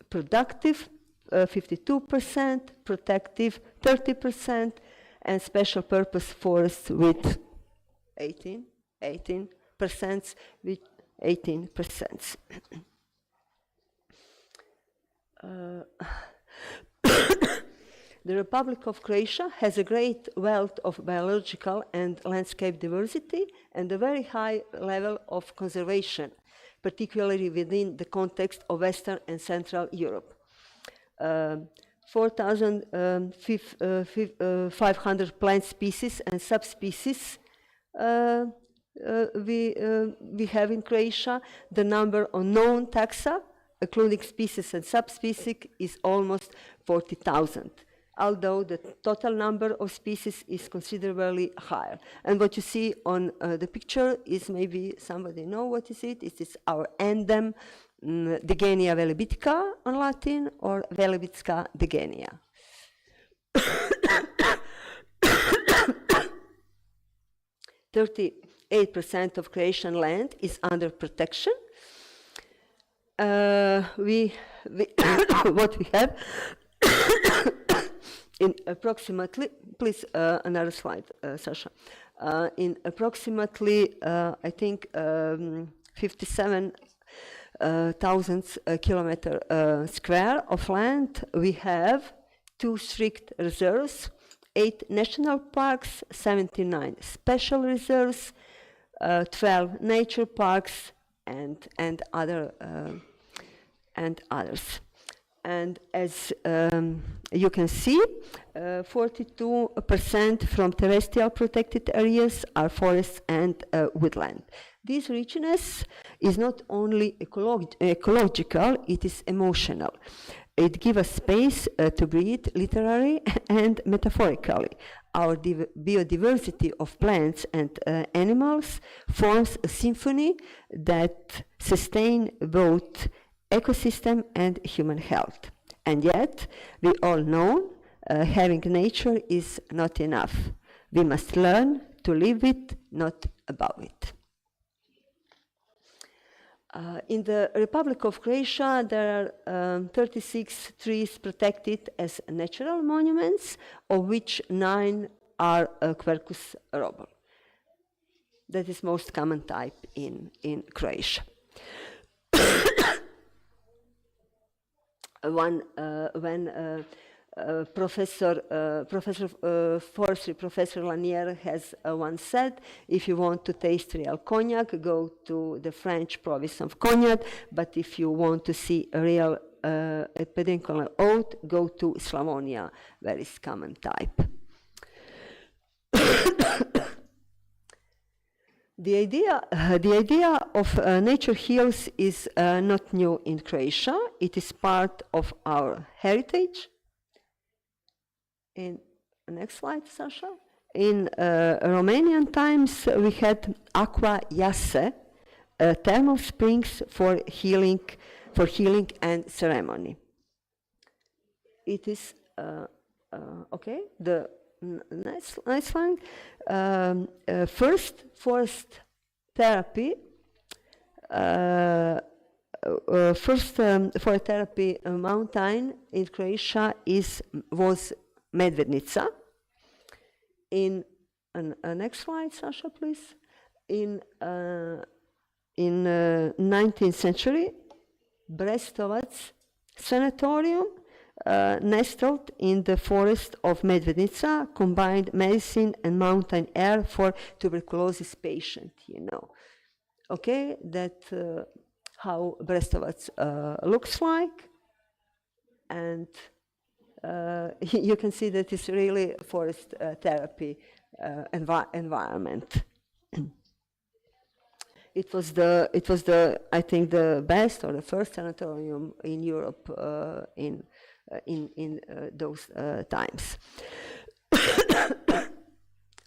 productive 52%, protective 30%, and special purpose forests with 18% with 18%. The Republic of Croatia has a great wealth of biological and landscape diversity and a very high level of conservation, particularly within the context of Western and Central Europe. 4,500 plant species and subspecies we have in Croatia. The number of known taxa, including species and subspecies, is almost 40,000. Although the total number of species is considerably higher. And what you see on the picture is, maybe somebody know what is it? It is our endem, Degenia velebitica on Latin, or Velebitska degenia. 38% of Croatian land is under protection. What we have in approximately, please another slide, Sasha. In approximately, I think, 57,000 kilometer square of land, we have 2 strict reserves, 8 national parks, 79 special reserves, 12 nature parks, and others. And as you can see, 42% from terrestrial protected areas are forests and woodland. This richness is not only ecological, it is emotional. It gives us space to breathe literally and metaphorically. Our biodiversity of plants and animals forms a symphony that sustains both ecosystem and human health. And yet, we all know having nature is not enough. We must learn to live with, not above it. In the Republic of Croatia, there are 36 trees protected as natural monuments, of which 9 are Quercus robur. That is most common type in Croatia. When Forestry Professor Lanier has once said, if you want to taste real cognac, go to the French province of Cognac, but if you want to see a real pedunculated oak, go to Slavonia, very common type. The idea of nature heals is not new in Croatia. It is part of our heritage. In the next slide, Sasha. In Romanian times, we had aqua jase, thermal springs for healing and ceremony. It is okay. The next slide. First forest therapy. First forest therapy mountain in Croatia was Medvednica. In next slide, Sasha, please. In 19th century, Brestovac Sanatorium nestled in the forest of Medvednica, combined medicine and mountain air for tuberculosis patient, you know. Okay, that how Brestovac looks like, and you can see that it's really forest therapy environment. It was the I think the best or the first sanatorium in Europe in those times.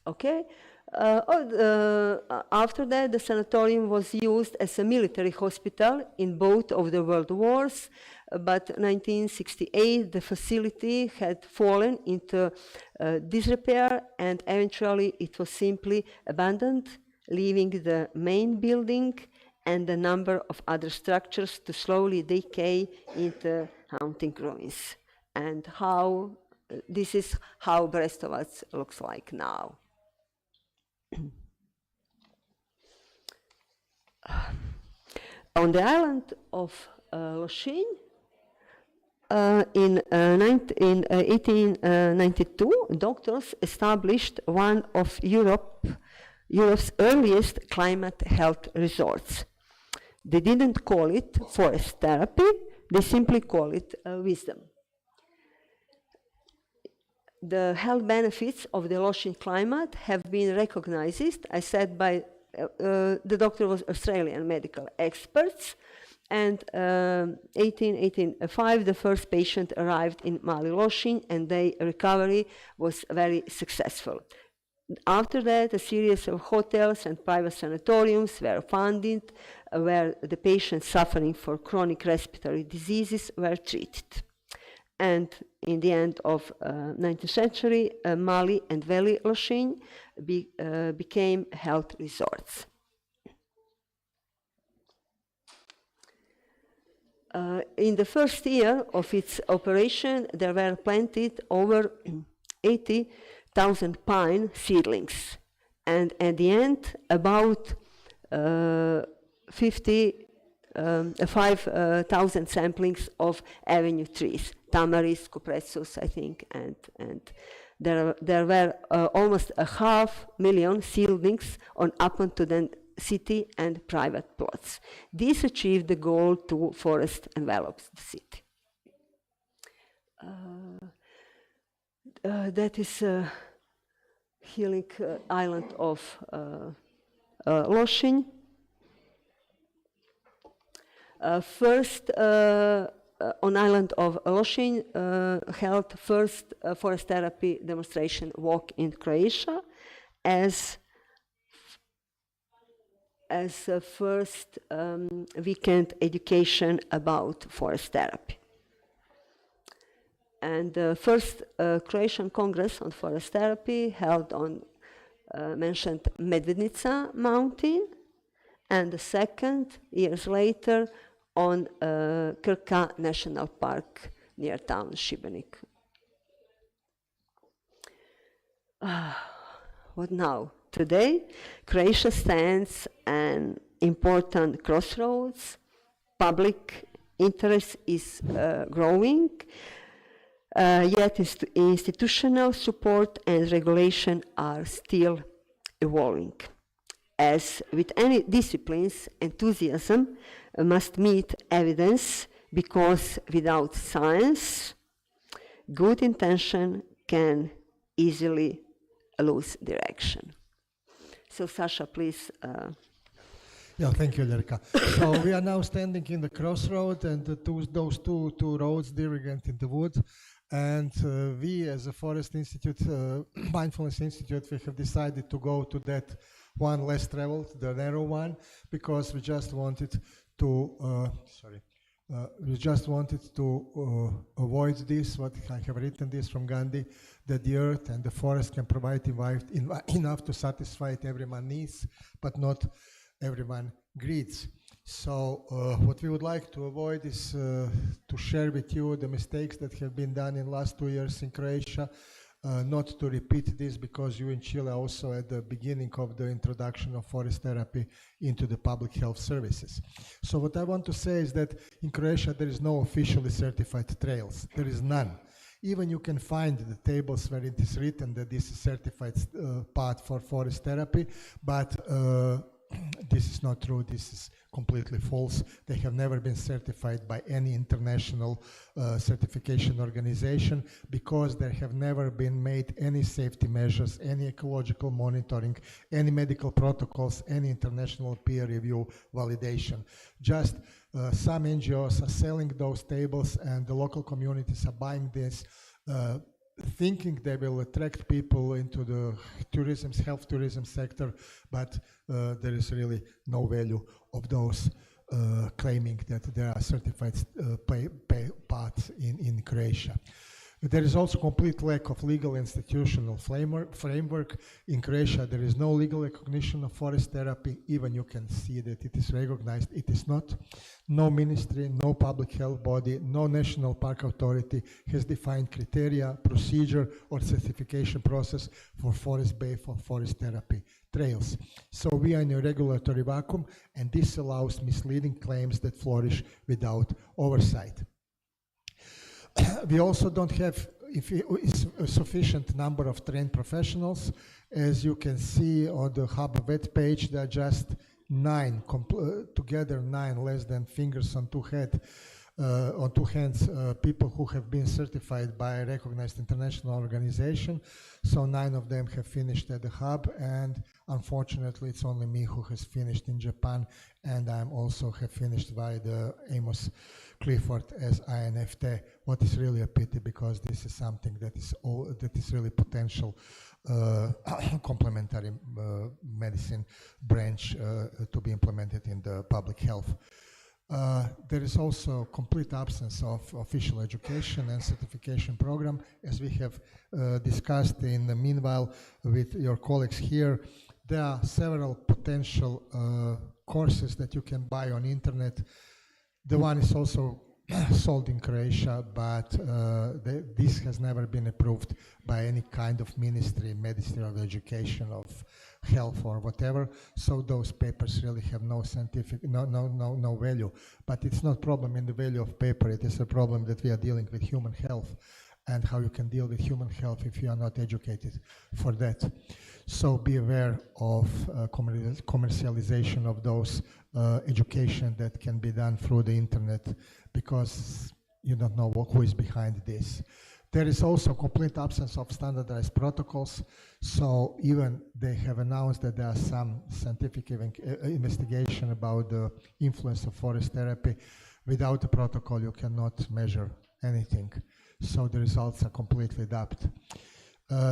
Okay, After that, the sanatorium was used as a military hospital in both of the world wars, but 1968 the facility had fallen into disrepair, and eventually it was simply abandoned, leaving the main building and a number of other structures to slowly decay into haunting ruins. And this is how Brestovac looks like now. On the island of Lošinj, in 1892, doctors established one of Europe's earliest climate health resorts. They didn't call it forest therapy, they simply call it wisdom. The health benefits of the Lošinj climate have been recognized, I said, by the doctor was Australian medical experts, and 1885 the first patient arrived in Mali Lošinj, and their recovery was very successful. After that, a series of hotels and private sanatoriums were founded where the patients suffering from chronic respiratory diseases were treated. And in the end of 19th century, Mali and Veli Lošinj became health resorts. In the first year of its operation, there were planted over 80,000 pine seedlings, and at the end, about 5,000 samplings of avenue trees, tamaris, cupressus, I think, and there were almost 500,000 seedlings on up to the city and private plots. This achieved the goal to forest envelops the city. That is healing island of Lošinj. First, on island of Lošinj, held first forest therapy demonstration walk in Croatia as a first weekend education about forest therapy. And the first Croatian Congress on forest therapy held on mentioned Medvednica mountain, and the second, years later, on Krka National Park near town Šibenik. What now? Today, Croatia stands an important crossroads. Public interest is growing, yet institutional support and regulation are still evolving. As with any disciplines, enthusiasm must meet evidence, because without science, good intention can easily lose direction. So Sasha, please. Yeah, thank you, Lerka. So we are now standing in the crossroad, and those two roads divergent in the woods. And we, as a Forest Institute, Mindfulness Institute, we have decided to go to that one less traveled, the narrow one, because we just wanted to, avoid this, what I have written this from Gandhi, that the earth and the forest can provide enough to satisfy everyone's needs, but not everyone greeds. So what we would like to avoid is to share with you the mistakes that have been done in the last 2 years in Croatia, not to repeat this, because you in Chile also at the beginning of the introduction of forest therapy into the public health services. So what I want to say is that in Croatia there is no officially certified trails. There is none. Even you can find the tables where it is written that this is certified path for forest therapy, but this is not true. This is completely false. They have never been certified by any international certification organization, because there have never been made any safety measures, any ecological monitoring, any medical protocols, any international peer review validation. Just some NGOs are selling those tables, and the local communities are buying this thinking they will attract people into the health tourism sector, but there is really no value of those claiming that there are certified paths in Croatia. There is also complete lack of legal institutional framework. In Croatia, there is no legal recognition of forest therapy. Even you can see that it is recognized. It is not. No ministry, no public health body, no national park authority has defined criteria, procedure, or certification process for forest therapy trails. So we are in a regulatory vacuum, and this allows misleading claims that flourish without oversight. We also don't have a sufficient number of trained professionals. As you can see on the hub web page, there are just 9, together 9, less than fingers on two hands, people who have been certified by a recognized international organization. So 9 of them have finished at the hub, and unfortunately it's only me who has finished in Japan, and I also have finished by the Amos Clifford as INFT. What is really a pity, because this is something that is really potential complementary medicine branch to be implemented in the public health. There is also complete absence of official education and certification program. As we have discussed in the meanwhile with your colleagues here, there are several potential courses that you can buy on internet. The one is also sold in Croatia, but this has never been approved by any kind of ministry of education, of health, or whatever. So those papers really have no scientific, no value. But it's not problem in the value of paper. It is a problem that we are dealing with human health, and how you can deal with human health if you are not educated for that. So be aware of commercialization of those education that can be done through the internet, because you don't know who is behind this. There is also complete absence of standardized protocols. So even they have announced that there are some scientific investigation about the influence of forest therapy. Without a protocol, you cannot measure anything. So the results are completely dubbed.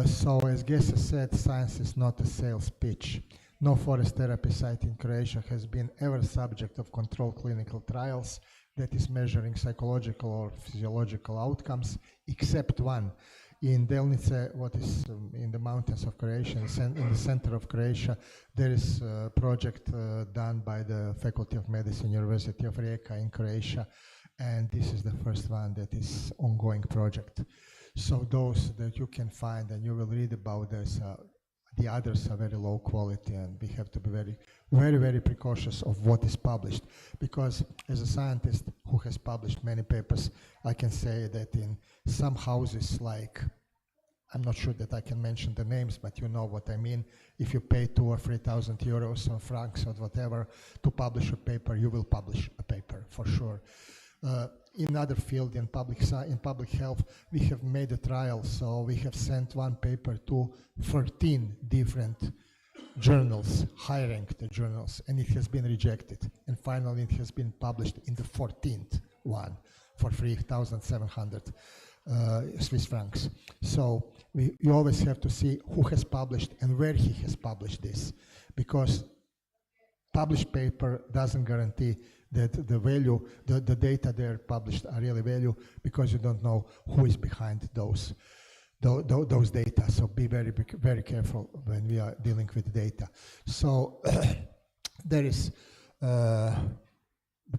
So as Gesa said, science is not a sales pitch. No forest therapy site in Croatia has been ever subject of controlled clinical trials that is measuring psychological or physiological outcomes, except one. In Delnice, what is in the mountains of Croatia, in the center of Croatia, there is a project done by the Faculty of Medicine, University of Rijeka in Croatia, and this is the first one that is ongoing project. So those that you can find and you will read about this, the others are very low quality, and we have to be very precautious of what is published. Because as a scientist who has published many papers, I can say that in some houses, like, I'm not sure that I can mention the names, but you know what I mean. If you pay 2,000 or 3,000 euros or francs or whatever to publish a paper, you will publish a paper for sure. In other field, in public health, we have made a trial, so we have sent one paper to 13 different journals, high-ranked journals, and it has been rejected. And finally, it has been published in the 14th one for 3,700 Swiss francs. So you always have to see who has published and where he has published this, because published paper doesn't guarantee that the value, the data there published are really value, because you don't know who is behind those data. So be very careful when we are dealing with data. So there is the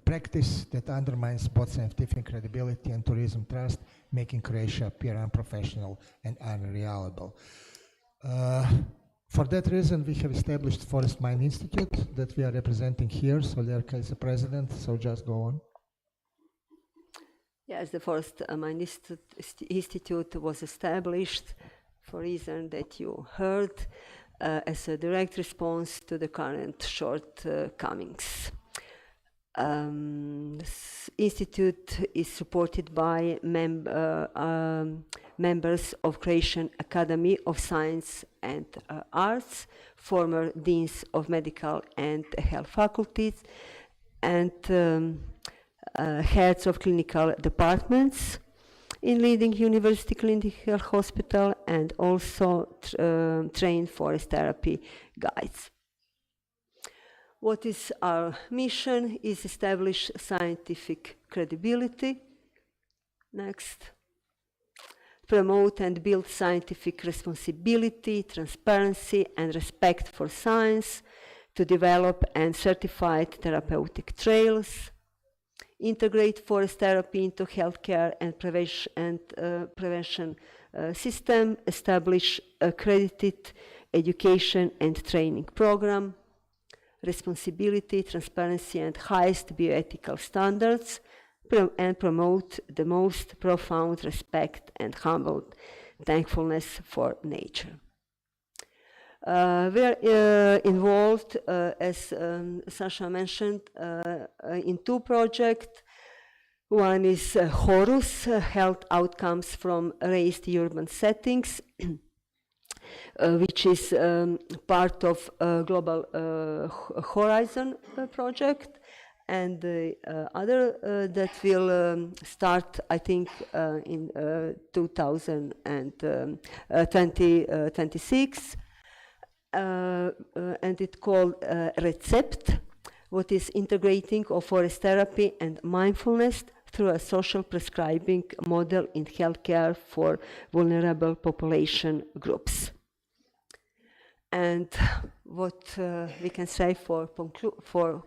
practice that undermines both scientific credibility and tourism trust, making Croatia appear unprofessional and unreliable. For that reason, we have established Forest Mine Institute that we are representing here. So Ljerka is the president, so just go on. Yes, the Forest Mine Institute was established for reason that you heard as a direct response to the current shortcomings. This institute is supported by members of Croatian Academy of Science and Arts, former deans of medical and health faculties, and heads of clinical departments. in leading university clinical hospital, and also trained forest therapy guides. What is our mission is establish scientific credibility. Next. Promote and build scientific responsibility, transparency, and respect for science, to develop and certify therapeutic trails, integrate forest therapy into healthcare and prevention system, establish accredited education and training program, responsibility, transparency, and highest bioethical standards, and promote the most profound respect and humble thankfulness for nature. We are involved, as Sasha mentioned, in two projects. One is HORUS, Health Outcomes from Raised Urban Settings, which is part of Global Horizon project, and the other that will start, I think, in 2026, and it's called RECEPT, what is integrating of forest therapy and mindfulness through a social prescribing model in healthcare for vulnerable population groups. And what we can say for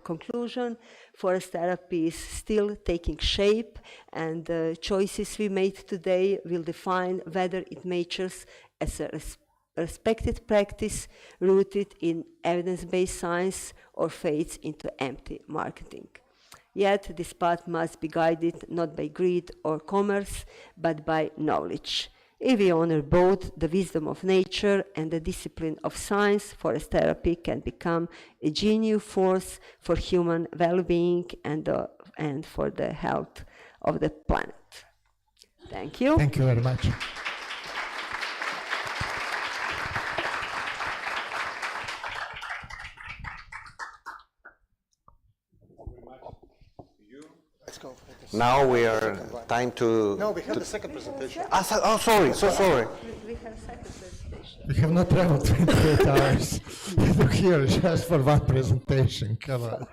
conclusion, forest therapy is still taking shape, and the choices we made today will define whether it matures as a respected practice rooted in evidence-based science or fades into empty marketing. Yet this path must be guided not by greed or commerce, but by knowledge. If we honor both the wisdom of nature and the discipline of science, forest therapy can become a genuine force for human well-being and for the health of the planet. Thank you. Thank you very much. Now we are time to... No, we have the second presentation. Oh, sorry, so sorry. We have a second presentation. We have not traveled 28 hours to here just for one presentation. Come on.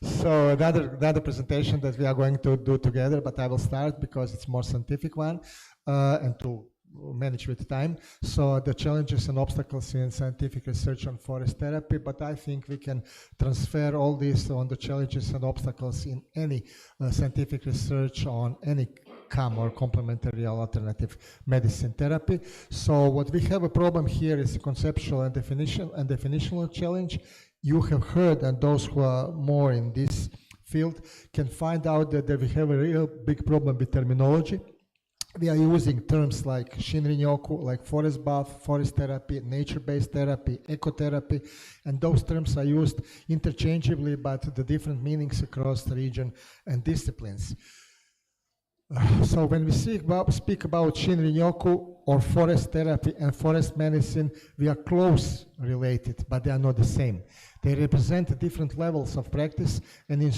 So another presentation that we are going to do together, but I will start because it's more scientific one, and to manage with time. So the challenges and obstacles in scientific research on forest therapy, but I think we can transfer all this on the challenges and obstacles in any scientific research on any CAM or complementary alternative medicine therapy. So what we have a problem here is a conceptual and definitional challenge. You have heard, and those who are more in this field can find out that we have a real big problem with terminology. We are using terms like Shinrin-yoku, like forest bath, forest therapy, nature-based therapy, ecotherapy, and those terms are used interchangeably, but the different meanings across the region and disciplines. So when we speak about Shinrin-yoku or forest therapy and forest medicine, we are close related, but they are not the same. They represent different levels of practice and in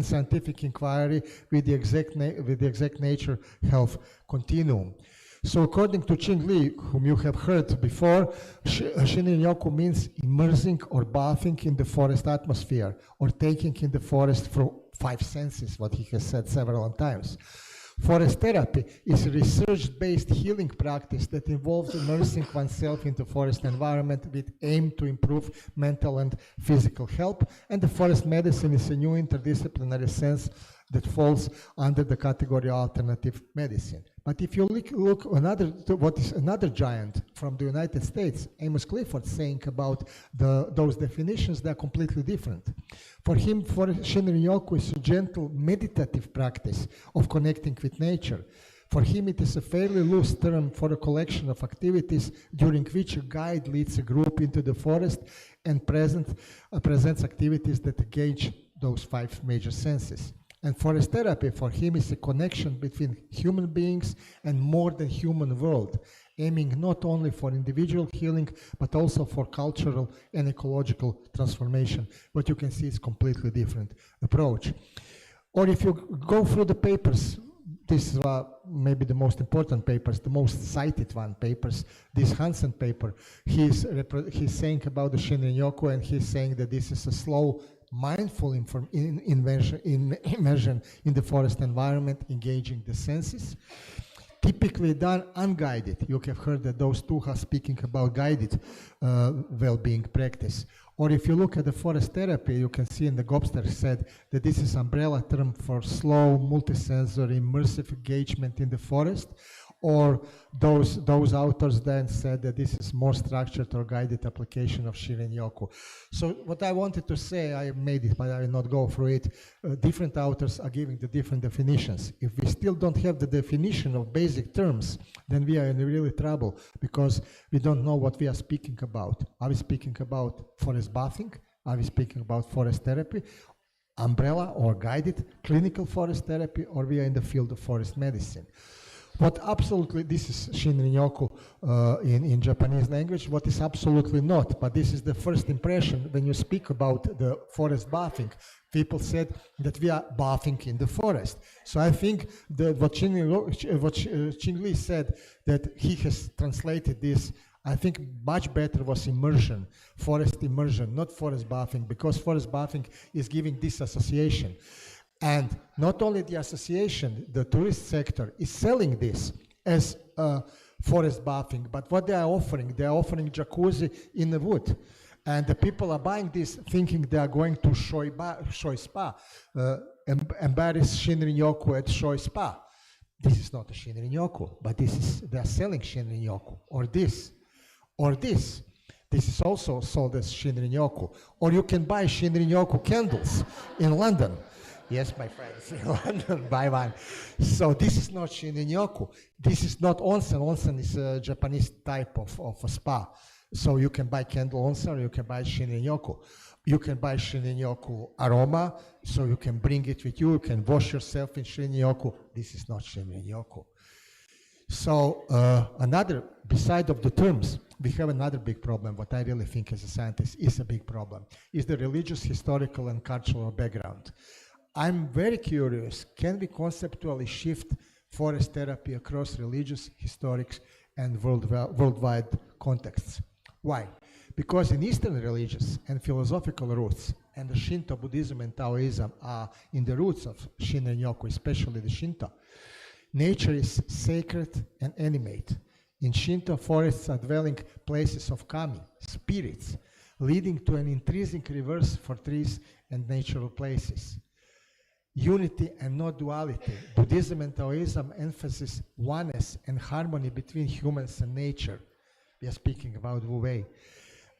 scientific inquiry with the exact nature health continuum. So according to Ching Li, whom you have heard before, Shinrin-yoku means immersing or bathing in the forest atmosphere or taking in the forest through 5 senses, what he has said several times. Forest therapy is a research-based healing practice that involves immersing oneself into forest environment with aim to improve mental and physical health, and the forest medicine is a new interdisciplinary sense that falls under the category alternative medicine. But if you look what is another giant from the United States, Amos Clifford, saying about those definitions, they are completely different. For him, Shinrin-yoku is a gentle meditative practice of connecting with nature. For him, it is a fairly loose term for a collection of activities during which a guide leads a group into the forest and presents activities that engage those 5 major senses. And forest therapy for him is a connection between human beings and more than human world, aiming not only for individual healing, but also for cultural and ecological transformation. What you can see is completely different approach. Or if you go through the papers these are maybe the most important papers, the most cited papers. This Hansen paper, he's saying about the Shinrin-yoku, and he's saying that this is a slow, mindful immersion in the forest environment, engaging the senses. Typically done unguided. You have heard that those two are speaking about guided well-being practice. Or if you look at the forest therapy, you can see in the Gobster said that this is umbrella term for slow, multisensory, immersive engagement in the forest. Or those authors then said that this is more structured or guided application of Shinrin-yoku. So what I wanted to say, I made it, but I will not go through it. Different authors are giving the different definitions. If we still don't have the definition of basic terms, then we are in really trouble, because we don't know what we are speaking about. Are we speaking about forest bathing? Are we speaking about forest therapy? Umbrella or guided clinical forest therapy? Or we are in the field of forest medicine? What absolutely, this is Shinrin-yoku in Japanese language, what is absolutely not, but this is the first impression when you speak about the forest bathing. People said that we are bathing in the forest. So I think that what Ching Li said, that he has translated this, I think much better was immersion, forest immersion, not forest bathing, because forest bathing is giving this association. And not only the association, the tourist sector is selling this as forest bathing, but what they are offering jacuzzi in the wood. And the people are buying this thinking they are going to Shoi Spa, embarrass Shinrin-yoku at Shoi Spa. This is not a Shinrin-yoku, but they are selling Shinrin-yoku, or this. This is also sold as Shinrin-yoku. Or you can buy Shinrin-yoku candles in London. Yes, my friends, in London, buy one. So this is not Shinrin-yoku. This is not onsen. Onsen is a Japanese type of a spa. So you can buy candle onsen, or you can buy Shinrin-yoku. You can buy Shinrin-yoku aroma, so you can bring it with you. You can wash yourself in Shinrin-yoku. This is not Shinrin-yoku. So beside of the terms, we have another big problem. What I really think as a scientist is a big problem, is the religious, historical, and cultural background. I'm very curious, can we conceptually shift forest therapy across religious, historic, and worldwide contexts? Why? Because in Eastern religious and philosophical roots, and the Shinto, Buddhism, and Taoism are in the roots of Shinrin-yoku, especially the Shinto, nature is sacred and animate. In Shinto, forests are dwelling places of kami, spirits, leading to an intrinsic reverse for trees and natural places. Unity and not duality. Buddhism and Taoism emphasize oneness and harmony between humans and nature. We are speaking about Wu Wei.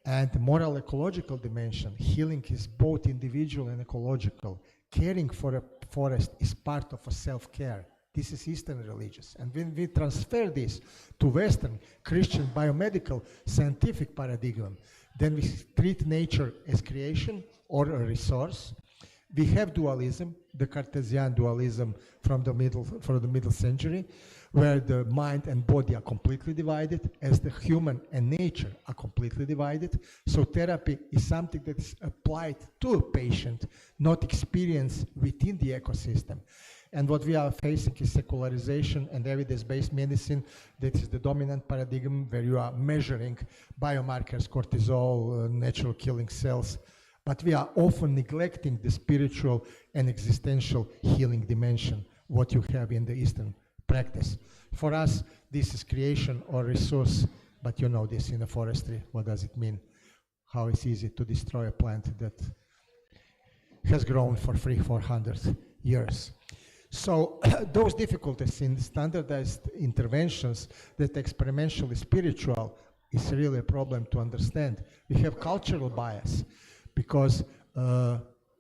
And the moral ecological dimension, healing is both individual and ecological. Caring for a forest is part of a self-care. This is Eastern religious. And when we transfer this to Western Christian biomedical scientific paradigm, then we treat nature as creation or a resource. We have dualism, the Cartesian dualism from the middle century, where the mind and body are completely divided, as the human and nature are completely divided. So therapy is something that is applied to a patient, not experienced within the ecosystem. And what we are facing is secularization and evidence-based medicine. That is the dominant paradigm, where you are measuring biomarkers, cortisol, natural killing cells. But we are often neglecting the spiritual and existential healing dimension, what you have in the Eastern practice. For us, this is creation or resource, but you know this in the forestry. What does it mean? How it's easy to destroy a plant that has grown for 300-400 years. So those difficulties in standardized interventions that experimentally spiritual is really a problem to understand. We have cultural bias, because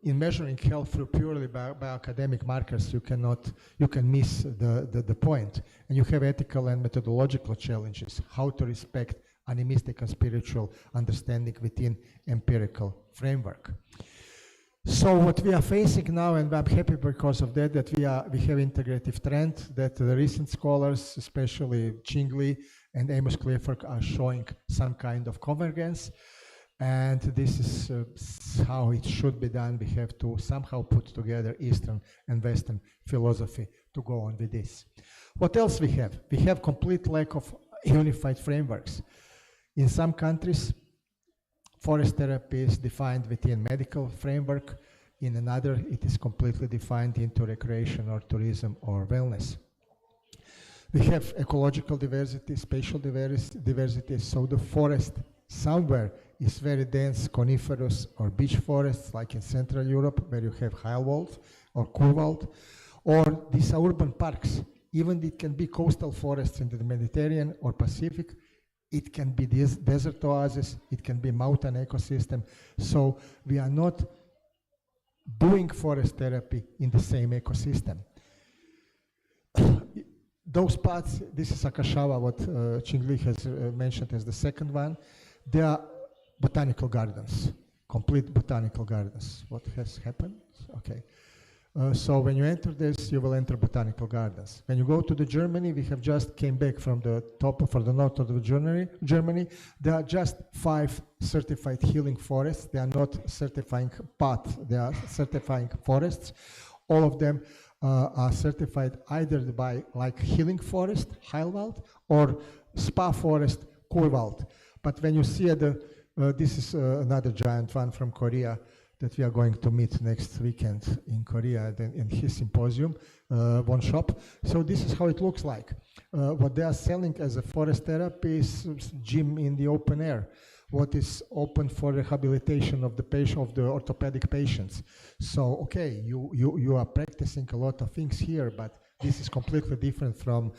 in measuring health through purely bioacademic markers, you can miss the point. And you have ethical and methodological challenges, how to respect animistic and spiritual understanding within empirical framework. So what we are facing now, and I'm happy because of that we have integrative trend, that the recent scholars, especially Ching Li and Amos Clifford, are showing some kind of convergence. And this is how it should be done. We have to somehow put together Eastern and Western philosophy to go on with this. What else we have? We have complete lack of unified frameworks. In some countries, forest therapy is defined within medical framework. In another, it is completely defined into recreation or tourism or wellness. We have ecological diversity, spatial diversity, so the forest somewhere is very dense coniferous or beech forests, like in Central Europe, where you have Heilwald or Kurwald, or these are urban parks. Even it can be coastal forests in the Mediterranean or Pacific. It can be desert oasis, it can be mountain ecosystem. So we are not doing forest therapy in the same ecosystem. Those parts, this is Akashawa, what Chingli has mentioned as the second one. They are botanical gardens, complete botanical gardens. What has happened? Okay. So when you enter this, you will enter botanical gardens. When you go to the Germany, we have just came back from the top for the north of the Germany. There are just 5 certified healing forests. They are not certifying path, they are certifying forests. All of them are certified either by like healing forest, Heilwald, or spa forest, Kurwald. But when you see this is another giant one from Korea that we are going to meet next weekend in Korea in his symposium, one shop. So this is how it looks like. What they are selling as a forest therapy is gym in the open air. What is open for rehabilitation of the patient, of the orthopedic patients. So, okay, you are practicing a lot of things here, but this is completely different from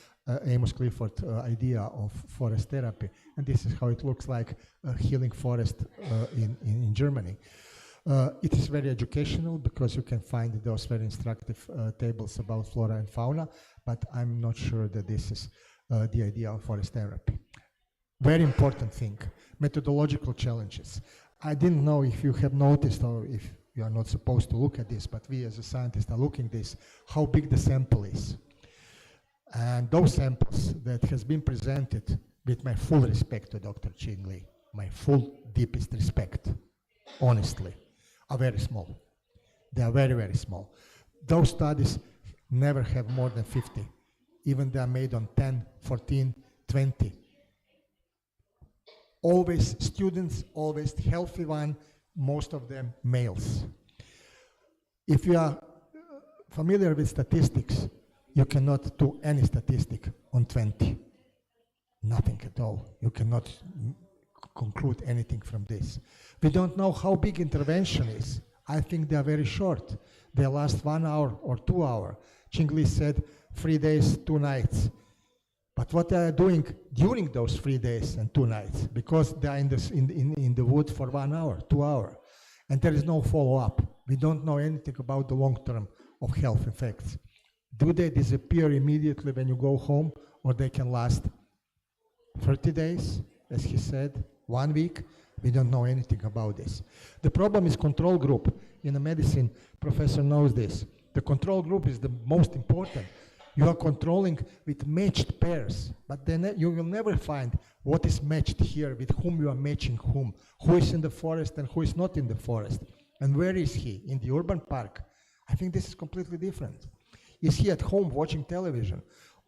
Amos Clifford idea of forest therapy. And this is how it looks like a healing forest in Germany. It is very educational because you can find those very instructive tables about flora and fauna, but I'm not sure that this is the idea of forest therapy. Very important thing, methodological challenges. I didn't know if you have noticed or if you are not supposed to look at this, but we as a scientist are looking at this, how big the sample is. And those samples that has been presented, with my full respect to Dr. Chin Lee, my full deepest respect, honestly, are very small. They are very, very small. Those studies never have more than 50. Even they are made on 10, 14, 20. Always students, always healthy one, most of them males. If you are familiar with statistics, you cannot do any statistic on 20. Nothing at all. You cannot conclude anything from this. We don't know how big intervention is. I think they are very short. They last 1 hour or 2 hours. Chingli said 3 days, 2 nights. But what they are doing during those 3 days and 2 nights, because they are in the wood for 1 hour, 2 hours, and there is no follow-up. We don't know anything about the long-term of health effects. Do they disappear immediately when you go home, or they can last 30 days, as he said, 1 week? We don't know anything about this. The problem is control group. In the medicine, professor knows this. The control group is the most important. You are controlling with matched pairs, but then you will never find what is matched here, with whom you are matching whom, who is in the forest and who is not in the forest, and where is he, in the urban park? I think this is completely different. Is he at home watching television,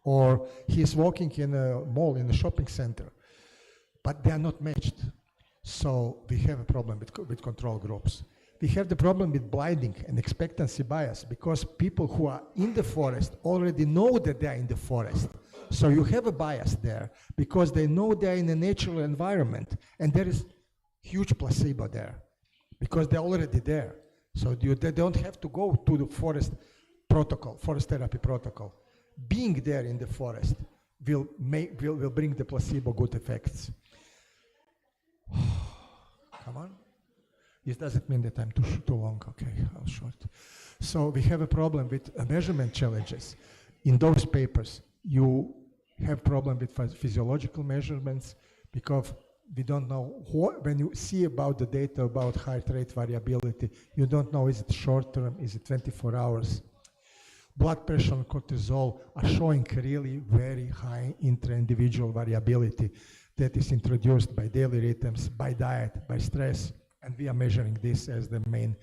or he is walking in a mall, in a shopping center? But they are not matched. So we have a problem with control groups. We have the problem with blinding and expectancy bias, because people who are in the forest already know that they are in the forest. So you have a bias there, because they know they are in a natural environment, and there is huge placebo there, because they're already there. So they don't have to go to the forest protocol, forest therapy protocol. Being there in the forest will bring the placebo good effects. Come on. This doesn't mean that I'm too long, okay, I'll short. So we have a problem with measurement challenges. In those papers, you have problem with physiological measurements, because we don't know when you see about the data about heart rate variability, you don't know, is it short term, is it 24 hours? Blood pressure and cortisol are showing really very high intra-individual variability. that is introduced by daily rhythms, by diet, by stress, and we are measuring this as the main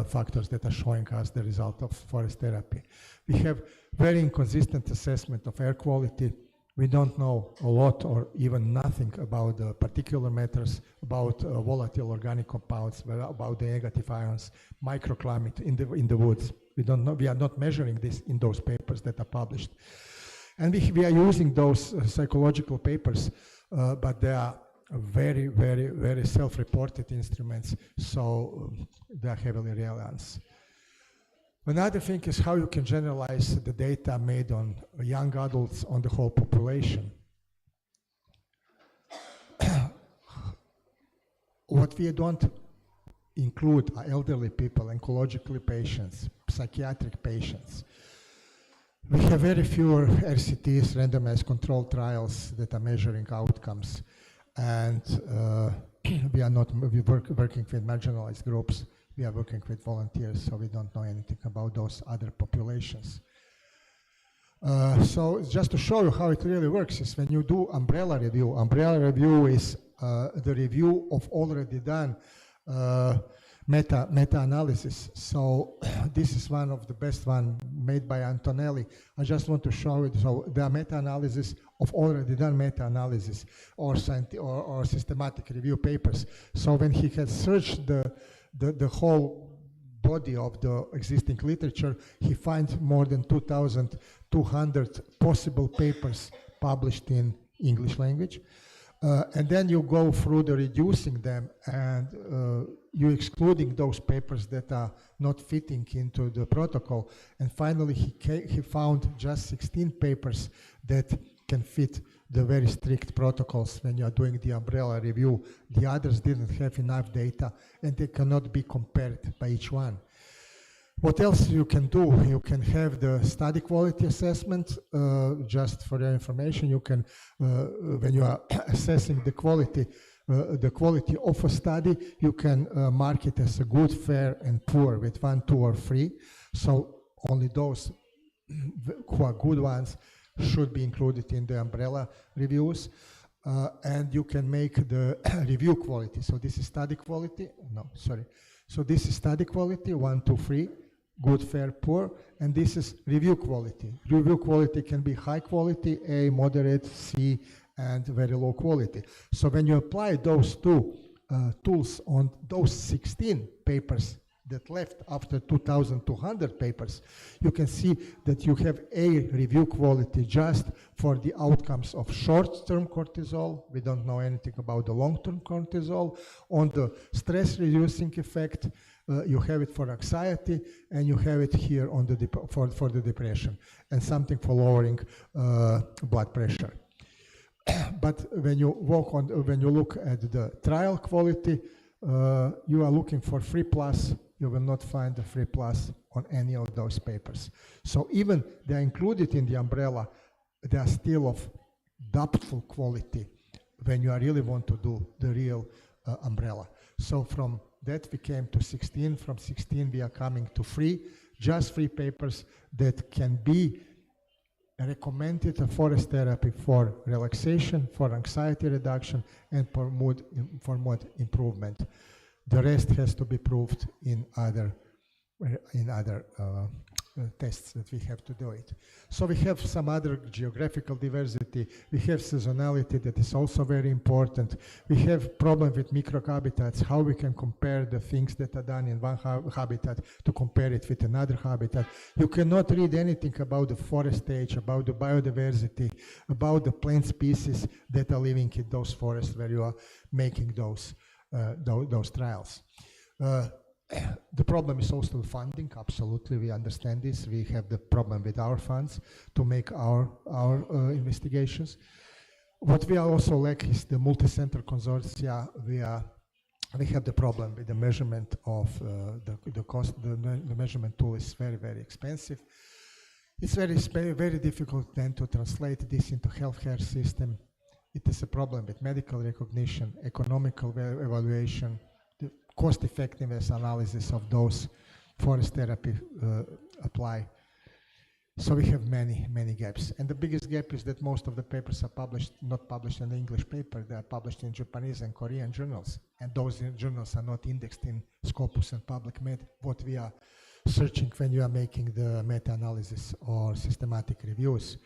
factors that are showing us the result of forest therapy. We have very inconsistent assessment of air quality. We don't know a lot or even nothing about the particulate matters, about volatile organic compounds, about the negative ions, microclimate in the woods. We don't know. We are not measuring this in those papers that are published. And we are using those psychological papers, but they are very, very, very self-reported instruments, so they are heavily reliant. Another thing is how you can generalize the data made on young adults on the whole population. What we don't include are elderly people, oncologically patients, psychiatric patients. We have very few RCTs, randomized controlled trials, that are measuring outcomes. And we are not working with marginalized groups. We are working with volunteers, so we don't know anything about those other populations. So just to show you how it really works is when you do umbrella review is the review of already done meta-analysis. So this is one of the best one made by Antonelli. I just want to show it. So the meta-analysis of already done meta-analysis or systematic review papers. So when he has searched the whole body of the existing literature, he finds more than 2,200 possible papers published in English language. And then you go through the reducing them and you excluding those papers that are not fitting into the protocol. And finally, he found just 16 papers that can fit the very strict protocols when you are doing the umbrella review. The others didn't have enough data and they cannot be compared by each one. What else you can do? You can have the study quality assessment. Just for your information, you can, when you are assessing the quality of a study, you can mark it as a good, fair, and poor with 1, 2, or 3. So only those who are good ones should be included in the umbrella reviews. And you can make the review quality. So this is study quality. No, sorry. So this is study quality, 1, 2, 3. Good, fair, poor, and this is review quality. Review quality can be high quality, A, moderate, C, and very low quality. So when you apply those two tools on those 16 papers that left after 2,200 papers, you can see that you have A, review quality just for the outcomes of short-term cortisol. We don't know anything about the long-term cortisol. On the stress-reducing effect, you have it for anxiety, and you have it here on the for the depression, and something for lowering blood pressure. But when you look at the trial quality, you are looking for 3+. You will not find the 3+ on any of those papers. So even they are included in the umbrella, they are still of doubtful quality when you really want to do the real umbrella. So from that we came to 16. From 16 we are coming to 3, just 3 papers that can be recommended forest therapy for relaxation, for anxiety reduction, and for mood improvement. The rest has to be proved in other tests that we have to do it. So we have some other geographical diversity. We have seasonality that is also very important. We have problem with microhabitats, how we can compare the things that are done in one habitat to compare it with another habitat. You cannot read anything about the forest age, about the biodiversity, about the plant species that are living in those forests where you are making those trials. The problem is also funding. Absolutely, we understand this. We have the problem with our funds to make our investigations. What we are also lack is the multi-center consortia. We have the problem with the measurement of the cost. The measurement tool is very, very expensive. It's very difficult then to translate this into healthcare system. It is a problem with medical recognition, economical evaluation, the cost-effectiveness analysis of those forest therapy apply. So we have many gaps. And the biggest gap is that most of the papers are not published in the English paper, they are published in Japanese and Korean journals. And those journals are not indexed in Scopus and PublicMed, what we are searching when you are making the meta-analysis or systematic reviews.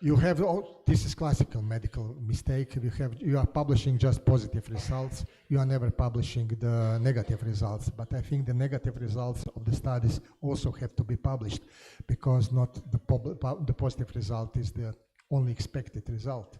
You have, this is classical medical mistake. You are publishing just positive results. You are never publishing the negative results. But I think the negative results of the studies also have to be published, because not the positive result is the only expected result.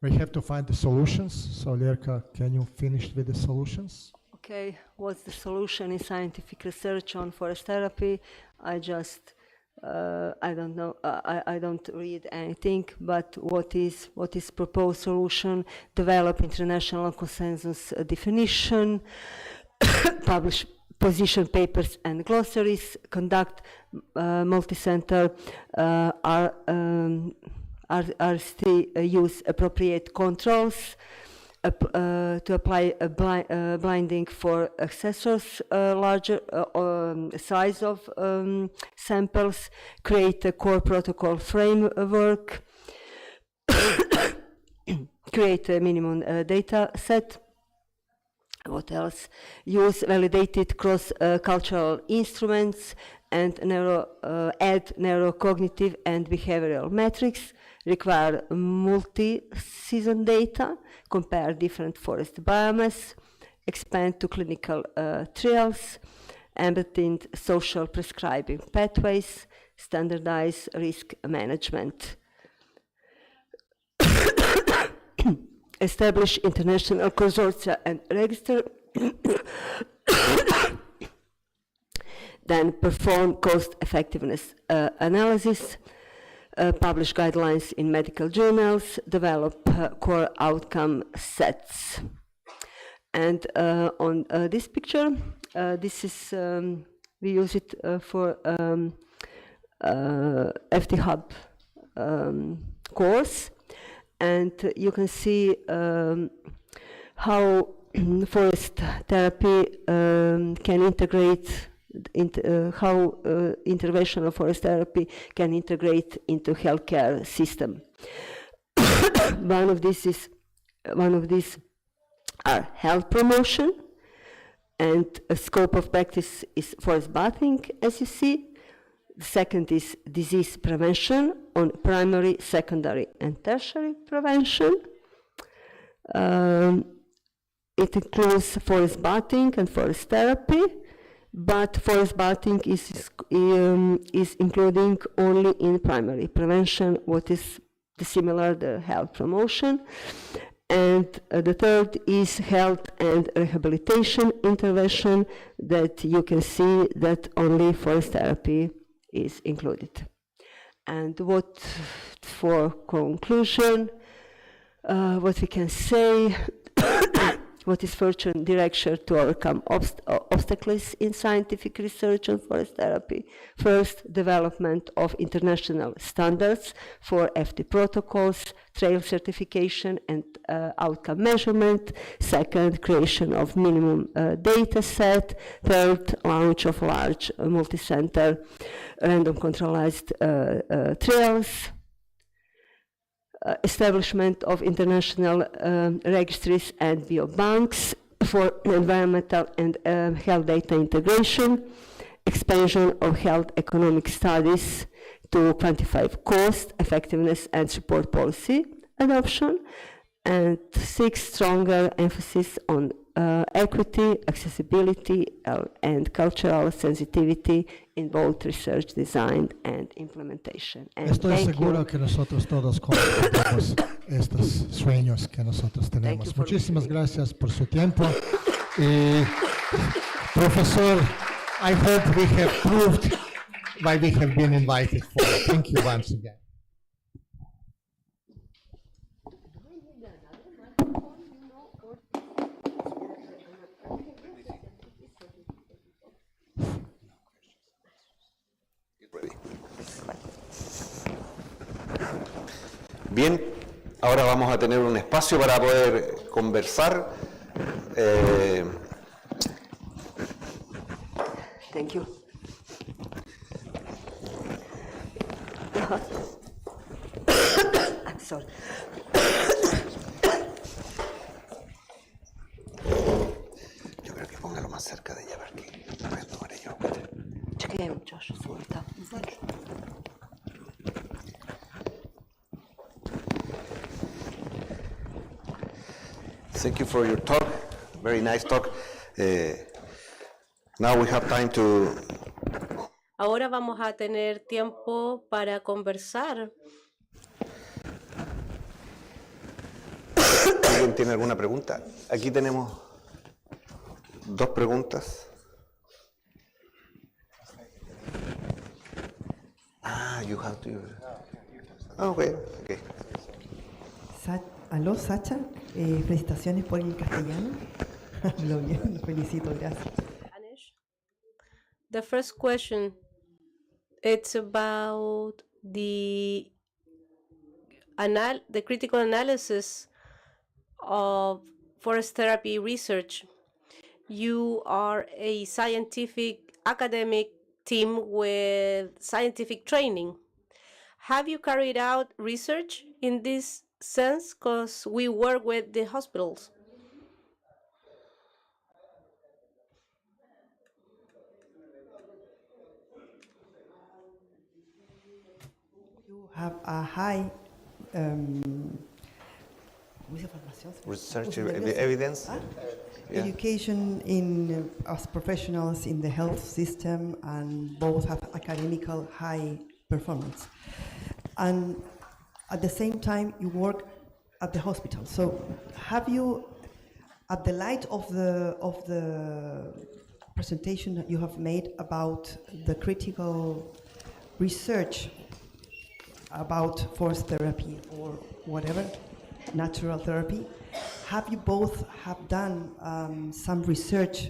We have to find the solutions. So Lerka, can you finish with the solutions? Okay, what's the solution in scientific research on forest therapy? I don't know, I don't read anything, but what is proposed solution? Develop international consensus definition, publish position papers and glossaries, conduct multi-center RST, use appropriate controls, to apply a blinding for accessors, larger size of samples, create a core protocol framework, create a minimum data set. What else? Use validated cross-cultural instruments and add neurocognitive and behavioral metrics, require multi-season data, compare different forest biomass, expand to clinical trials, embed in social prescribing pathways, standardize risk management. Establish international consortia and register, then perform cost effectiveness analysis, publish guidelines in medical journals, develop core outcome sets. And on this picture, this is, we use it for FT Hub course. And you can see how forest therapy can integrate, how intervention of forest therapy can integrate into healthcare system. One of these are health promotion, and a scope of practice is forest bathing, as you see. The second is disease prevention on primary, secondary, and tertiary prevention. It includes forest bathing and forest therapy, but forest bathing is including only in primary prevention, what is similar to health promotion. And the third is health and rehabilitation intervention, that you can see that only forest therapy is included. And what, for conclusion, what we can say, what is future direction to overcome obstacles in scientific research on forest therapy? First, development of international standards for FT protocols, trail certification and outcome measurement. Second, creation of minimum data set. Third, launch of large multi-center random controlled trials. Establishment of international registries and biobanks for environmental and health data integration, expansion of health economic studies to quantify cost, effectiveness, and support policy adoption, and 6, stronger emphasis on equity, accessibility, and cultural sensitivity in both research design and implementation. And estoy seguro que nosotros todos compartimos estos sueños que nosotros tenemos. Muchísimas gracias por su tiempo. Professor, I hope we have proved why we have been invited for. Thank you once again. Bien, ahora vamos a tener un espacio para poder conversar. Thank you. I'm sorry. Yo creo que póngalo más cerca de ella porque no voy a tomar yo. Czekaj, Josh, słońca. Thank you for your talk. Very nice talk. Now we have time to. Ahora vamos a tener tiempo para conversar. ¿Alguien tiene alguna pregunta? Aquí tenemos 2 preguntas. You have to. Okay. Aló, Sacha. Felicitaciones por el castellano. Hablo bien, lo felicito, gracias. The first question, it's about the critical analysis of forest therapy research. You are a scientific academic team with scientific training. Have you carried out research in this sense? Because we work with the hospitals. You have a high Research evidence. Yeah. education in as professionals in the health system, and both have academical high performance. And at the same time, you work at the hospital. So, have you, at the light of the presentation that you have made about the critical research about forest therapy or whatever, natural therapy, have you both have done some research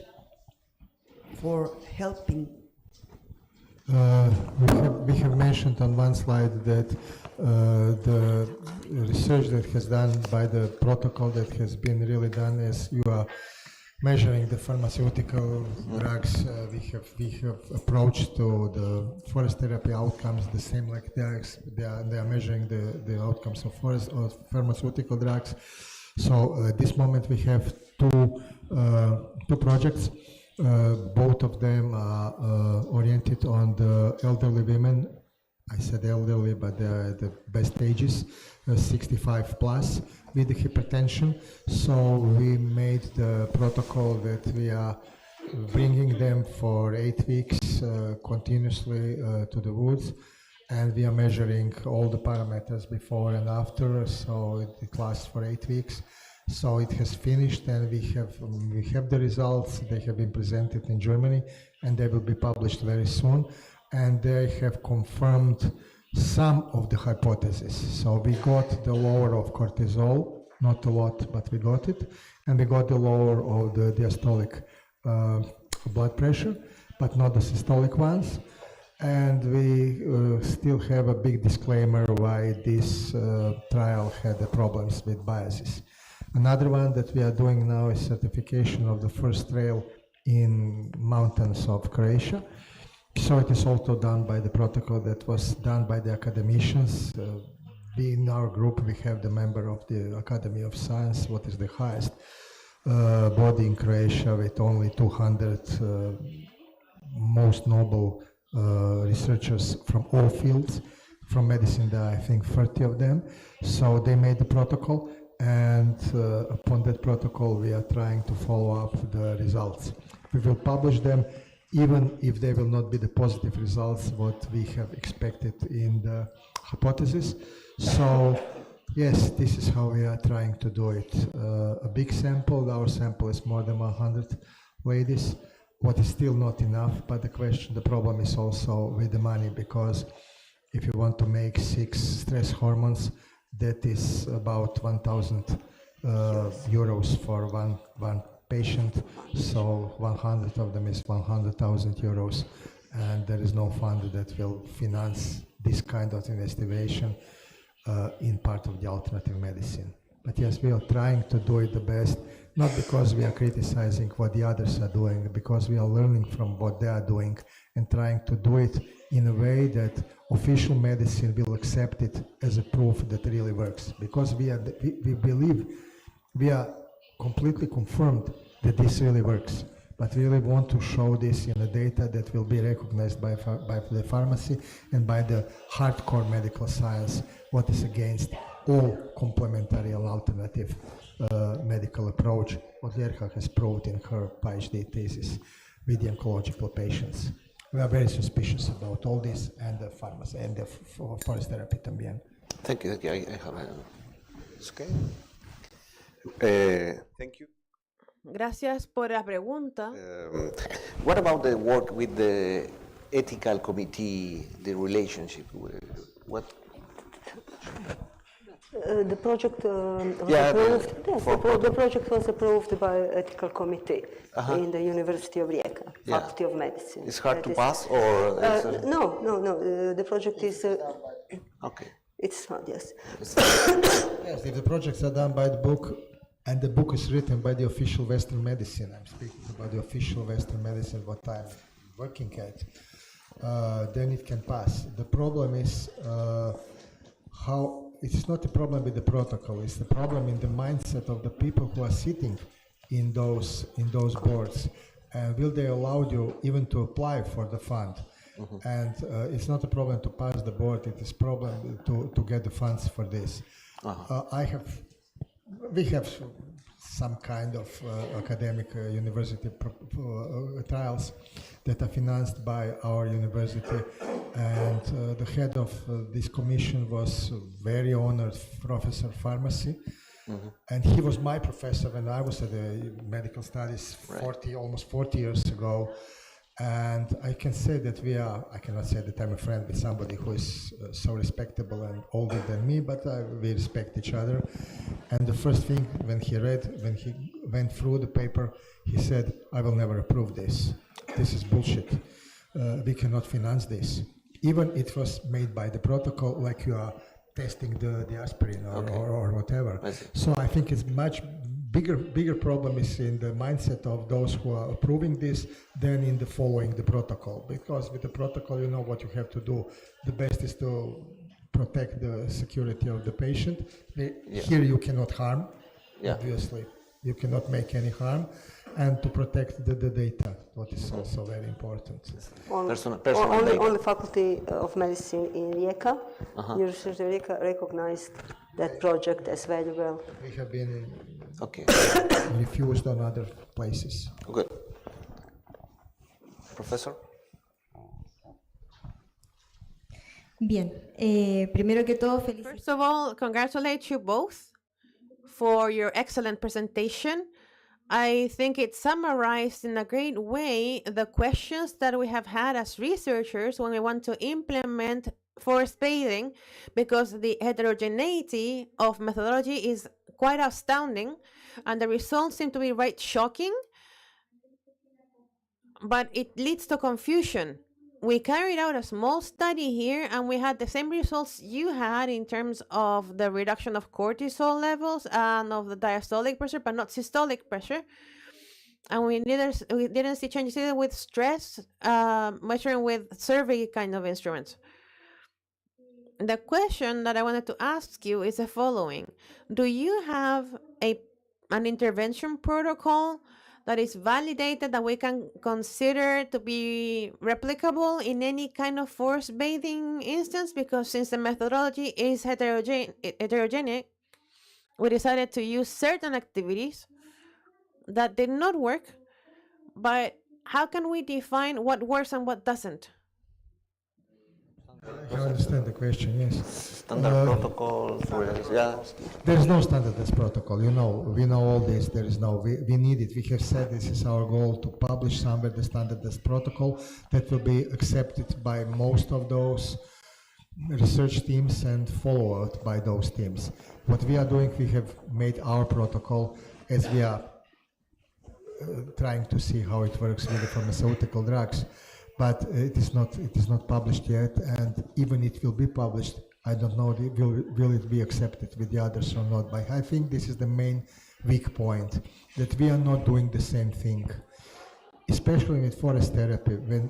for helping? We have mentioned on one slide that the research that has done by the protocol that has been really done is you are measuring the pharmaceutical drugs. We have approached to the forest therapy outcomes the same like they are measuring the outcomes of forest or pharmaceutical drugs. So at this moment we have two projects. Both of them are oriented on the elderly women. I said elderly, but they are at the best ages, 65 plus, with the hypertension. So we made the protocol that we are bringing them for 8 weeks continuously to the woods, and we are measuring all the parameters before and after. So it lasts for 8 weeks. So it has finished, and we have the results. They have been presented in Germany, and they will be published very soon. And they have confirmed some of the hypotheses. So we got the lower of cortisol, not a lot, but we got it, and we got the lower of the diastolic blood pressure, but not the systolic ones. And we still have a big disclaimer why this trial had the problems with biases. Another one that we are doing now is certification of the first trail in mountains of Croatia. So it is also done by the protocol that was done by the academicians. In our group, we have the member of the Academy of Science, what is the highest body in Croatia, with only 200 most noble researchers from all fields. From medicine, there are, I think, 30 of them. So they made the protocol, and upon that protocol, we are trying to follow up the results. We will publish them, even if they will not be the positive results what we have expected in the hypothesis. So yes, this is how we are trying to do it. A big sample, our sample is more than 100 ladies, what is still not enough, but the problem is also with the money, because if you want to make 6 stress hormones, that is about 1,000 euros for one patient, so 100 of them is 100,000 euros, and there is no fund that will finance this kind of investigation in part of the alternative medicine. But yes, we are trying to do it the best. not because we are criticizing what the others are doing, because we are learning from what they are doing and trying to do it in a way that official medicine will accept it as a proof that it really works. Because we believe, we are completely confirmed that this really works. But we really want to show this in the data that will be recognized by the pharmacy and by the hardcore medical science, what is against all complementary and alternative medical approach, what Lerha has proved in her PhD thesis with the oncological patients. We are very suspicious about all this and the pharmacy and the forest therapy también. Thank you. I have it's okay. Thank you. Gracias por la pregunta. What about the work with the ethical committee, the relationship? What? The project was Yeah, approved. Yes, for- the project was approved by ethical committee in the University of UdeC, Yeah. Faculty of Medicine. It's hard That to is- pass, or No. The project is. okay. It's hard. Yes. Yes, if the projects are done by the book, and the book is written by the official Western medicine, I'm speaking about the official Western medicine, what I'm working at, then it can pass. The problem is how, it's not a problem with the protocol, it's the problem in the mindset of the people who are sitting in those boards. And will they allow you even to apply for the fund? And it's not a problem to pass the board, it is problem to get the funds for this. We have some kind of academic university trials that are financed by our university, and the head of this commission was very honored professor of pharmacy, and he was my professor when I was at the medical studies almost 40 years ago. And I can say that I cannot say that I'm a friend with somebody who is so respectable and older than me, but we respect each other. And the first thing when he went through the paper, he said, I will never approve this. This is bullshit. We cannot finance this. Even it was made by the protocol, like you are testing the aspirin or whatever. So I think it's much bigger problem is in the mindset of those who are approving this than in the following the protocol. Because with the protocol, you know what you have to do. The best is to protect the security of the patient. Here you cannot harm, obviously. You cannot make any harm. And to protect the data, what is also very important. On the Faculty of Medicine in Rijeka, University of Rijeka recognized that project as very well. We have been refused on other places. Good. Professor? Bien, primero que todo, First of all, congratulate you both for your excellent presentation. I think it summarized in a great way the questions that we have had as researchers when we want to implement forest bathing, because the heterogeneity of methodology is quite astounding and the results seem to be right shocking, but it leads to confusion. We carried out a small study here and we had the same results you had in terms of the reduction of cortisol levels and of the diastolic pressure, but not systolic pressure. And we didn't see changes either with stress, measuring with survey kind of instruments. The question that I wanted to ask you is the following. Do you have an intervention protocol that is validated that we can consider to be replicable in any kind of forest bathing instance? Because since the methodology is heterogeneous, we decided to use certain activities that did not work, but how can we define what works and what doesn't? I understand the question, yes. Standard protocol for There is no standardized protocol, we know all this, we need it. We have said this is our goal, to publish somewhere the standardized protocol that will be accepted by most of those research teams and followed by those teams. What we are doing, we have made our protocol as we are trying to see how it works with the pharmaceutical drugs. But it is not published yet, and even it will be published, I don't know will it be accepted with the others or not. But I think this is the main weak point, that we are not doing the same thing, especially with forest therapy, when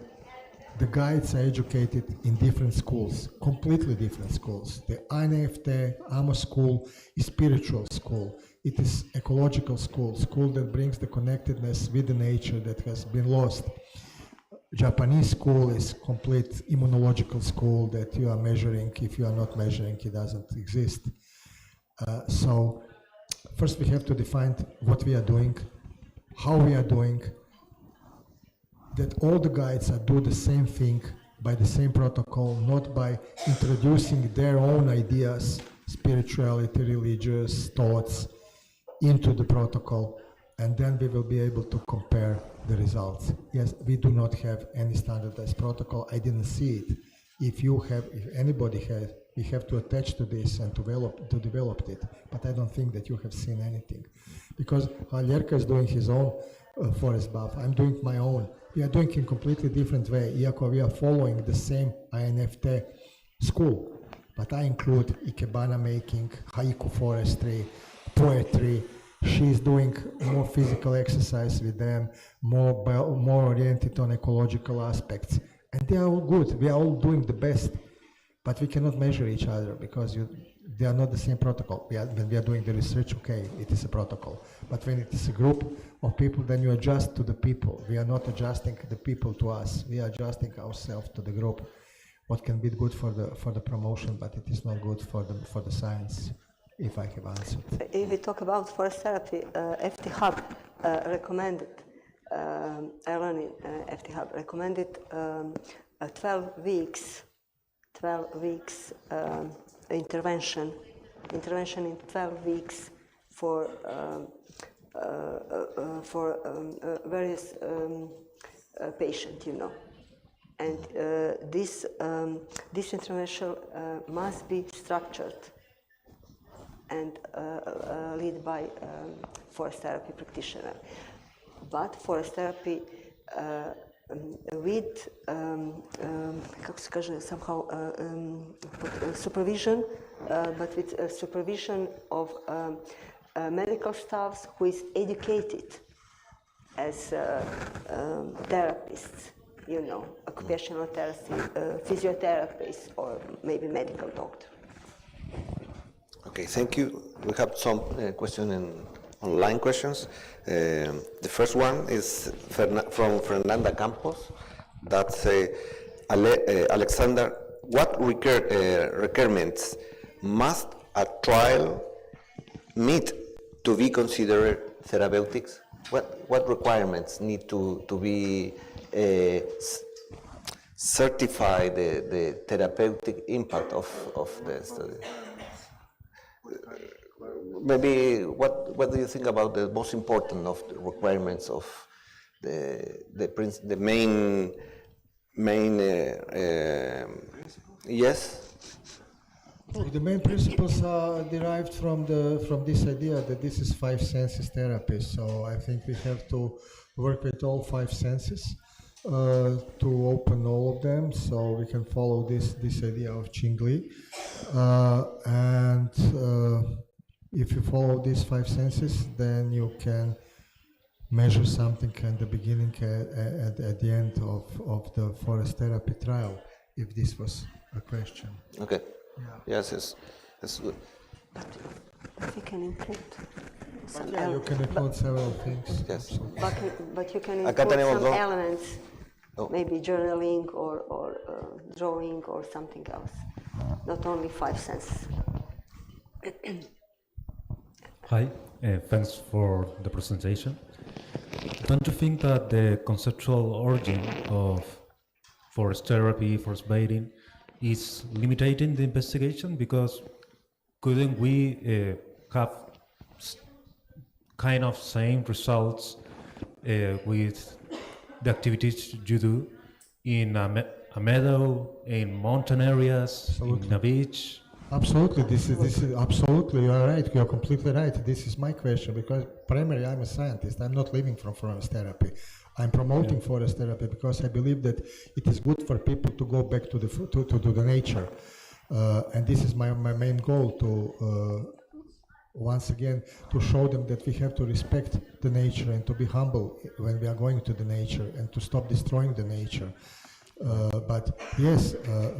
the guides are educated in different schools, completely different schools. The INFT, AMO school is spiritual school. It is ecological school that brings the connectedness with the nature that has been lost. Japanese school is complete immunological school that you are measuring. If you are not measuring, it doesn't exist. So first we have to define what we are doing, how we are doing, that all the guides are do the same thing by the same protocol, not by introducing their own ideas, spirituality, religious thoughts into the protocol, and then we will be able to compare the results. Yes, we do not have any standardized protocol. I didn't see it. If anybody has, we have to attach to this and to develop it. But I don't think that you have seen anything, because Aljerka is doing his own forest buff. I'm doing my own. We are doing it in a completely different way. Iako we are following the same INFT school, but I include ikebana making, haiku forestry, poetry. She's doing more physical exercise with them, more oriented on ecological aspects. And they are all good. We are all doing the best, but we cannot measure each other because they are not the same protocol. When we are doing the research, okay, it is a protocol. But when it is a group of people, then you adjust to the people. We are not adjusting the people to us. We are adjusting ourselves to the group. What can be good for the promotion, but it is not good for the science. If I have answered. If we talk about forest therapy, FT Hub recommended, I learned in FT Hub recommended 12 weeks intervention in 12 weeks for various patients, and this intervention must be structured and led by forest therapy practitioner. But forest therapy with somehow supervision, but with supervision of medical staffs who is educated as therapists, occupational therapy, physiotherapists, or maybe medical doctor. Okay, thank you. We have some online questions. The first one is from Fernanda Campos. That say, Alexander, what requirements must a trial meet to be considered therapeutics? What requirements need to be certify the therapeutic impact of the study? Maybe what do you think about the most important of the requirements of the main yes? The main principles are derived from this idea that this is 5 senses therapy. So I think we have to work with all 5 senses to open all of them, so we can follow this idea of Qingli. And if you follow these 5 senses, then you can measure something at the beginning, at the end of the forest therapy trial, if this was a question. Okay. Yeah. Yes, that's good. But you can include some you can include several things. Yes. But you can include some elements, maybe journaling or drawing or something else, not only 5 senses. Hi, thanks for the presentation. Don't you think that the conceptual origin of forest therapy, forest bathing, is limiting the investigation? Because couldn't we have kind of same results with the activities you do in a meadow, in mountain areas, absolutely. In a beach? Absolutely, this is absolutely, you are right, you are completely right. This is my question, because primarily I'm a scientist. I'm not living from forest therapy. I'm promoting forest therapy because I believe that it is good for people to go back to the nature, and this is my main goal, to once again, to show them that we have to respect the nature and to be humble when we are going to the nature and to stop destroying the nature. But yes,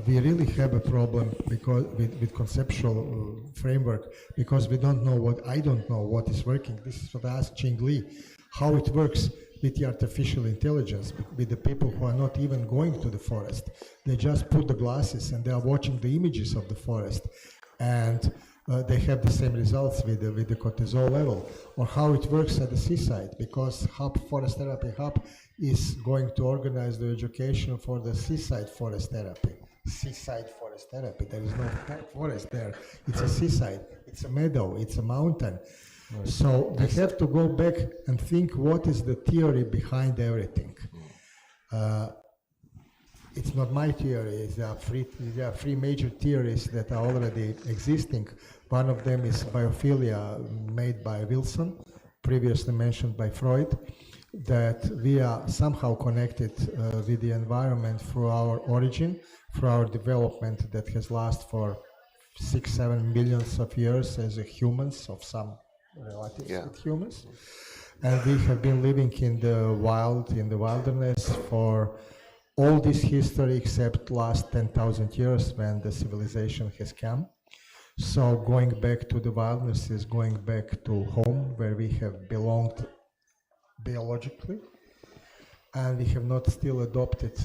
we really have a problem because with conceptual framework, because we don't know I don't know what is working. This is what I asked Ching Li, how it works with the artificial intelligence, with the people who are not even going to the forest. They just put the glasses and they are watching the images of the forest, and they have the same results with the cortisol level. Or how it works at the seaside, because Forest Therapy Hub is going to organize the education for the seaside forest therapy. Seaside forest therapy, there is no forest there. It's a seaside, it's a meadow, it's a mountain. Right. So we have to go back and think what is the theory behind everything. It's not my theory. There are three major theories that are already existing. One of them is biophilia, made by Wilson, previously mentioned by Freud, that we are somehow connected with the environment through our origin, through our development that has lasted for 6-7 millions of years as humans, of some relatives with humans. And we have been living in the wild, in the wilderness for all this history except last 10,000 years when the civilization has come. So going back to the wilderness is going back to home where we have belonged biologically, and we have not still adopted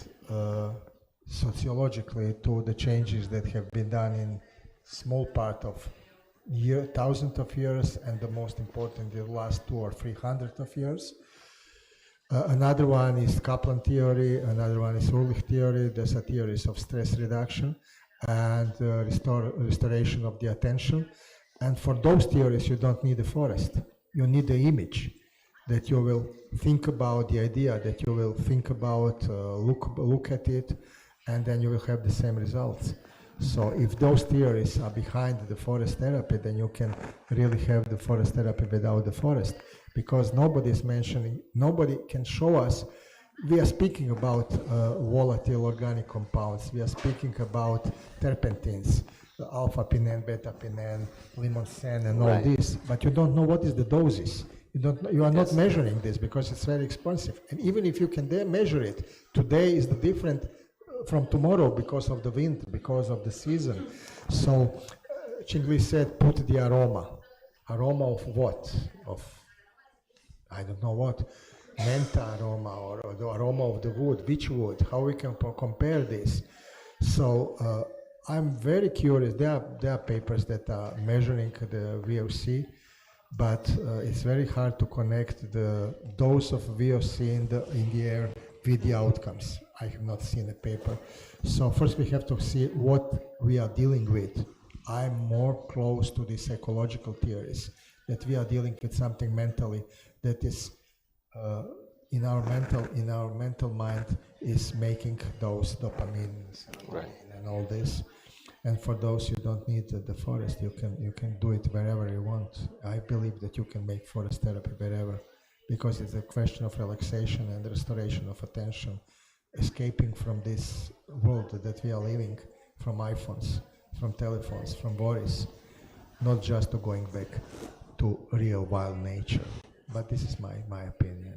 sociologically to the changes that have been done in small part of thousands of years, and the most important, the last 200 or 300 of years. Another one is Kaplan theory, another one is Ulrich theory. These are theories of stress reduction and restoration of the attention. And for those theories, you don't need a forest. You need the image that you will think about, the idea that you will think about, look at it, and then you will have the same results. So if those theories are behind the forest therapy, then you can really have the forest therapy without the forest, because nobody is mentioning, nobody can show us. We are speaking about volatile organic compounds. We are speaking about terpenes, alpha-pinene, beta-pinene, limonene, and all this, but you don't know what is the doses. You are not measuring this because it's very expensive. And even if you can measure it, today is the different from tomorrow because of the wind, because of the season. So Ching Li said, put the aroma. Aroma of what? Of, I don't know what, menta aroma, or the aroma of the wood, which wood, how we can compare this. So I'm very curious. There are papers that are measuring the VOC, but it's very hard to connect the dose of VOC in the air with the outcomes. I have not seen a paper. So first we have to see what we are dealing with. I'm more close to these ecological theories, that we are dealing with something mentally that is in our mental mind is making those dopamines and all this. And for those you don't need the forest, you can do it wherever you want. I believe that you can make forest therapy wherever, because it's a question of relaxation and restoration of attention, escaping from this world that we are living, from iPhones, from telephones, from worries, not just to going back to real wild nature. But this is my opinion.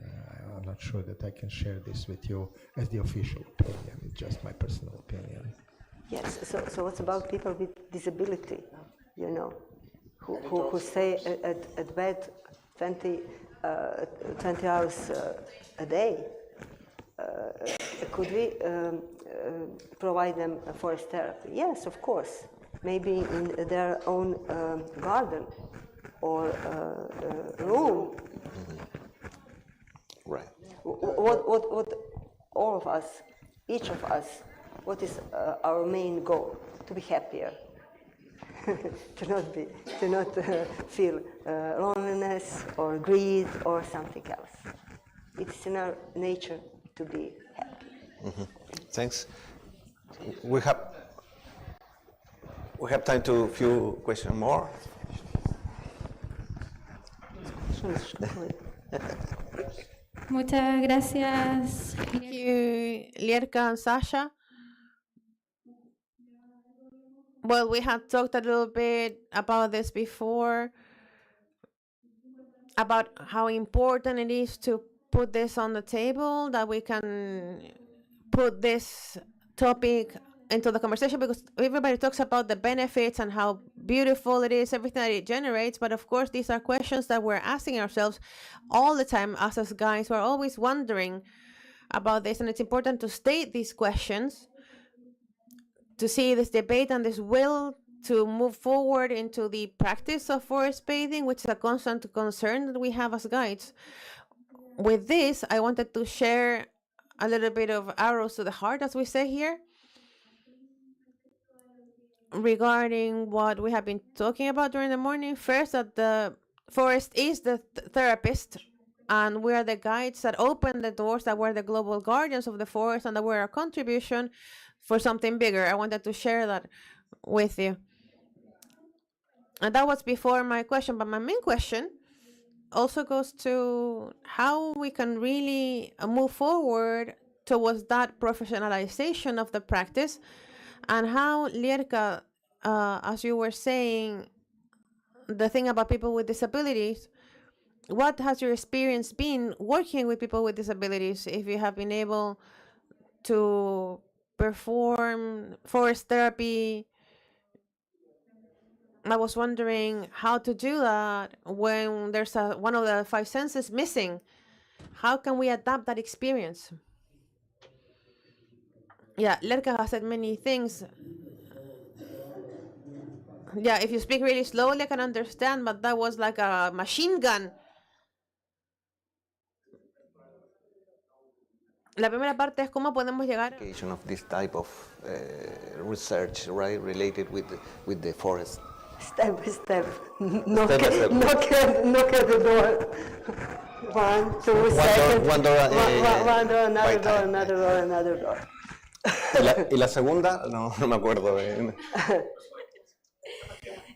I'm not sure that I can share this with you as the official opinion. It's just my personal opinion. Yes, so what about people with disability, you know, who stay at bed 20 hours a day? Could we provide them forest therapy? Yes, of course. Maybe in their own garden or room. Right. What all of us, each of us, what is our main goal? To be happier, to not feel loneliness or greed or something else. It's in our nature to be happy. Mm-hmm. Thanks. We have time to a few questions more. Muchas gracias. Thank you, Lierka and Sasha. Well, we had talked a little bit about this before. about how important it is to put this on the table, that we can put this topic into the conversation, because everybody talks about the benefits and how beautiful it is, everything that it generates. But of course, these are questions that we're asking ourselves all the time. Us as guides, we're always wondering about this, and it's important to state these questions, to see this debate and this will to move forward into the practice of forest bathing, which is a constant concern that we have as guides. With this, I wanted to share a little bit of arrows to the heart, as we say here, regarding what we have been talking about during the morning. First, that the forest is the therapist, and we are the guides that open the doors, that we're the global guardians of the forest, and that we're a contribution for something bigger. I wanted to share that with you. And that was before my question, but my main question also goes to how we can really move forward towards that professionalization of the practice, and how, Lierka, as you were saying, the thing about people with disabilities, what has your experience been working with people with disabilities? If you have been able to perform forest therapy, I was wondering how to do that when there's one of the five senses missing. How can we adapt that experience? Yeah, Lerka has said many things. Yeah, if you speak really slowly, I can understand, but that was like a machine gun. La primera parte es cómo podemos llegar of this type of research, right, related with the forest. Step by step. Step by step. Knock at the door. 1, 2 seconds. One door, one door, another by door, time. another door, another door. ¿Y la segunda? No me acuerdo.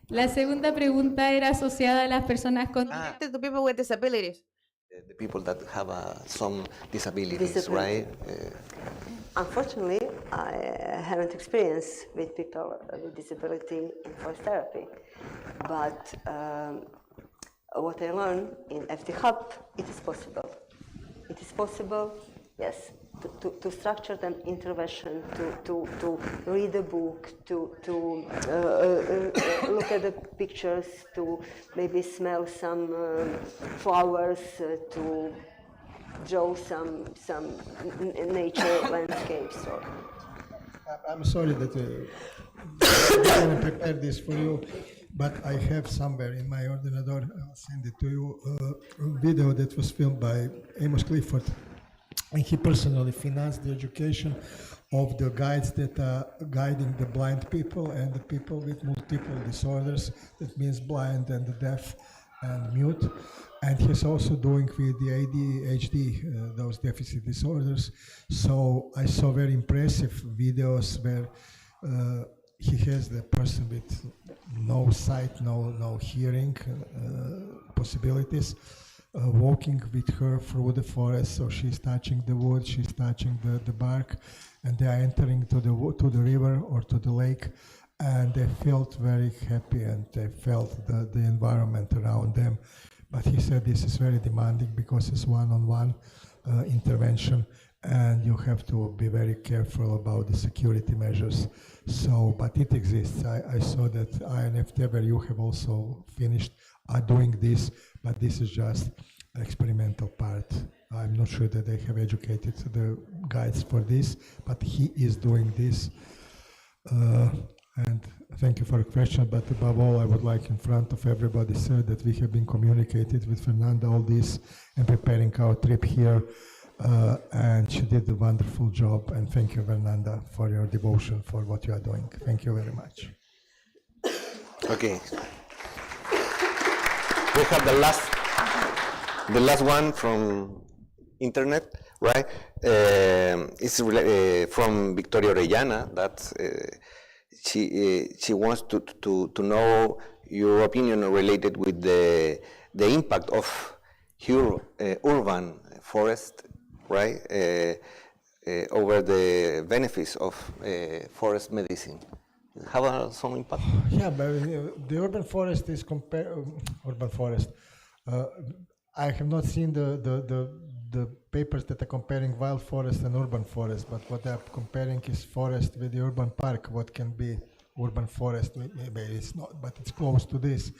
La segunda pregunta era asociada a las personas con... to people with disabilities. The people that have some disabilities, right? Unfortunately, I haven't experienced with people with disability in forest therapy, but what I learned in FT Hub, it is possible. It is possible, yes, to structure an intervention, to read a book, to look at the pictures, to maybe smell some flowers, to draw some nature landscapes. Or I'm sorry that I didn't prepare this for you, but I have somewhere in my ordenador, I'll send it to you, a video that was filmed by Amos Clifford, and he personally financed the education of the guides that are guiding the blind people and the people with multiple disorders, that means blind and deaf and mute. And he's also doing with the ADHD, those deficit disorders. So I saw very impressive videos where he has the person with no sight, no hearing possibilities, walking with her through the forest. So she's touching the wood, she's touching the bark, and they are entering to the river or to the lake, and they felt very happy, and they felt the environment around them. But he said this is very demanding because it's one-on-one intervention, and you have to be very careful about the security measures. So, but it exists. I saw that INFT, where you have also finished, are doing this, but this is just experimental part. I'm not sure that they have educated the guides for this, but he is doing this. And thank you for the question, but above all, I would like in front of everybody say that we have been communicated with Fernanda all this and preparing our trip here, and she did a wonderful job, and thank you, Fernanda, for your devotion for what you are doing. Thank you very much. Okay. We have the last one from internet, right? It's from Victoria Orellana. That's she wants to know your opinion related with the impact of urban forest, right? Over the benefits of forest medicine. Have some impact? Yeah, but the urban forest is urban forest. I have not seen the papers that are comparing wild forest and urban forest, but what they're comparing is forest with the urban park. What can be urban forest? Maybe it's not, but it's close to this.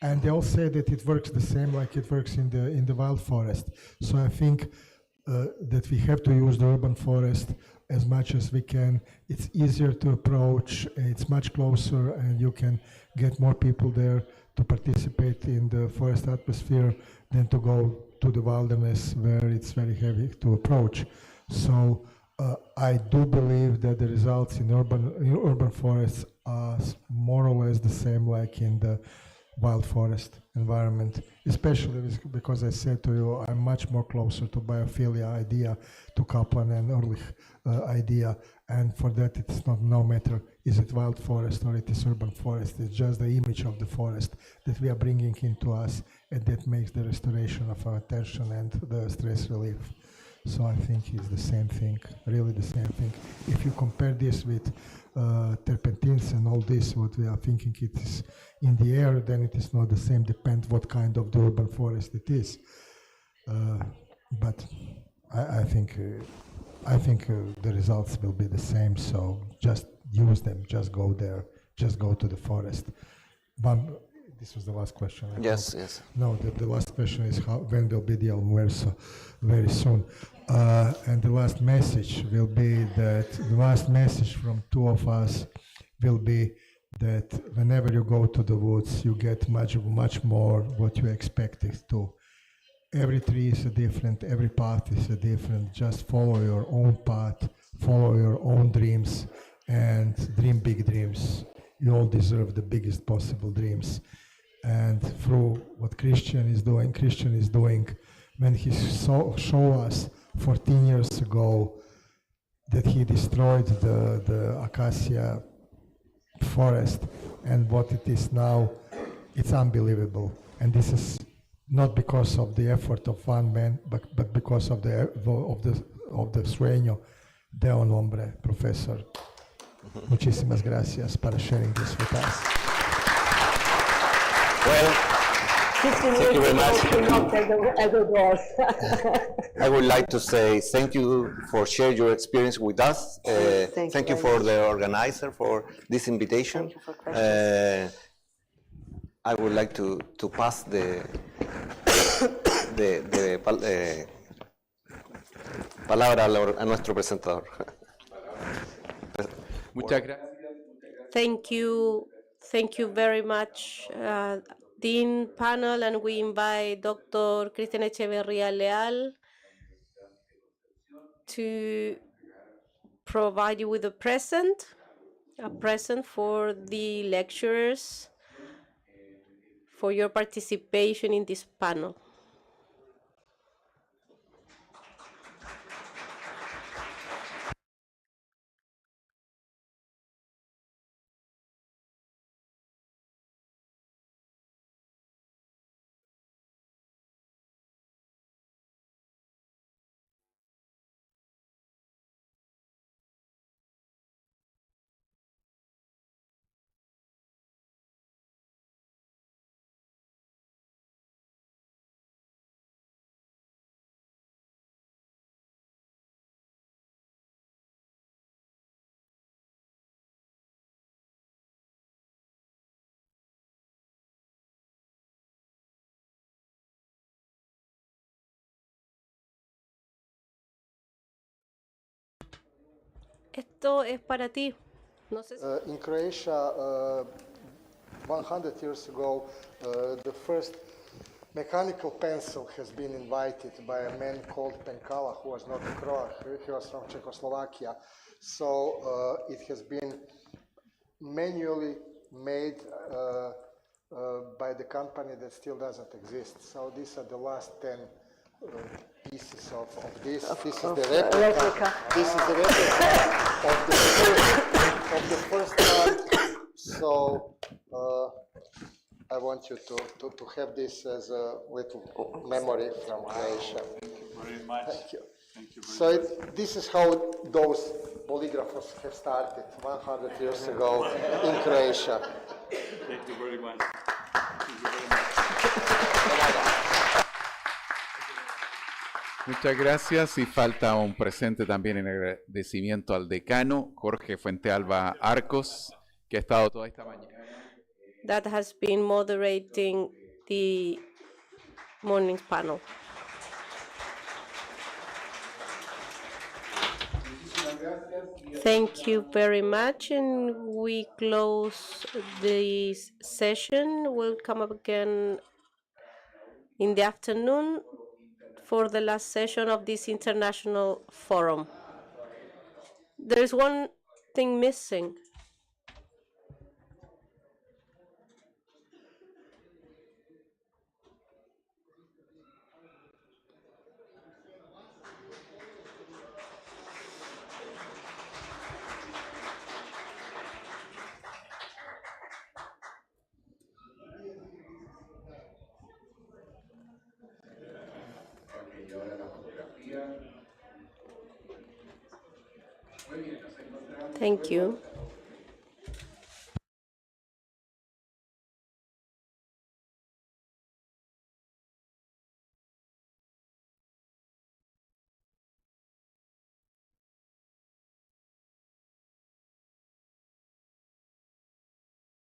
And they all say that it works the same like it works in the wild forest. So I think that we have to use the urban forest as much as we can. It's easier to approach, it's much closer, and you can get more people there to participate in the forest atmosphere than to go to the wilderness where it's very heavy to approach. So I do believe that the results in urban forests are more or less the same like in the wild forest environment, especially because I said to you, I'm much more closer to biophilia idea, to Kaplan and Ehrlich idea, and for that it's not no matter is it wild forest or it is urban forest, it's just the image of the forest that we are bringing into us, and that makes the restoration of our attention and the stress relief. So I think it's the same thing, really the same thing. If you compare this with terpentines and all this, what we are thinking it is in the air, then it is not the same, depends what kind of the urban forest it is. But I think the results will be the same, so just use them, just go there, just go to the forest. This was the last question. Yes, yes. No, the last question is when will be the almuerzo? Very soon. And the last message will be that the last message from two of us will be that whenever you go to the woods, you get much more what you expected to. Every tree is different, every path is different. Just follow your own path, follow your own dreams, and dream big dreams. You all deserve the biggest possible dreams. And through what Christian is doing when he showed us 14 years ago that he destroyed the acacia forest, and what it is now, it's unbelievable. And this is not because of the effort of one man, but because of the sueño de un hombre, Professor. Muchísimas gracias para sharing this with us. Well, thank you very much. I would like to say thank you for sharing your experience with us. Thank you for the organizer for this invitation. I would like to pass the palabra a nuestro presentador. Muchas gracias. Thank you very much, Dean panel, and we invite Dr. Cristian Echeverría Leal to provide you with a present for the lecturers for your participation in this panel. Esto es para ti. No sé si... In Croatia, 100 years ago, the first mechanical pencil has been invented by a man called Penkala, who was not a Croat, he was from Czechoslovakia. So it has been manually made by the company that still doesn't exist. So these are the last 10 pieces of this. This is the replica. This is the replica of the first part. So I want you to have this as a little memory from Croatia. Thank you very much. Thank you. Thank you very So much. this is how those polygraphs have started 100 years ago in Croatia. Thank you very much. Thank you very much. Muchas gracias y falta un presente también en agradecimiento al decano, Jorge Fuentealba Arcos, que ha estado toda esta mañana. That has been moderating the morning's panel. Thank you very much, and we close this session. We'll come up again in the afternoon for the last session of this international forum. There's one thing missing. Thank you.